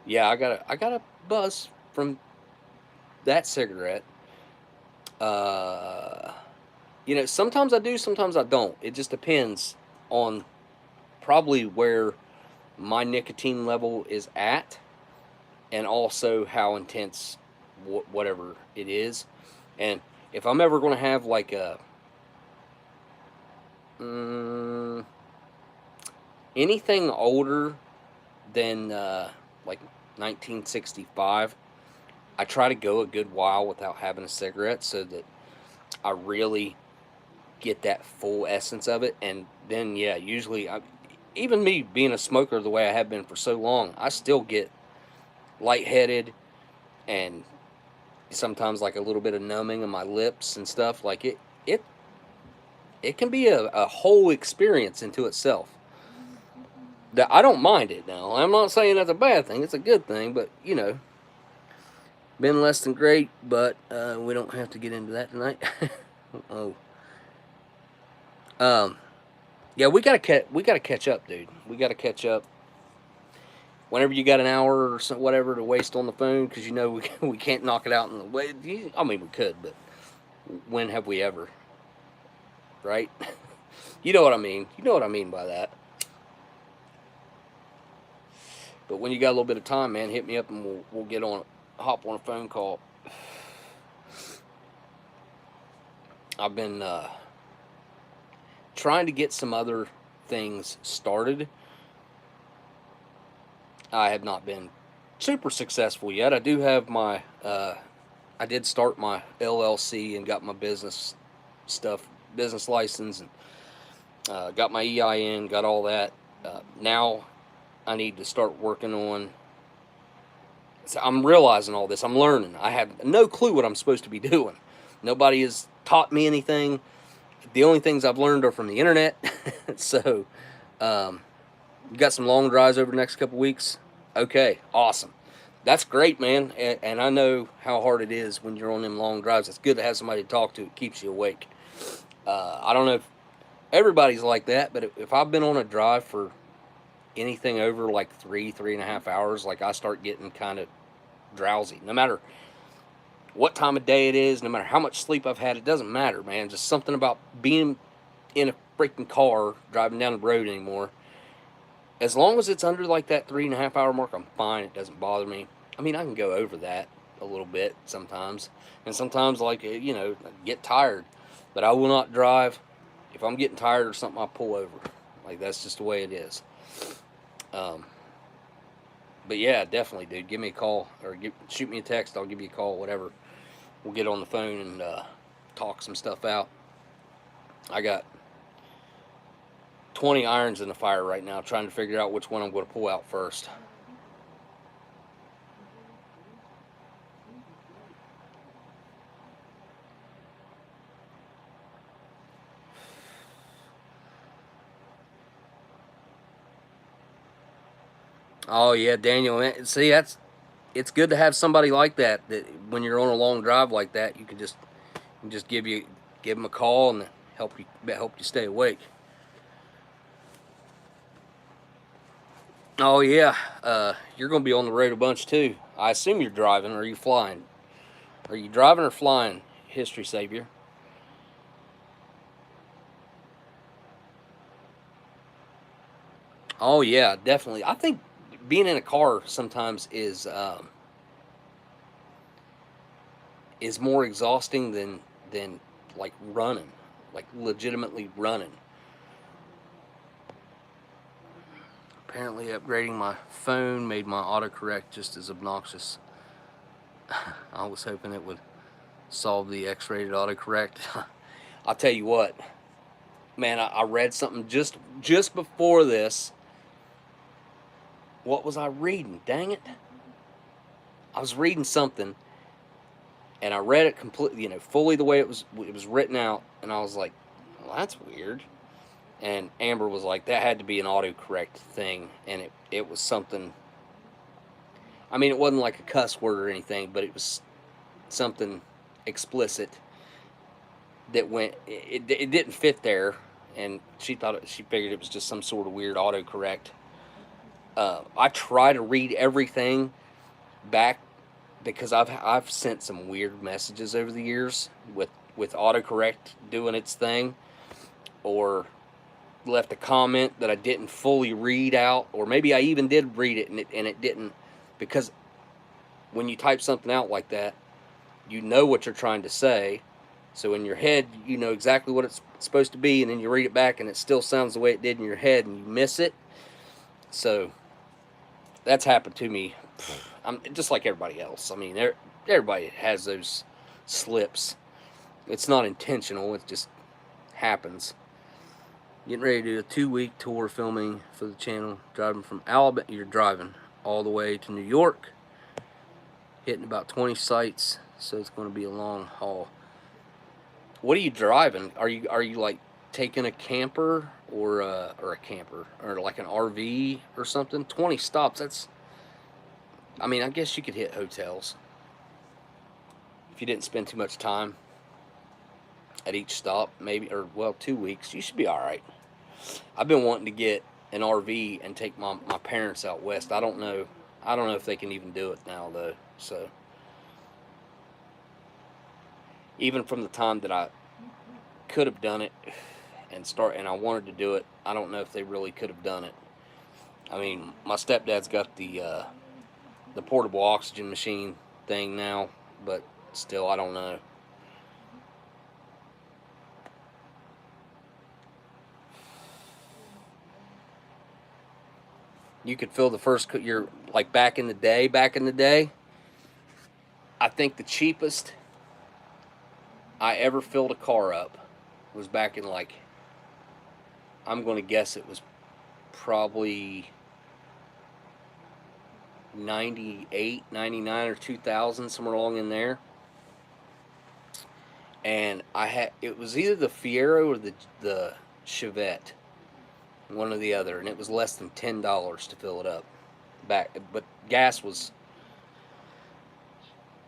yeah, I got a buzz from that cigarette. Sometimes I do, sometimes I don't. It just depends on probably where my nicotine level is at, and also how intense whatever it is. And if I'm ever going to have like a anything older than like 1965, I try to go a good while without having a cigarette so that I really get that full essence of it. And then yeah, usually even me being a smoker the way I have been for so long, I still get lightheaded and sometimes like a little bit of numbing of my lips and stuff. Like it can be a whole experience into itself. That I don't mind it now. I'm not saying that's a bad thing. It's a good thing, but been less than great. But we don't have to get into that tonight. Oh, yeah, we gotta catch up, dude. We gotta catch up. Whenever you got an hour or whatever to waste on the phone, because we can't knock it out in the way. I mean, we could, but when have we ever? Right? You know what I mean. You know what I mean by that. But when you got a little bit of time, man, hit me up and we'll hop on a phone call. I've been trying to get some other things started. I have not been super successful yet. I do have my, I did start my LLC and got my business license, and got my EIN, got all that. Now I need to start working on. So I'm realizing all this. I'm learning. I have no clue what I'm supposed to be doing. Nobody has taught me anything. The only things I've learned are from the internet. So, you got some long drives over the next couple weeks? Okay, awesome. That's great, man. And I know how hard it is when you're on them long drives. It's good to have somebody to talk to. It keeps you awake. I don't know if everybody's like that, but if I've been on a drive for anything over like 3.5 hours, like I start getting kind of drowsy. No matter what time of day it is, no matter how much sleep I've had, it doesn't matter, man. Just something about being in a freaking car driving down the road anymore. As long as it's under like that 3.5 hour mark, I'm fine. It doesn't bother me. I mean, I can go over that a little bit sometimes, and sometimes like I get tired, but I will not drive. If I'm getting tired or something, I pull over. Like that's just the way it is. But yeah, definitely, dude. Give me a call or shoot me a text. I'll give you a call, whatever. We'll get on the phone and talk some stuff out. I got 20 irons in the fire right now, trying to figure out which one I'm going to pull out first. Oh yeah, Daniel. Man, see, it's good to have somebody like that. That when you're on a long drive like that, you can just give them a call and help you stay awake. Oh yeah, you're gonna be on the road a bunch too. I assume you're driving, or are you flying? Are you driving or flying, History Savior? Oh yeah, definitely. I think being in a car sometimes is more exhausting than like running. like legitimately running. Apparently upgrading my phone made my autocorrect just as obnoxious. I was hoping it would solve the X-rated autocorrect. I'll tell you what, man, I read something just before this. What was I reading? Dang it. I was reading something, and I read it completely, fully the way it was written out, and I was like, well, that's weird. And Amber was like, that had to be an autocorrect thing, and it was something. I mean, it wasn't like a cuss word or anything, but it was something explicit that went. It didn't fit there, and she figured it was just some sort of weird autocorrect. I try to read everything back because I've sent some weird messages over the years with autocorrect doing its thing, or left a comment that I didn't fully read out, or maybe I even did read it and it didn't, because when you type something out like that, you know what you're trying to say, so in your head you know exactly what it's supposed to be, and then you read it back and it still sounds the way it did in your head and you miss it. So that's happened to me. I'm just like everybody else. I mean, everybody has those slips. It's not intentional, it just happens. Getting ready to do a 2-week tour filming for the channel. Driving from Alabama. You're driving all the way to New York. Hitting about 20 sites, so it's going to be a long haul. What are you driving? Are you like taking a camper or a camper or like an RV or something? 20 stops. That's. I mean, I guess you could hit hotels if you didn't spend too much time at each stop. Maybe, or well, 2 weeks. You should be all right. I've been wanting to get an RV and take my parents out west. I don't know if they can even do it now though. So even from the time that I could have done it and I wanted to do it, I don't know if they really could have done it. I mean, my stepdad's got the portable oxygen machine thing now, but still, I don't know. You could fill the first, you're like back in the day, I think the cheapest I ever filled a car up was back in, like, I'm going to guess it was probably 98, 99, or 2000, somewhere along in there. And it was either the Fiero or the Chevette, one or the other, and it was less than $10 to fill it up back, but gas was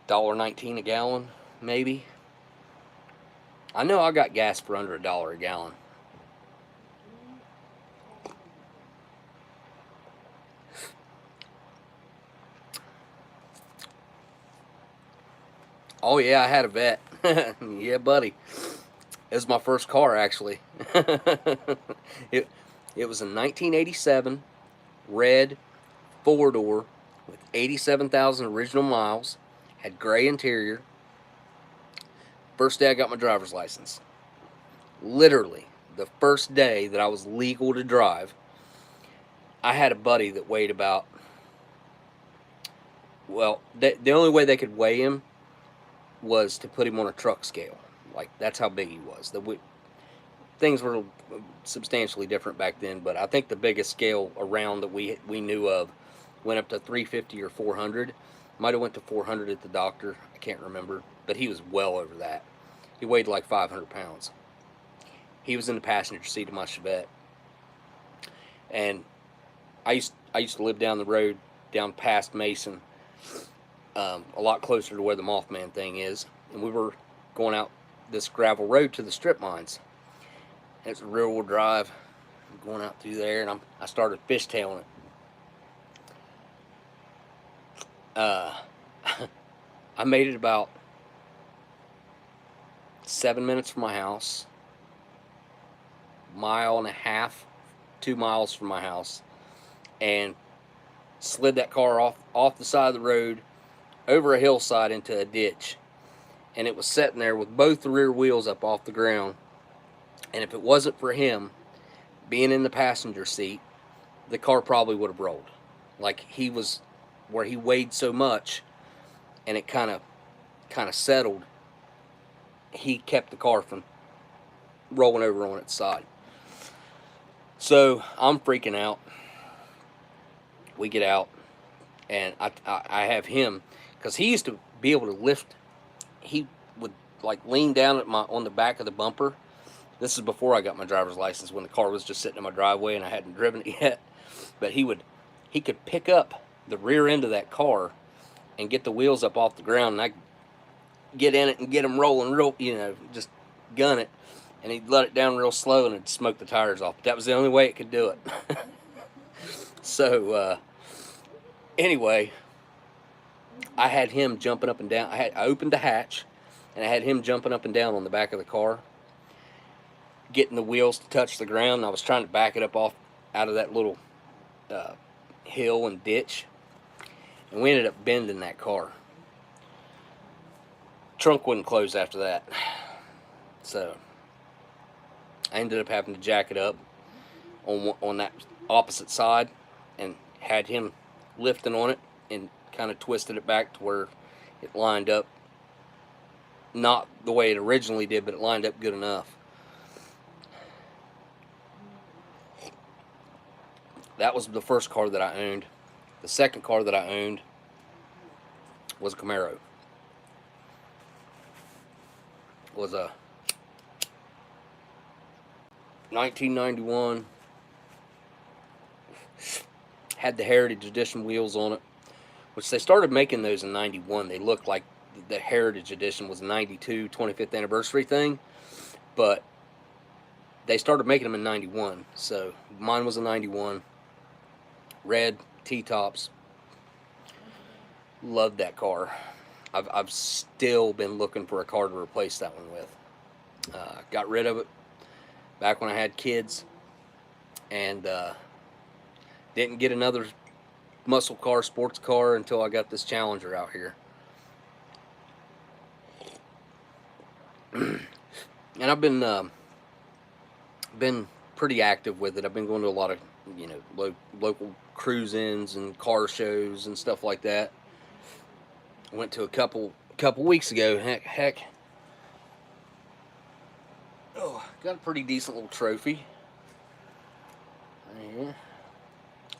$1.19 a gallon, maybe. I know I got gas for under $1 a gallon. Oh yeah, I had a vet. Yeah, buddy. It was my first car, actually. It was a 1987 red 4-door with 87,000 original miles. Had gray interior. First day I got my driver's license. Literally, the first day that I was legal to drive, I had a buddy that weighed about, well, the only way they could weigh him was to put him on a truck scale. Like, that's how big he was. Things were substantially different back then, but I think the biggest scale around that we knew of went up to 350 or 400. Might have went to 400 at the doctor. I can't remember, but he was well over that. He weighed like 500 pounds. He was in the passenger seat of my Chevette, and I used to live down the road, down past Mason, a lot closer to where the Mothman thing is, and we were going out this gravel road to the strip mines. It's a rear-wheel drive. I'm going out through there, and I started fishtailing it. I made it about 7 minutes from my house, 1.5 miles, 2 miles from my house, and slid that car off the side of the road, over a hillside into a ditch, and it was sitting there with both the rear wheels up off the ground, And if it wasn't for him being in the passenger seat, the car probably would have rolled. Like, he was where he weighed so much, and it kind of settled. He kept the car from rolling over on its side. So I'm freaking out. We get out, and I have him, because he used to be able to lift. He would like lean down on the back of the bumper. This is before I got my driver's license, when the car was just sitting in my driveway and I hadn't driven it yet. But he could pick up the rear end of that car and get the wheels up off the ground, and I get in it and get them rolling real, just gun it, and he'd let it down real slow and it'd smoke the tires off. But that was the only way it could do it. So anyway, I had him jumping up and down. I opened the hatch, and I had him jumping up and down on the back of the car, getting the wheels to touch the ground. And I was trying to back it up out of that little hill and ditch, and we ended up bending that car. Trunk wouldn't close after that, so I ended up having to jack it up on that opposite side, and had him lifting on it, and kind of twisted it back to where it lined up, not the way it originally did, but it lined up good enough. That was the first car that I owned. The second car that I owned was a Camaro. It was a 1991. Had the Heritage Edition wheels on it, which they started making those in 91. They looked like the Heritage Edition was a 92 25th anniversary thing, but they started making them in 91. So mine was a 91. Red T-tops. Loved that car. I've still been looking for a car to replace that one with. Got rid of it back when I had kids, and didn't get another muscle car, sports car, until I got this Challenger out here. And I've been pretty active with it. I've been going to a lot of local cruise-ins and car shows and stuff like that. I went to a couple weeks ago. Heck, got a pretty decent little trophy. Yeah.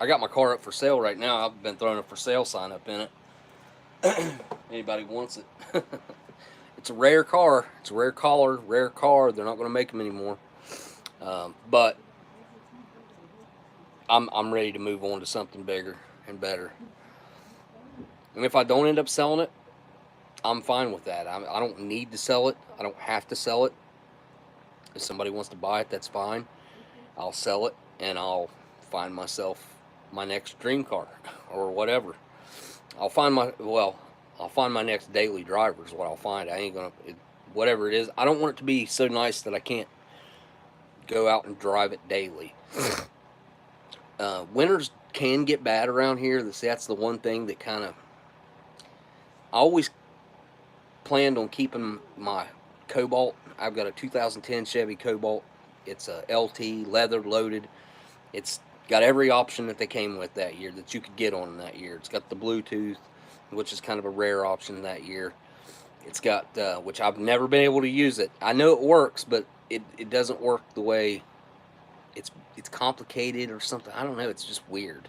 I got my car up for sale right now. I've been throwing a for sale sign up in it. Anybody wants it? It's a rare car. It's a rare color, rare car. They're not going to make them anymore. But I'm ready to move on to something bigger and better. And if I don't end up selling it, I'm fine with that. I don't need to sell it. I don't have to sell it. If somebody wants to buy it, that's fine. I'll sell it, and I'll find myself my next dream car or whatever. I'll find my next daily driver is what I'll find. I ain't gonna, whatever it is. I don't want it to be so nice that I can't go out and drive it daily. Winters can get bad around here. That's the one thing that kind of, I always planned on keeping my Cobalt. I've got a 2010 Chevy Cobalt. It's a LT, leather loaded. It's got every option that they came with that year that you could get on that year. It's got the Bluetooth, which is kind of a rare option that year. It's got, which I've never been able to use it. I know it works, but it doesn't work the way, it's complicated or something. I don't know. It's just weird.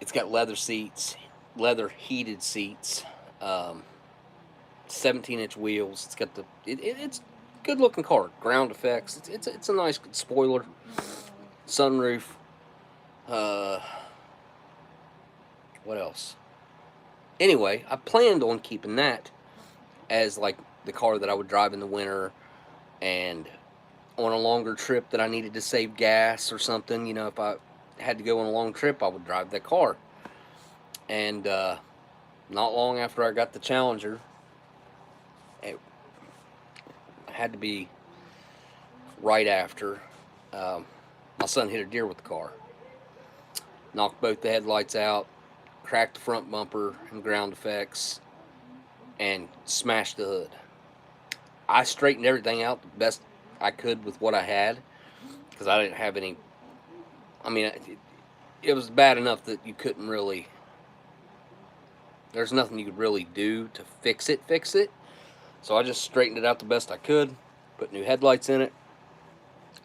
It's got leather seats, leather heated seats, 17-inch wheels. It's got it's a good looking car. Ground effects. It's a nice spoiler, sunroof. What else? Anyway, I planned on keeping that as like the car that I would drive in the winter, and on a longer trip that I needed to save gas or something. If I had to go on a long trip, I would drive that car. And not long after I got the Challenger, it had to be right after, my son hit a deer with the car. Knocked both the headlights out, cracked the front bumper and ground effects, and smashed the hood. I straightened everything out the best I could with what I had, because I didn't have any. I mean, it was bad enough that you couldn't really. There's nothing you could really do to fix it. So I just straightened it out the best I could. Put new headlights in it.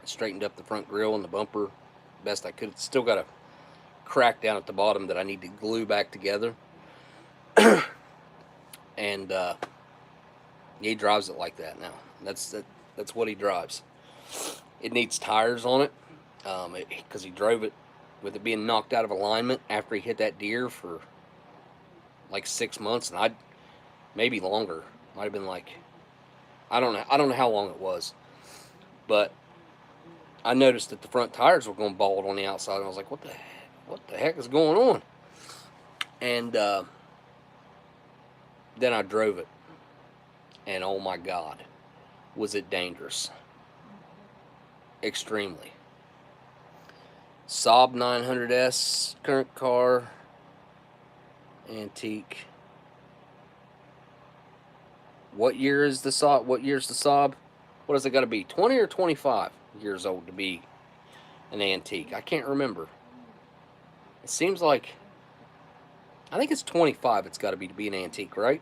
Straightened up the front grille and the bumper best I could. It's still got a crack down at the bottom that I need to glue back together. And he drives it like that now. That's what he drives. It needs tires on it, because he drove it with it being knocked out of alignment after he hit that deer for like 6 months, and maybe longer. Might have been like, I don't know how long it was, but I noticed that the front tires were going bald on the outside, and I was like, what the heck is going on? And then I drove it, and oh my God, was it dangerous. Extremely. Saab 900S, current car, antique. What year is the Saab? What year's the Saab? What does it got to be? 20 or 25 years old to be an antique? I can't remember. It seems like, I think it's 25 it's got to be an antique, right?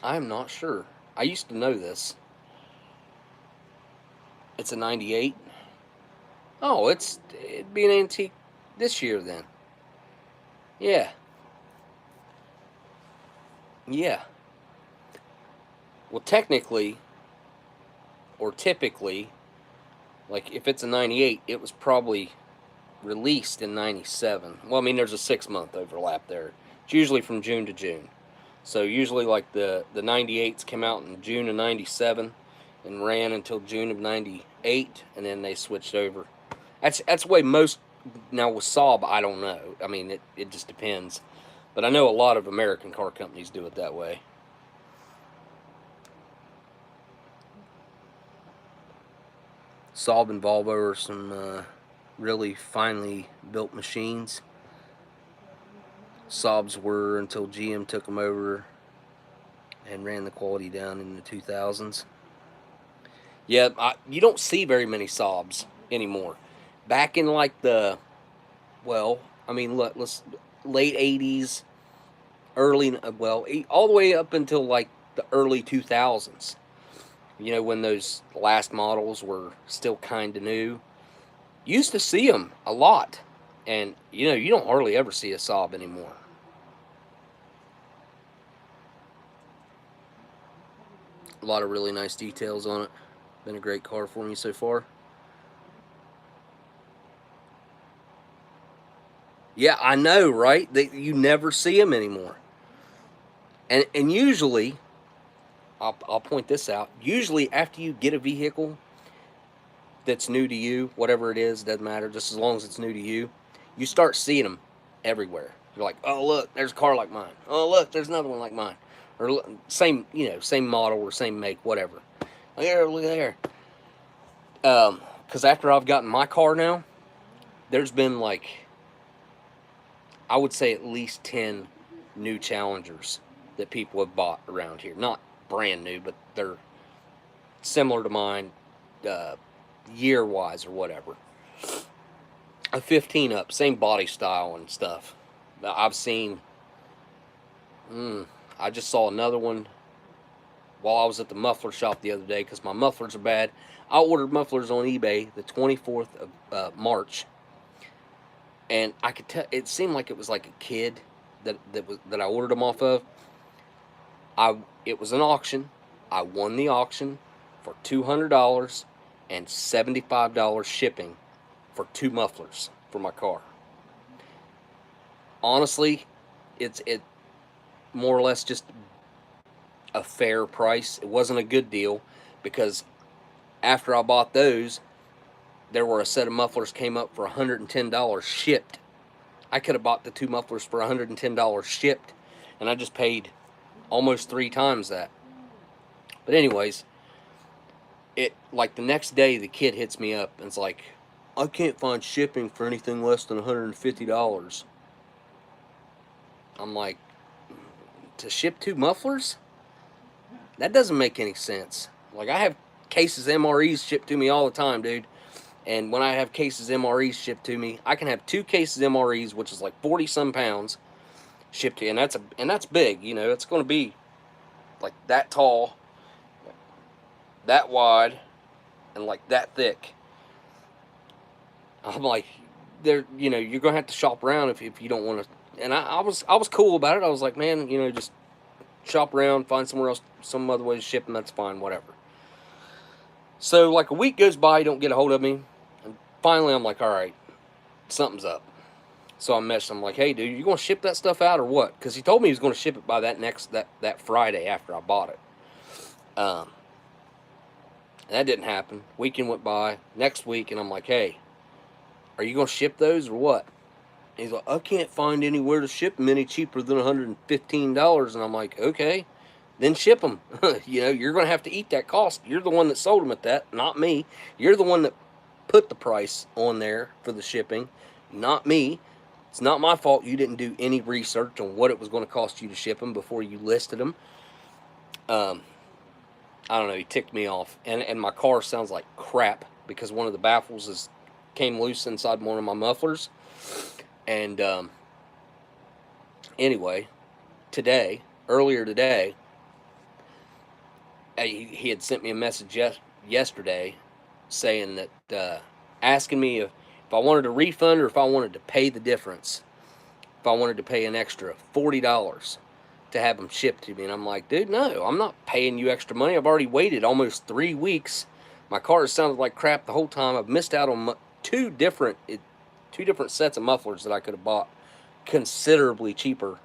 I'm not sure. I used to know this. It's a 98. Oh, it'd be an antique this year then. Yeah. Yeah. Well, technically, or typically, like if it's a 98, it was probably released in 97. Well, I mean, there's a 6-month overlap there. It's usually from June to June. So usually like the 98s came out in June of 97 and ran until June of 98, and then they switched over. That's the way most, now with Saab, I don't know. I mean, it just depends. But I know a lot of American car companies do it that way. Saab and Volvo are some really finely built machines. Saabs were until GM took them over and ran the quality down in the 2000s. Yeah, you don't see very many Saabs anymore. Back in like the, well, I mean, let's late 80s, early, well, all the way up until like the early 2000s. You know, when those last models were still kind of new. You used to see them a lot. And, you know, you don't hardly ever see a Saab anymore. A lot of really nice details on it. Been a great car for me so far. Yeah, I know, right? You never see them anymore. And usually, I'll point this out. Usually, after you get a vehicle that's new to you, whatever it is, doesn't matter. Just as long as it's new to you, you start seeing them everywhere. You're like, oh look, there's a car like mine. Oh look, there's another one like mine. Or look, same model or same make, whatever. Look there. Because after I've gotten my car now, there's been like, I would say at least 10 new Challengers that people have bought around here. Not brand new, but they're similar to mine, year-wise or whatever. A 15 up, same body style and stuff. I've seen, I just saw another one while I was at the muffler shop the other day because my mufflers are bad. I ordered mufflers on eBay the 24th of March, and I could tell it seemed like it was like a kid that I ordered them off of. It was an auction. I won the auction for $200 and $75 shipping for 2 mufflers for my car. Honestly, it more or less just a fair price. It wasn't a good deal because after I bought those, there were a set of mufflers came up for $110 shipped. I could have bought the 2 mufflers for $110 shipped, and I just paid almost 3 times that. But anyways, it like the next day the kid hits me up and it's like, I can't find shipping for anything less than $150. I'm like, to ship 2 mufflers? That doesn't make any sense. Like, I have cases MREs shipped to me all the time, dude. And when I have cases MREs shipped to me, I can have 2 cases MREs, which is like 40-some pounds, shipped to you. And that's big, you know. It's going to be like that tall, that wide, and like that thick. I'm like, there, you know, you're going to have to shop around if you don't want to. And I was cool about it. I was like, man, you know, just shop around, find somewhere else, some other way to ship them. That's fine, whatever. So like a week goes by, you don't get a hold of me. And finally, I'm like, all right, something's up. So I messaged him, like, hey, dude, you going to ship that stuff out or what? Because he told me he was going to ship it by that Friday after I bought it. That didn't happen. Weekend went by. Next week, and I'm like, hey, are you going to ship those or what? And he's like, I can't find anywhere to ship them any cheaper than $115. And I'm like, okay, then ship them. You know, you're going to have to eat that cost. You're the one that sold them at that, not me. You're the one that put the price on there for the shipping, not me. It's not my fault you didn't do any research on what it was going to cost you to ship them before you listed them. I don't know, he ticked me off. And my car sounds like crap because one of the baffles came loose inside one of my mufflers. And anyway, earlier today, he had sent me a message yesterday saying that, asking me if I wanted a refund or if I wanted to pay the difference. If I wanted to pay an extra $40 to have them shipped to me. And I'm like, dude, no, I'm not paying you extra money. I've already waited almost 3 weeks. My car has sounded like crap the whole time. I've missed out on two different sets of mufflers that I could have bought considerably cheaper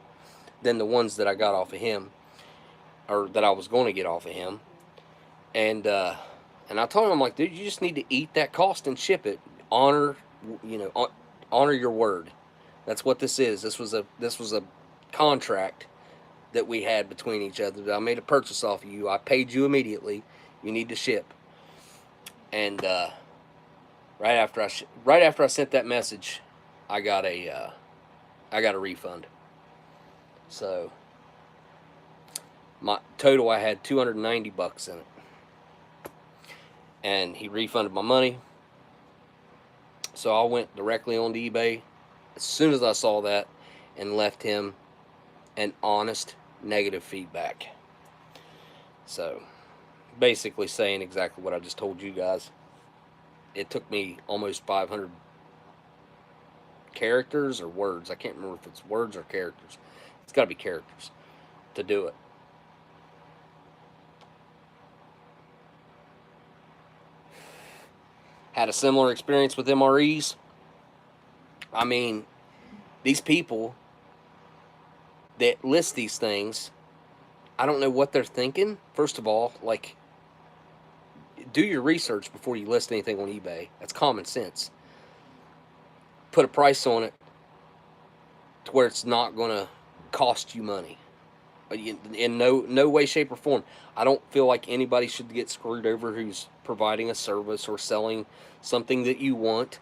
than the ones that I got off of him, or that I was going to get off of him. And I told him, I'm like, dude, you just need to eat that cost and ship it. Honor your word. That's what this is. This was a contract that we had between each other. I made a purchase off of you. I paid you immediately. You need to ship. And right after I sent that message, I got a refund. So my total, I had $290 in it, and he refunded my money. So I went directly onto eBay as soon as I saw that and left him an honest negative feedback. So basically saying exactly what I just told you guys. It took me almost 500 characters or words. I can't remember if it's words or characters. It's got to be characters to do it. Had a similar experience with MREs. I mean, these people that list these things, I don't know what they're thinking. First of all, like, do your research before you list anything on eBay. That's common sense. Put a price on it to where it's not going to cost you money. In no way, shape, or form. I don't feel like anybody should get screwed over who's providing a service or selling something that you want.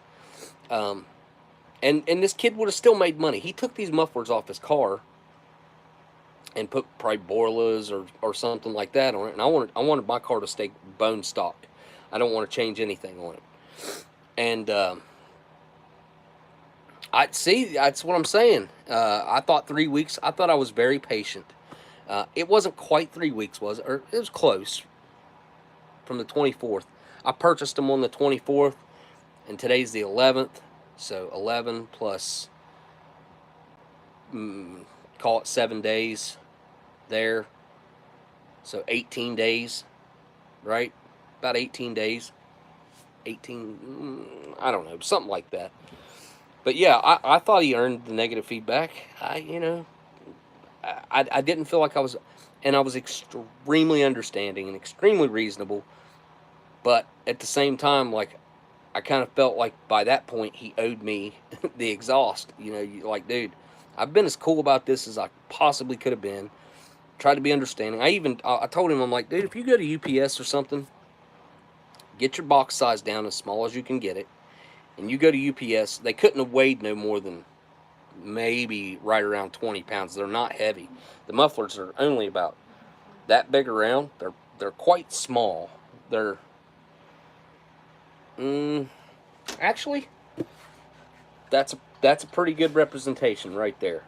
And this kid would have still made money. He took these mufflers off his car and put probably BTemples or something like that on it. And I wanted my car to stay bone stock. I don't want to change anything on it. And that's what I'm saying. I thought 3 weeks. I thought I was very patient. It wasn't quite 3 weeks, was it? Or it was close. From the 24th. I purchased them on the 24th, and today's the 11th. So 11 plus, call it 7 days there. So 18 days, right? About 18 days. 18, I don't know, something like that. But yeah, I thought he earned the negative feedback. I didn't feel like I was extremely understanding and extremely reasonable. But at the same time, like, I kind of felt like by that point he owed me the exhaust. Like, dude, I've been as cool about this as I possibly could have been. Tried to be understanding. I told him, I'm like, dude, if you go to UPS or something, get your box size down as small as you can get it. And you go to UPS, they couldn't have weighed no more than maybe right around 20 pounds. They're not heavy. The mufflers are only about that big around. They're quite small. They're actually, that's a pretty good representation right there.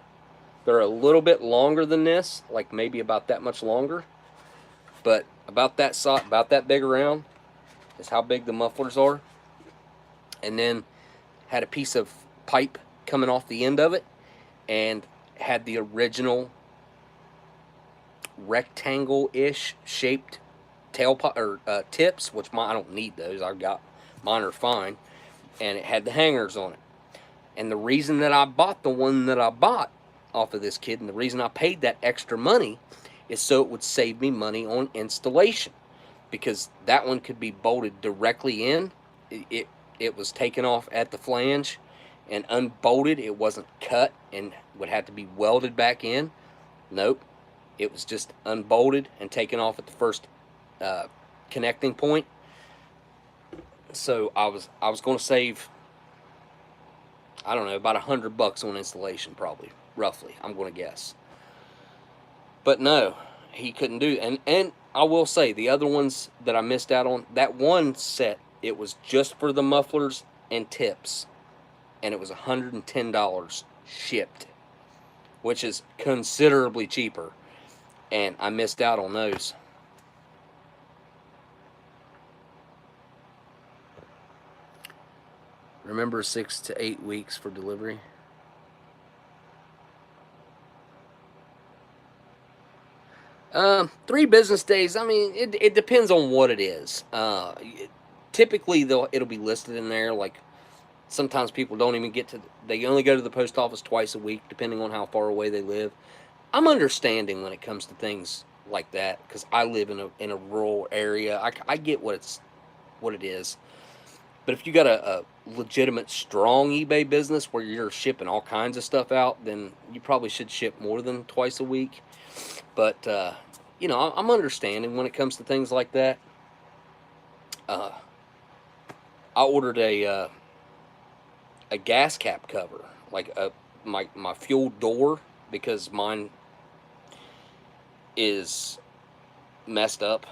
They're a little bit longer than this, like maybe about that much longer, but about that big around is how big the mufflers are. And then had a piece of pipe coming off the end of it, and had the original rectangle-ish shaped tailpipe or tips, which I don't need those. I've got mine are fine, and it had the hangers on it. And the reason that I bought the one that I bought off of this kid, and the reason I paid that extra money, is so it would save me money on installation, because that one could be bolted directly in. It was taken off at the flange and unbolted. It wasn't cut and would have to be welded back in. Nope. It was just unbolted and taken off at the first connecting point. So I was going to save, I don't know, about $100 on installation, probably, roughly, I'm going to guess. But no, he couldn't do it. And I will say, the other ones that I missed out on, that one set, it was just for the mufflers and tips, and it was $110 shipped, which is considerably cheaper, and I missed out on those. Remember 6 to 8 weeks for delivery? Three business days. I mean, it depends on what it is. Typically, it'll be listed in there. Like, sometimes people don't even get to, they only go to the post office twice a week, depending on how far away they live. I'm understanding when it comes to things like that, because I live in a rural area. I get what it is. But if you got a legitimate, strong eBay business where you're shipping all kinds of stuff out, then you probably should ship more than twice a week. But, you know, I'm understanding when it comes to things like that. I ordered a gas cap cover, like my fuel door, because mine is messed up.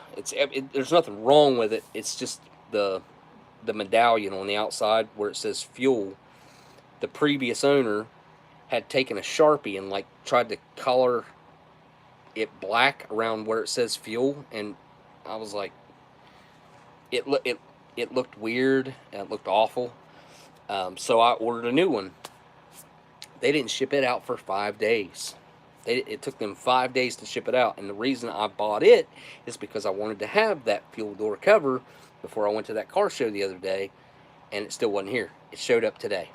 There's nothing wrong with it. It's just the medallion on the outside where it says fuel. The previous owner had taken a Sharpie and like tried to color it black around where it says fuel, and I was like, it looked weird and it looked awful. So I ordered a new one. They didn't ship it out for 5 days. It took them 5 days to ship it out, and the reason I bought it is because I wanted to have that fuel door cover before I went to that car show the other day, and it still wasn't here. It showed up today.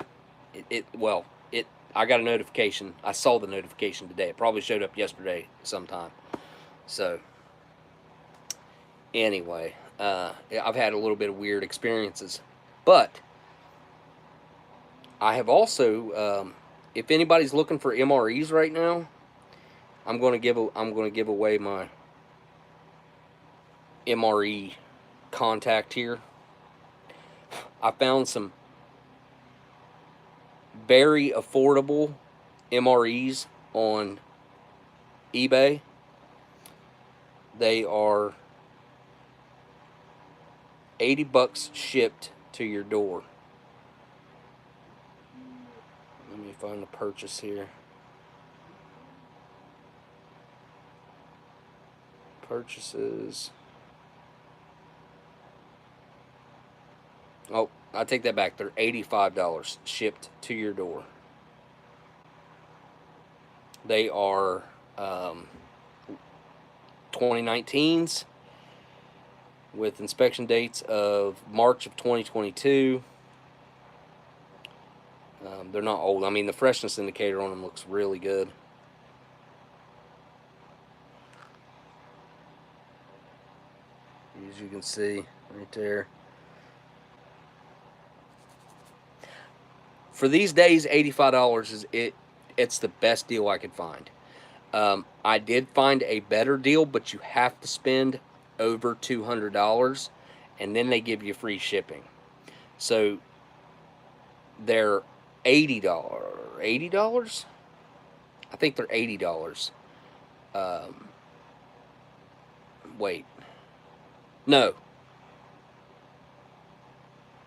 I got a notification. I saw the notification today. It probably showed up yesterday sometime. So, anyway, I've had a little bit of weird experiences, but I have also, if anybody's looking for MREs right now, I'm going to give away my MRE contact here. I found some very affordable MREs on eBay. They are $80 shipped to your door. Let me find the purchase here. Purchases. Oh, I take that back. They're $85 shipped to your door. They are 2019s with inspection dates of March of 2022. They're not old. I mean, the freshness indicator on them looks really good. As you can see right there. For these days, $85 is it's the best deal I could find. I did find a better deal, but you have to spend over $200, and then they give you free shipping. So they're $80. $80. I think they're $80. Wait. No.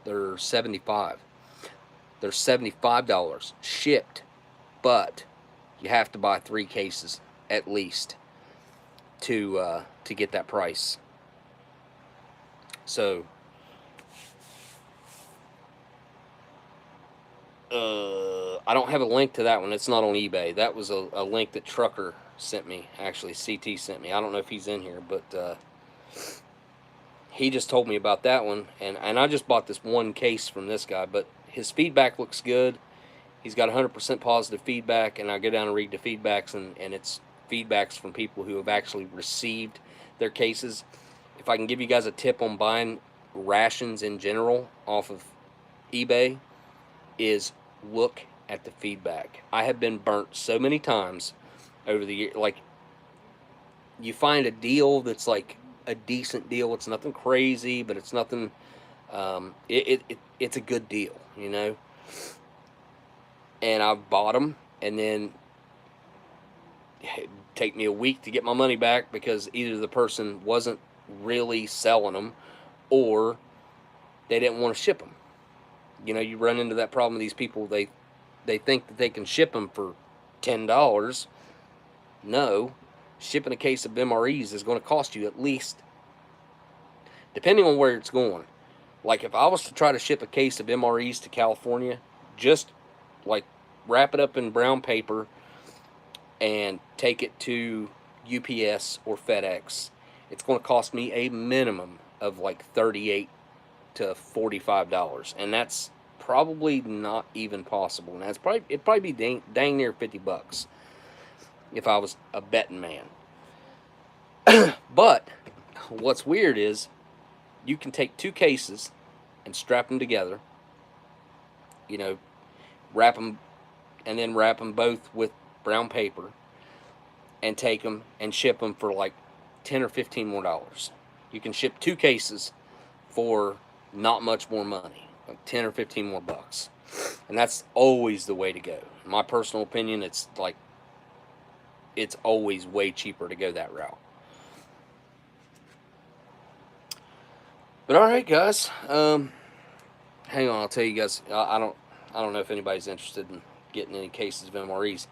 They're 75. They're $75 shipped, but you have to buy 3 cases at least to get that price. So I don't have a link to that one. It's not on eBay. That was a link that Trucker sent me. Actually, CT sent me. I don't know if he's in here, but he just told me about that one, and I just bought this one case from this guy, but his feedback looks good. He's got 100% positive feedback, and I go down and read the feedbacks, and it's feedbacks from people who have actually received their cases. If I can give you guys a tip on buying rations in general off of eBay, is look at the feedback. I have been burnt so many times over the year. Like, you find a deal that's like a decent deal. It's nothing crazy, but it's nothing. It's a good deal, you know. And I've bought them, and then it'd take me a week to get my money back because either the person wasn't really selling them, or they didn't want to ship them. You know, you run into that problem with these people. They think that they can ship them for $10. No, shipping a case of MREs is going to cost you at least, depending on where it's going. Like, if I was to try to ship a case of MREs to California, just like wrap it up in brown paper and take it to UPS or FedEx, it's going to cost me a minimum of like $38 to $45, and that's probably not even possible. And it'd probably be dang near $50 if I was a betting man. But what's weird is you can take 2 cases and strap them together, you know, wrap them both with brown paper, and take them and ship them for like $10 or $15 more. You can ship 2 cases for not much more money, like 10 or 15 more bucks. And that's always the way to go. In my personal opinion, it's always way cheaper to go that route. But all right, guys, hang on, I'll tell you guys. I don't know if anybody's interested in getting any cases of MREs.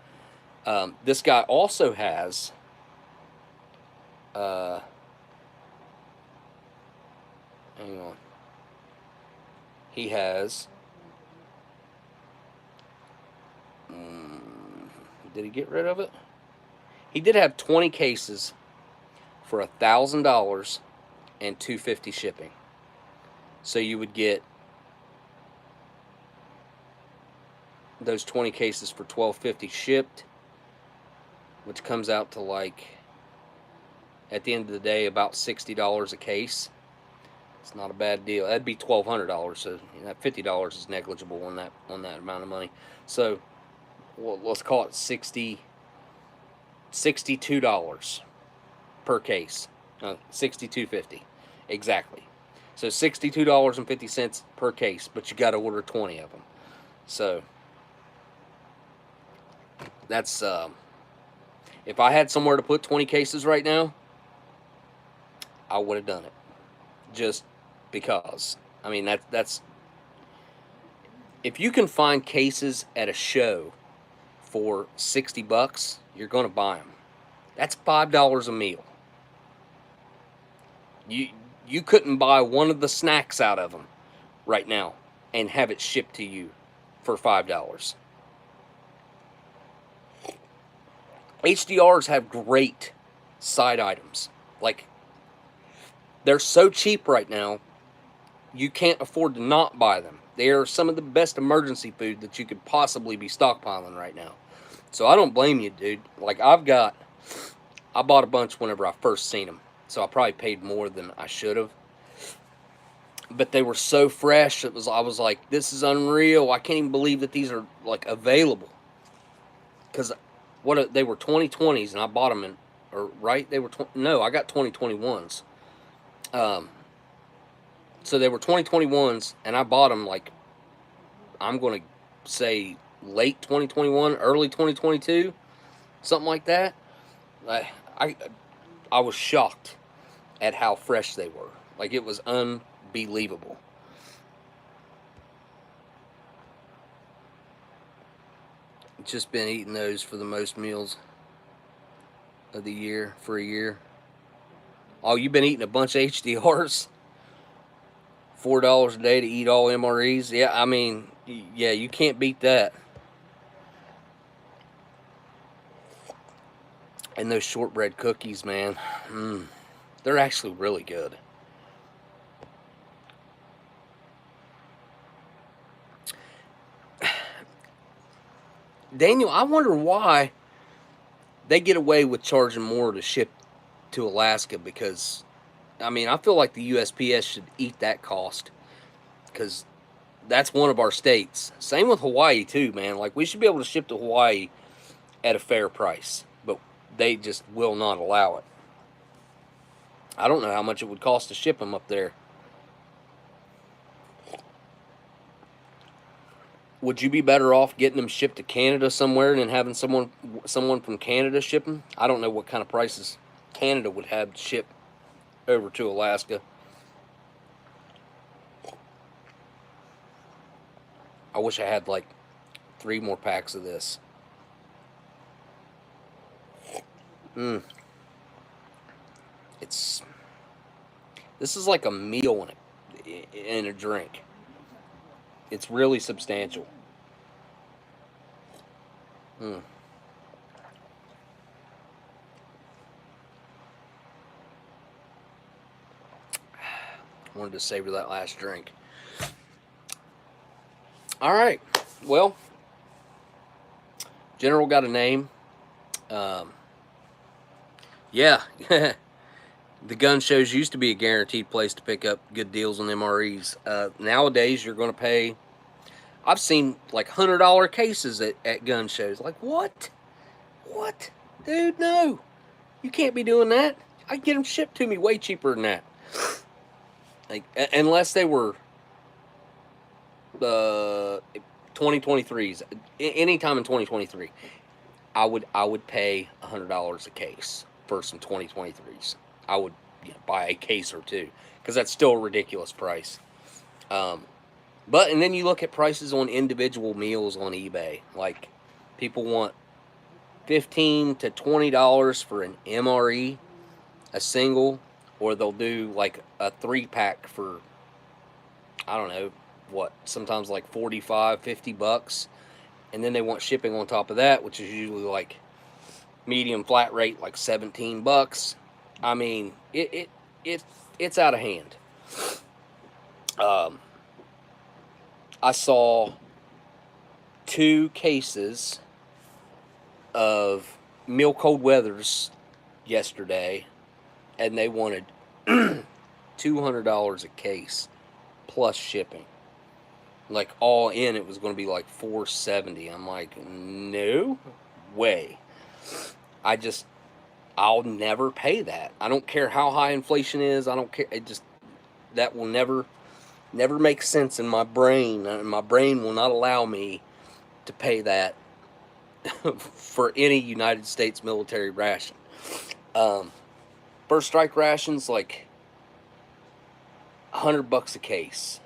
This guy also has hang on. He has did he get rid of it? He did have 20 cases for $1,000 and $250 shipping. So you would get those 20 cases for $12.50 shipped, which comes out to, like, at the end of the day, about $60 a case. It's not a bad deal. That'd be $1,200, so that $50 is negligible on that amount of money. So, well, let's call it $62 per case. $62.50 exactly. So $62.50 per case, but you got to order 20 of them. So that's if I had somewhere to put 20 cases right now, I would have done it. Just because. I mean, that's if you can find cases at a show for $60, you're going to buy them. That's $5 a meal. You couldn't buy one of the snacks out of them right now and have it shipped to you for $5. HDRs have great side items. Like, they're so cheap right now, you can't afford to not buy them. They are some of the best emergency food that you could possibly be stockpiling right now. So I don't blame you, dude. Like, I bought a bunch whenever I first seen them. So I probably paid more than I should have. But they were so fresh, I was like, this is unreal. I can't even believe that these are, like, available. Because they were 2020s, and I bought them right? They were, no, I got 2021s. So they were 2021s, and I bought them, like, I'm going to say late 2021, early 2022, something like that. I, I, I was shocked at how fresh they were. Like, it was unbelievable. Just been eating those for the most meals of the year for a year. Oh, you've been eating a bunch of HDRs? $4 a day to eat all MREs? Yeah, I mean, yeah, you can't beat that. And those shortbread cookies, man, they're actually really good. Daniel, I wonder why they get away with charging more to ship to Alaska, because, I mean, I feel like the USPS should eat that cost, because that's one of our states. Same with Hawaii, too, man. Like, we should be able to ship to Hawaii at a fair price, but they just will not allow it. I don't know how much it would cost to ship them up there. Would you be better off getting them shipped to Canada somewhere than having someone from Canada ship them? I don't know what kind of prices Canada would have to ship over to Alaska. I wish I had like 3 more packs of this. This is like a meal in a drink. It's really substantial. Wanted to savor that last drink. All right. Well, General got a name. Yeah. The gun shows used to be a guaranteed place to pick up good deals on MREs. Nowadays, you're going to pay. I've seen like $100 cases at gun shows. Like, what? What? Dude, no. You can't be doing that. I can get them shipped to me way cheaper than that. Like, unless they were 2023s, anytime in 2023, I would pay $100 a case for some 2023s. I would buy a case or two, because that's still a ridiculous price. But and then you look at prices on individual meals on eBay. Like, people want $15 to $20 for an MRE, a single, or they'll do like a 3-pack for, I don't know what, sometimes like $45-50, and then they want shipping on top of that, which is usually like medium flat rate, like $17. I mean, it's out of hand. I saw 2 cases of Mill Cold Weathers yesterday, and they wanted $200 a case plus shipping. Like, all in, it was going to be like $470. I'm like, no way. I'll never pay that. I don't care how high inflation is. I don't care. That will never make sense in my brain. My brain will not allow me to pay that for any United States military ration. First strike rations, like $100 a case.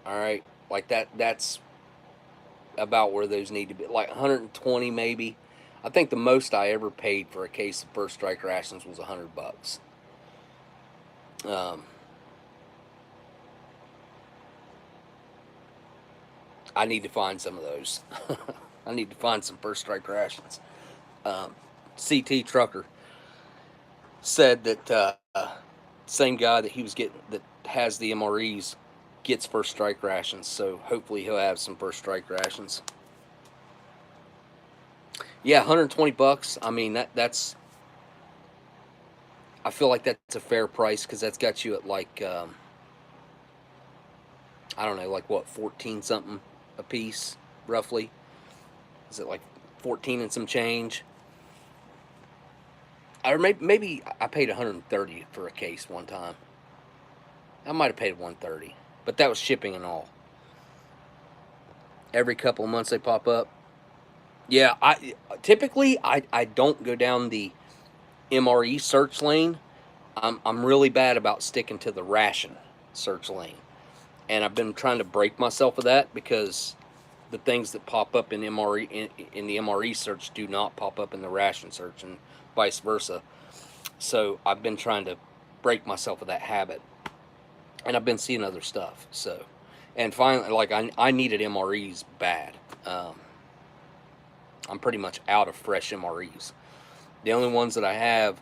All right, like that's about where those need to be. Like 120 maybe. I think the most I ever paid for a case of first strike rations was $100. I need to find some of those. I need to find some first strike rations. CT Trucker said that same guy that he was getting, that has the MREs, gets first strike rations. So hopefully he'll have some first strike rations. Yeah, $120. I mean, that's. I feel like that's a fair price, because that's got you at like I don't know, like what, 14 something a piece, roughly. Is it like 14 and some change? Or maybe I paid $130 for a case one time. I might have paid $130, but that was shipping and all. Every couple of months they pop up. Yeah, I typically I don't go down the MRE search lane. I'm really bad about sticking to the ration search lane, and I've been trying to break myself of that because the things that pop up in MRE in the MRE search do not pop up in the ration search, and vice versa. So I've been trying to break myself of that habit, and I've been seeing other stuff. So, and finally, like I needed MREs bad. I'm pretty much out of fresh MREs. The only ones that I have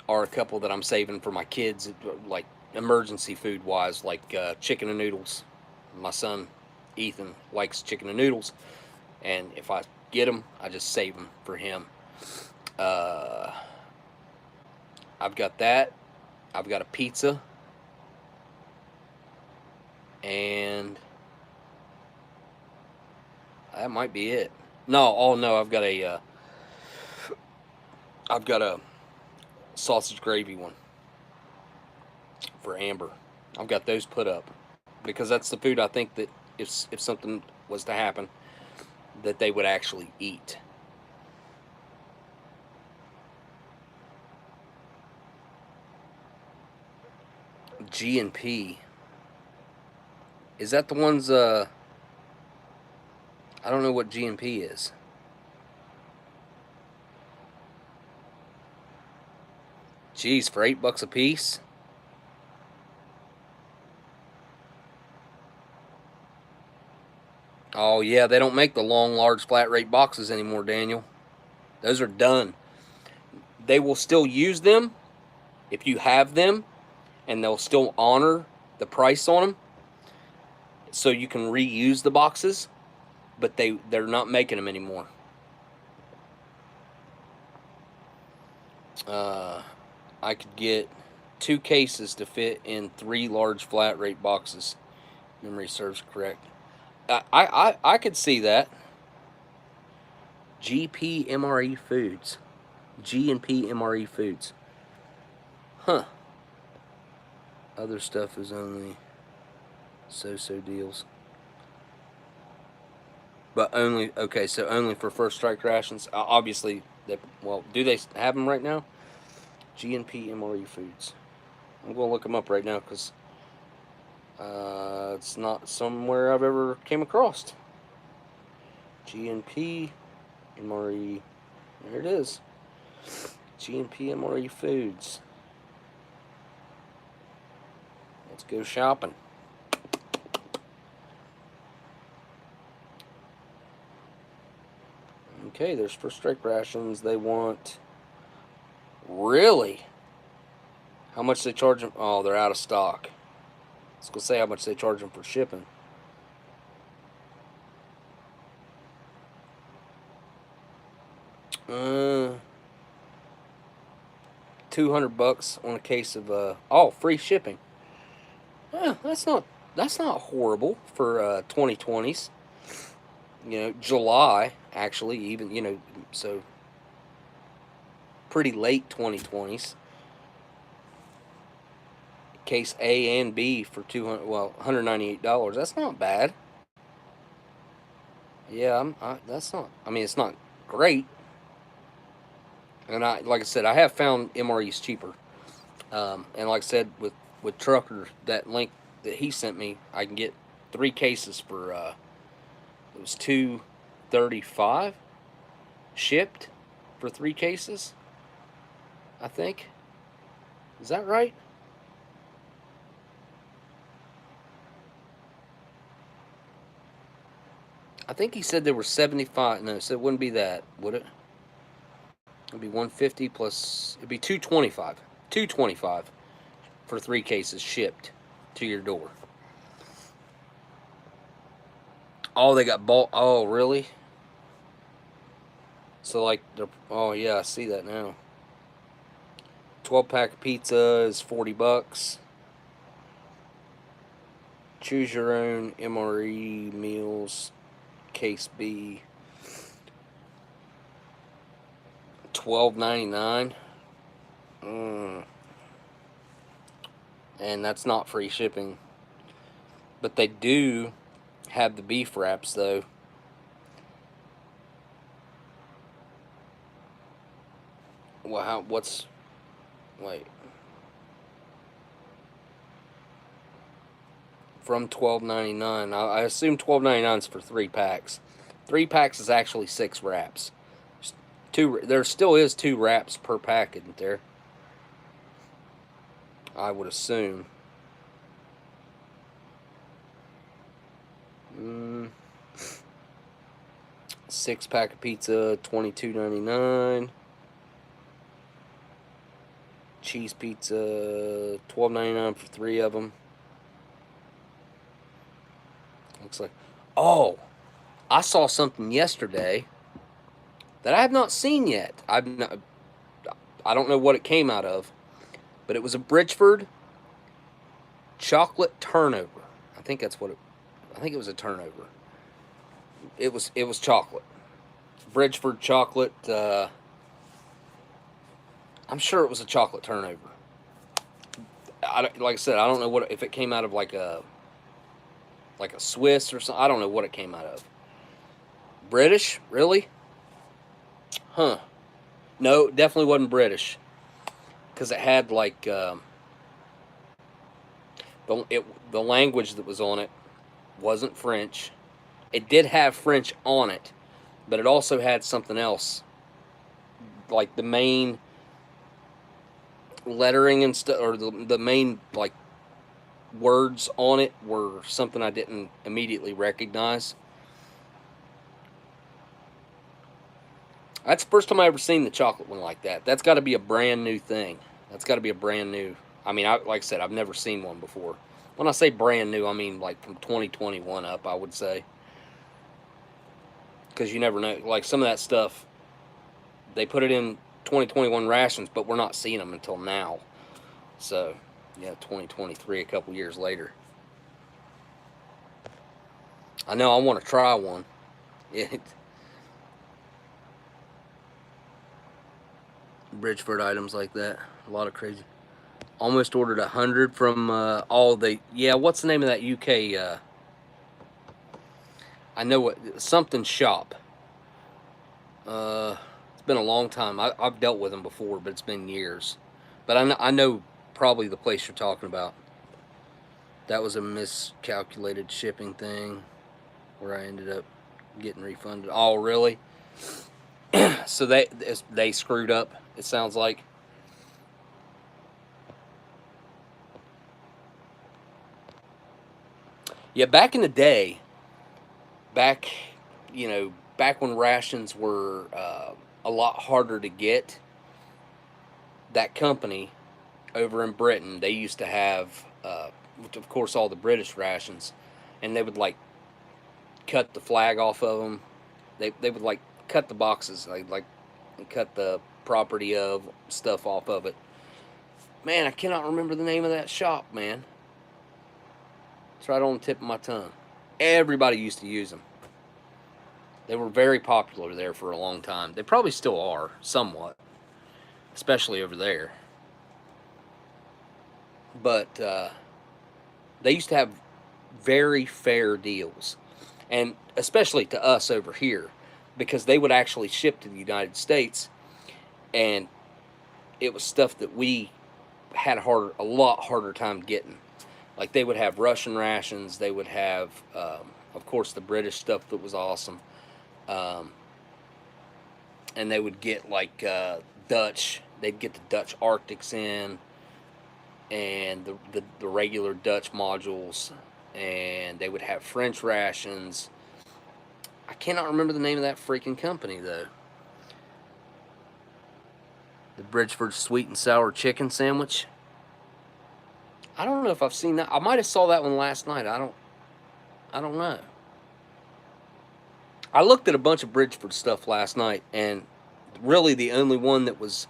are a couple that I'm saving for my kids, like emergency food wise, like chicken and noodles. My son Ethan likes chicken and noodles, and if I get them, I just save them for him. Uh, I've got that. I've got a pizza, and that might be it. No, oh no, I've got a sausage gravy one for Amber. I've got those put up because that's the food I think that if something was to happen, that they would actually eat. G and P. Is that the ones? I don't know what G and P is. Geez, for $8 a piece. Oh yeah, they don't make the long, large, flat rate boxes anymore, Daniel. Those are done. They will still use them if you have them, and they'll still honor the price on them, so you can reuse the boxes. But they're not making them anymore. I could get 2 cases to fit in 3 large flat rate boxes. Memory serves correct. I could see that. GP MRE Foods. G and P MRE Foods. Huh. Other stuff is only so deals. But only, okay, so only for first strike rations. Obviously, well, do they have them right now? G and P MRE Foods. I'm going to look them up right now because it's not somewhere I've ever came across. G and P MRE. There it is. G and P MRE Foods. Let's go shopping. Okay, there's first strike rations. They want... Really? How much they charge them? Oh, they're out of stock. Let's go say how much they charge them for shipping. $200 on a case of free shipping. That's not horrible for 2020s. July actually, even so pretty late 2020s. Case A and B for $198. That's not bad. Yeah, that's not. I mean, it's not great. And like I said, I have found MREs cheaper. And like I said, with Trucker, that link that he sent me, I can get 3 cases for it was $235 shipped for 3 cases. I think. Is that right? I think he said there were 75. No, so it wouldn't be that, would it? It'd be 150 plus. It'd be 225. 225 for 3 cases shipped to your door. Oh, they got bulk. Oh, really? So like oh yeah, I see that now. 12-pack pizza is $40. Choose your own MRE meals, case B, $12.99. And that's not free shipping. But they do have the beef wraps though. Well, wait. From $12.99. I assume $12.99 is for 3 packs. 3 packs is actually 6 wraps. There still is 2 wraps per pack, isn't there? I would assume. 6 pack of pizza, $22.99. Cheese pizza, $12.99 for 3 of them. Looks like. Oh, I saw something yesterday that I have not seen yet. I don't know what it came out of, but it was a Bridgeford chocolate turnover. I think it was a turnover. It was chocolate. Bridgeford chocolate. I'm sure it was a chocolate turnover. Like I said, I don't know if it came out of like a Swiss or something. I don't know what it came out of. British? Really? Huh. No, it definitely wasn't British. Because it had like the language that was on it wasn't French. It did have French on it, but it also had something else. Like the main lettering and stuff, or the main like words on it were something I didn't immediately recognize. That's the first time I ever seen the chocolate one like that. That's got to be a brand new thing. That's got to be a brand new. I mean, like I said, I've never seen one before. When I say brand new, I mean like from 2021 up, I would say. Because you never know. Like some of that stuff, they put it in 2021 rations, but we're not seeing them until now. So, yeah, 2023, a couple years later. I know I want to try one. Bridgeford items like that. A lot of crazy. Almost ordered 100 from all the... Yeah, what's the name of that UK... I know what... Something shop. It's been a long time. I've dealt with them before, but it's been years. But I know probably the place you're talking about. That was a miscalculated shipping thing where I ended up getting refunded. Oh, really? So they screwed up, it sounds like. Yeah, back in the day, back when rations were a lot harder to get, that company over in Britain, they used to have, of course, all the British rations, and they would like cut the flag off of them. They would like cut the boxes, like cut the property of stuff off of it. Man, I cannot remember the name of that shop, man. It's right on the tip of my tongue. Everybody used to use them. They were very popular there for a long time. They probably still are, somewhat. Especially over there. But they used to have very fair deals. And especially to us over here. Because they would actually ship to the United States. And it was stuff that we had a lot harder time getting. Like they would have Russian rations. They would have, of course, the British stuff that was awesome. And they would get like Dutch. They'd get the Dutch Arctics in, and the regular Dutch modules, and they would have French rations. I cannot remember the name of that freaking company though. The Bridgeford sweet and sour chicken sandwich. I don't know if I've seen that. I might have saw that one last night. I don't know. I looked at a bunch of Bridgeford stuff last night, and really the only one that was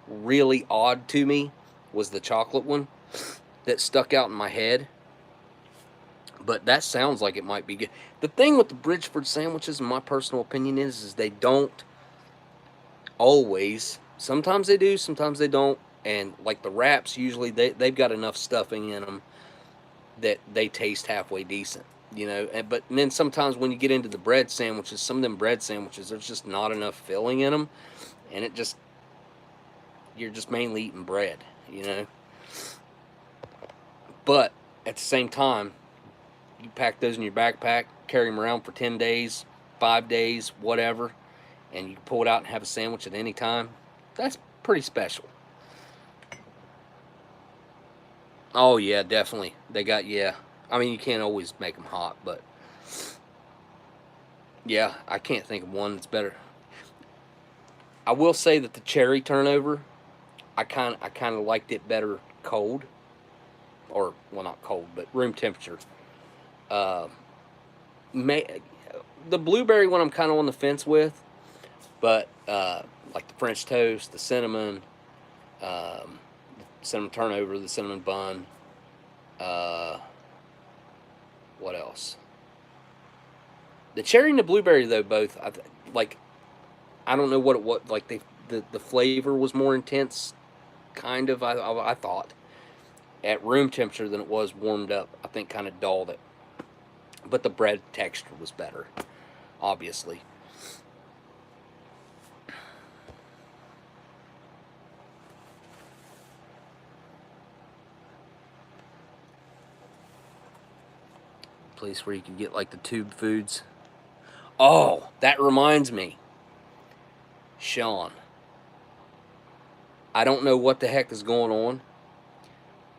really odd to me was the chocolate one that stuck out in my head. But that sounds like it might be good. The thing with the Bridgeford sandwiches, in my personal opinion, is they don't always. Sometimes they do, sometimes they don't. And like the wraps, usually they've got enough stuffing in them that they taste halfway decent. you know. But then sometimes when you get into the bread sandwiches, some of them bread sandwiches, there's just not enough filling in them, and it just, you're just mainly eating bread, you know. But at the same time, you pack those in your backpack, carry them around for 10 days, 5 days, whatever, and you pull it out and have a sandwich at any time. That's pretty special. Oh yeah, definitely. They got, yeah. I mean, you can't always make them hot, but yeah, I can't think of one that's better. I will say that the cherry turnover, I kind of liked it better cold, or well, not cold, but room temperature. Uh, may, the blueberry one I'm kind of on the fence with, but like the French toast, the cinnamon turnover, the cinnamon bun. Uh, what else? The cherry and the blueberry though both like, I don't know what it was like, the flavor was more intense, kind of. I thought at room temperature than it was warmed up. I think kind of dulled it, but the bread texture was better, obviously. Place where you can get like the tube foods. Oh, that reminds me, Sean. I don't know what the heck is going on,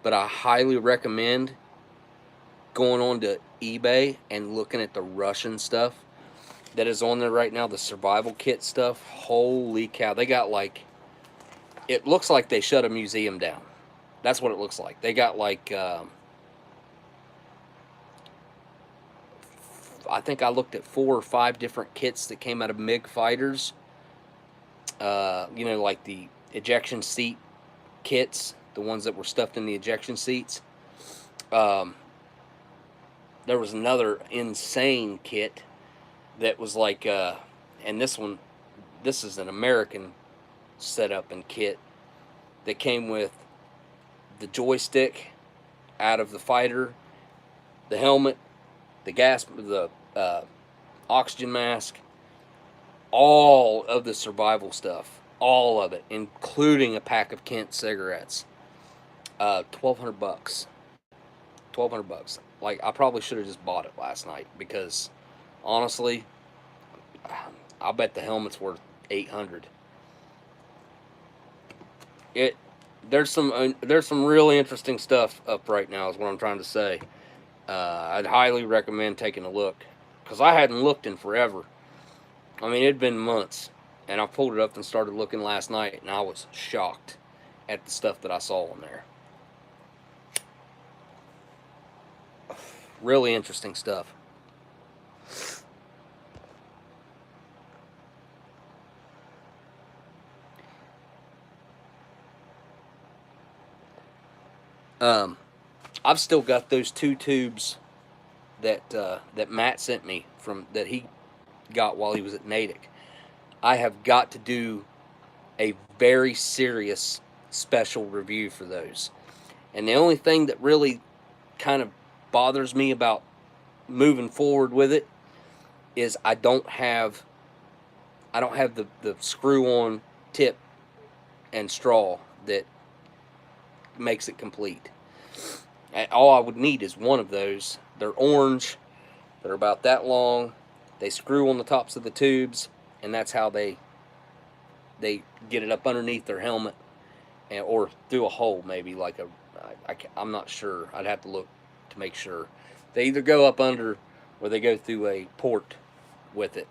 but I highly recommend going on to eBay and looking at the Russian stuff that is on there right now, the survival kit stuff. Holy cow. They got like, it looks like they shut a museum down. That's what it looks like. They got like, I think I looked at 4 or 5 different kits that came out of MiG fighters. You know, like the ejection seat kits, the ones that were stuffed in the ejection seats. Um, there was another insane kit that was like, and this is an American setup and kit that came with the joystick out of the fighter, the helmet, the oxygen mask, all of the survival stuff, all of it, including a pack of Kent cigarettes. $1,200. $1,200. Like, I probably should have just bought it last night because, honestly, I bet the helmet's worth 800. It there's some really interesting stuff up right now, is what I'm trying to say. I'd highly recommend taking a look, because I hadn't looked in forever. I mean, it'd been months, and I pulled it up and started looking last night, and I was shocked at the stuff that I saw on there. Really interesting stuff. Um, I've still got those 2 tubes that Matt sent me from that he got while he was at Natick. I have got to do a very serious special review for those. And the only thing that really kind of bothers me about moving forward with it is I don't have the screw on tip and straw that makes it complete. And all I would need is one of those. They're orange. They're about that long. They screw on the tops of the tubes, and that's how they get it up underneath their helmet, or through a hole, maybe like I'm not sure. I'd have to look to make sure. They either go up under or they go through a port with it.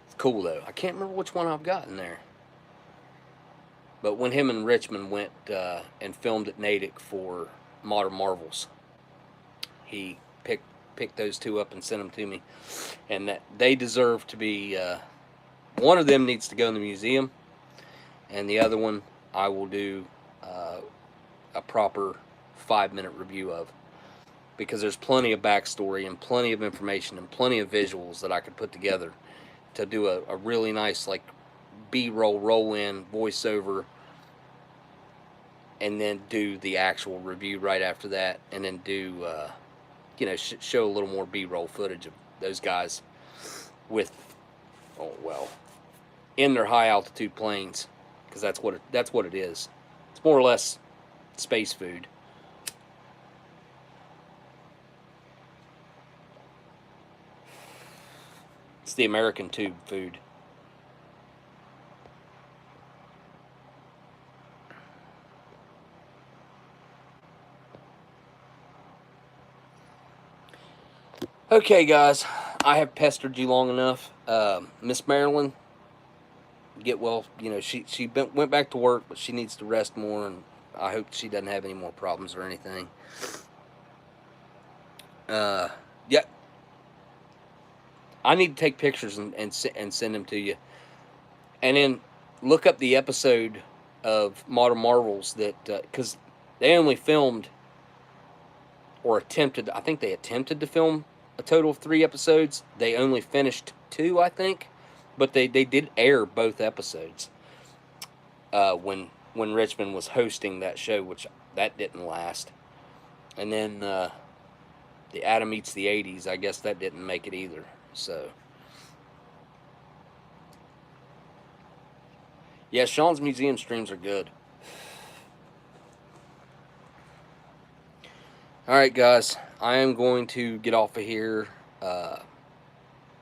It's cool though. I can't remember which one I've got in there. But when him and Richmond went and filmed at Natick for Modern Marvels, he picked those 2 up and sent them to me, and that they deserve to be. One of them needs to go in the museum, and the other one I will do a proper 5-minute review of, because there's plenty of backstory and plenty of information and plenty of visuals that I could put together to do a really nice, like, B-roll, roll-in, voiceover, and then do the actual review right after that, and then do you know, show a little more B-roll footage of those guys with, oh well, in their high altitude planes, because that's what it is. It's more or less space food. It's the American tube food. Okay, guys, I have pestered you long enough. Miss Marilyn, get well. You know, she went back to work, but she needs to rest more, and I hope she doesn't have any more problems or anything. Yeah, I need to take pictures and send them to you, and then look up the episode of Modern Marvels that because they only filmed or attempted. I think they attempted to film a total of 3 episodes. They only finished 2, I think, but they did air both episodes when Richmond was hosting that show, which that didn't last. And then the Adam Eats the 80s, I guess that didn't make it either. So yeah, Sean's museum streams are good. All right, guys, I am going to get off of here.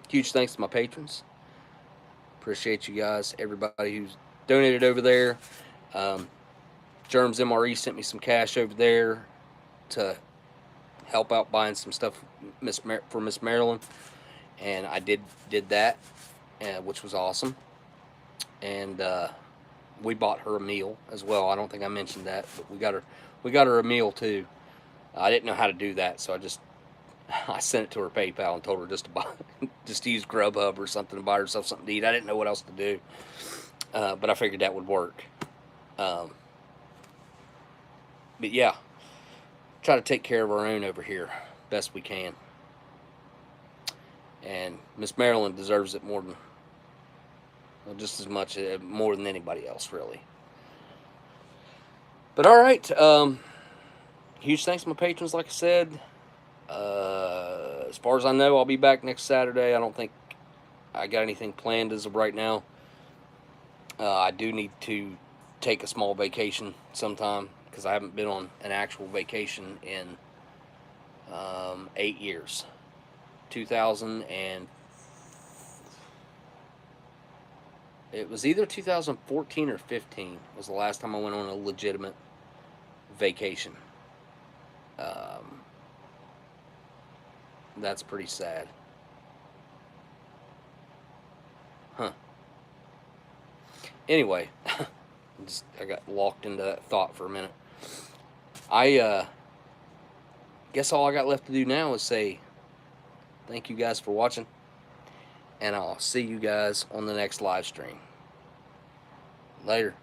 Huge thanks to my patrons. Appreciate you guys, everybody who's donated over there. Germs MRE sent me some cash over there to help out buying some stuff for Miss Marilyn, and I did that, which was awesome. And we bought her a meal as well. I don't think I mentioned that, but we got her a meal too. I didn't know how to do that, so I sent it to her PayPal and told her just to use Grubhub or something to buy herself something to eat. I didn't know what else to do, but I figured that would work. But yeah, try to take care of our own over here best we can. And Miss Marilyn deserves it more than, well, just as much, more than anybody else, really. But all right, huge thanks to my patrons, like I said. As far as I know, I'll be back next Saturday. I don't think I got anything planned as of right now. I do need to take a small vacation sometime, because I haven't been on an actual vacation in 8 years. 2000 and it was either 2014 or 15 was the last time I went on a legitimate vacation. That's pretty sad. Huh. Anyway, I got locked into that thought for a minute. I guess all I got left to do now is say thank you guys for watching, and I'll see you guys on the next live stream. Later.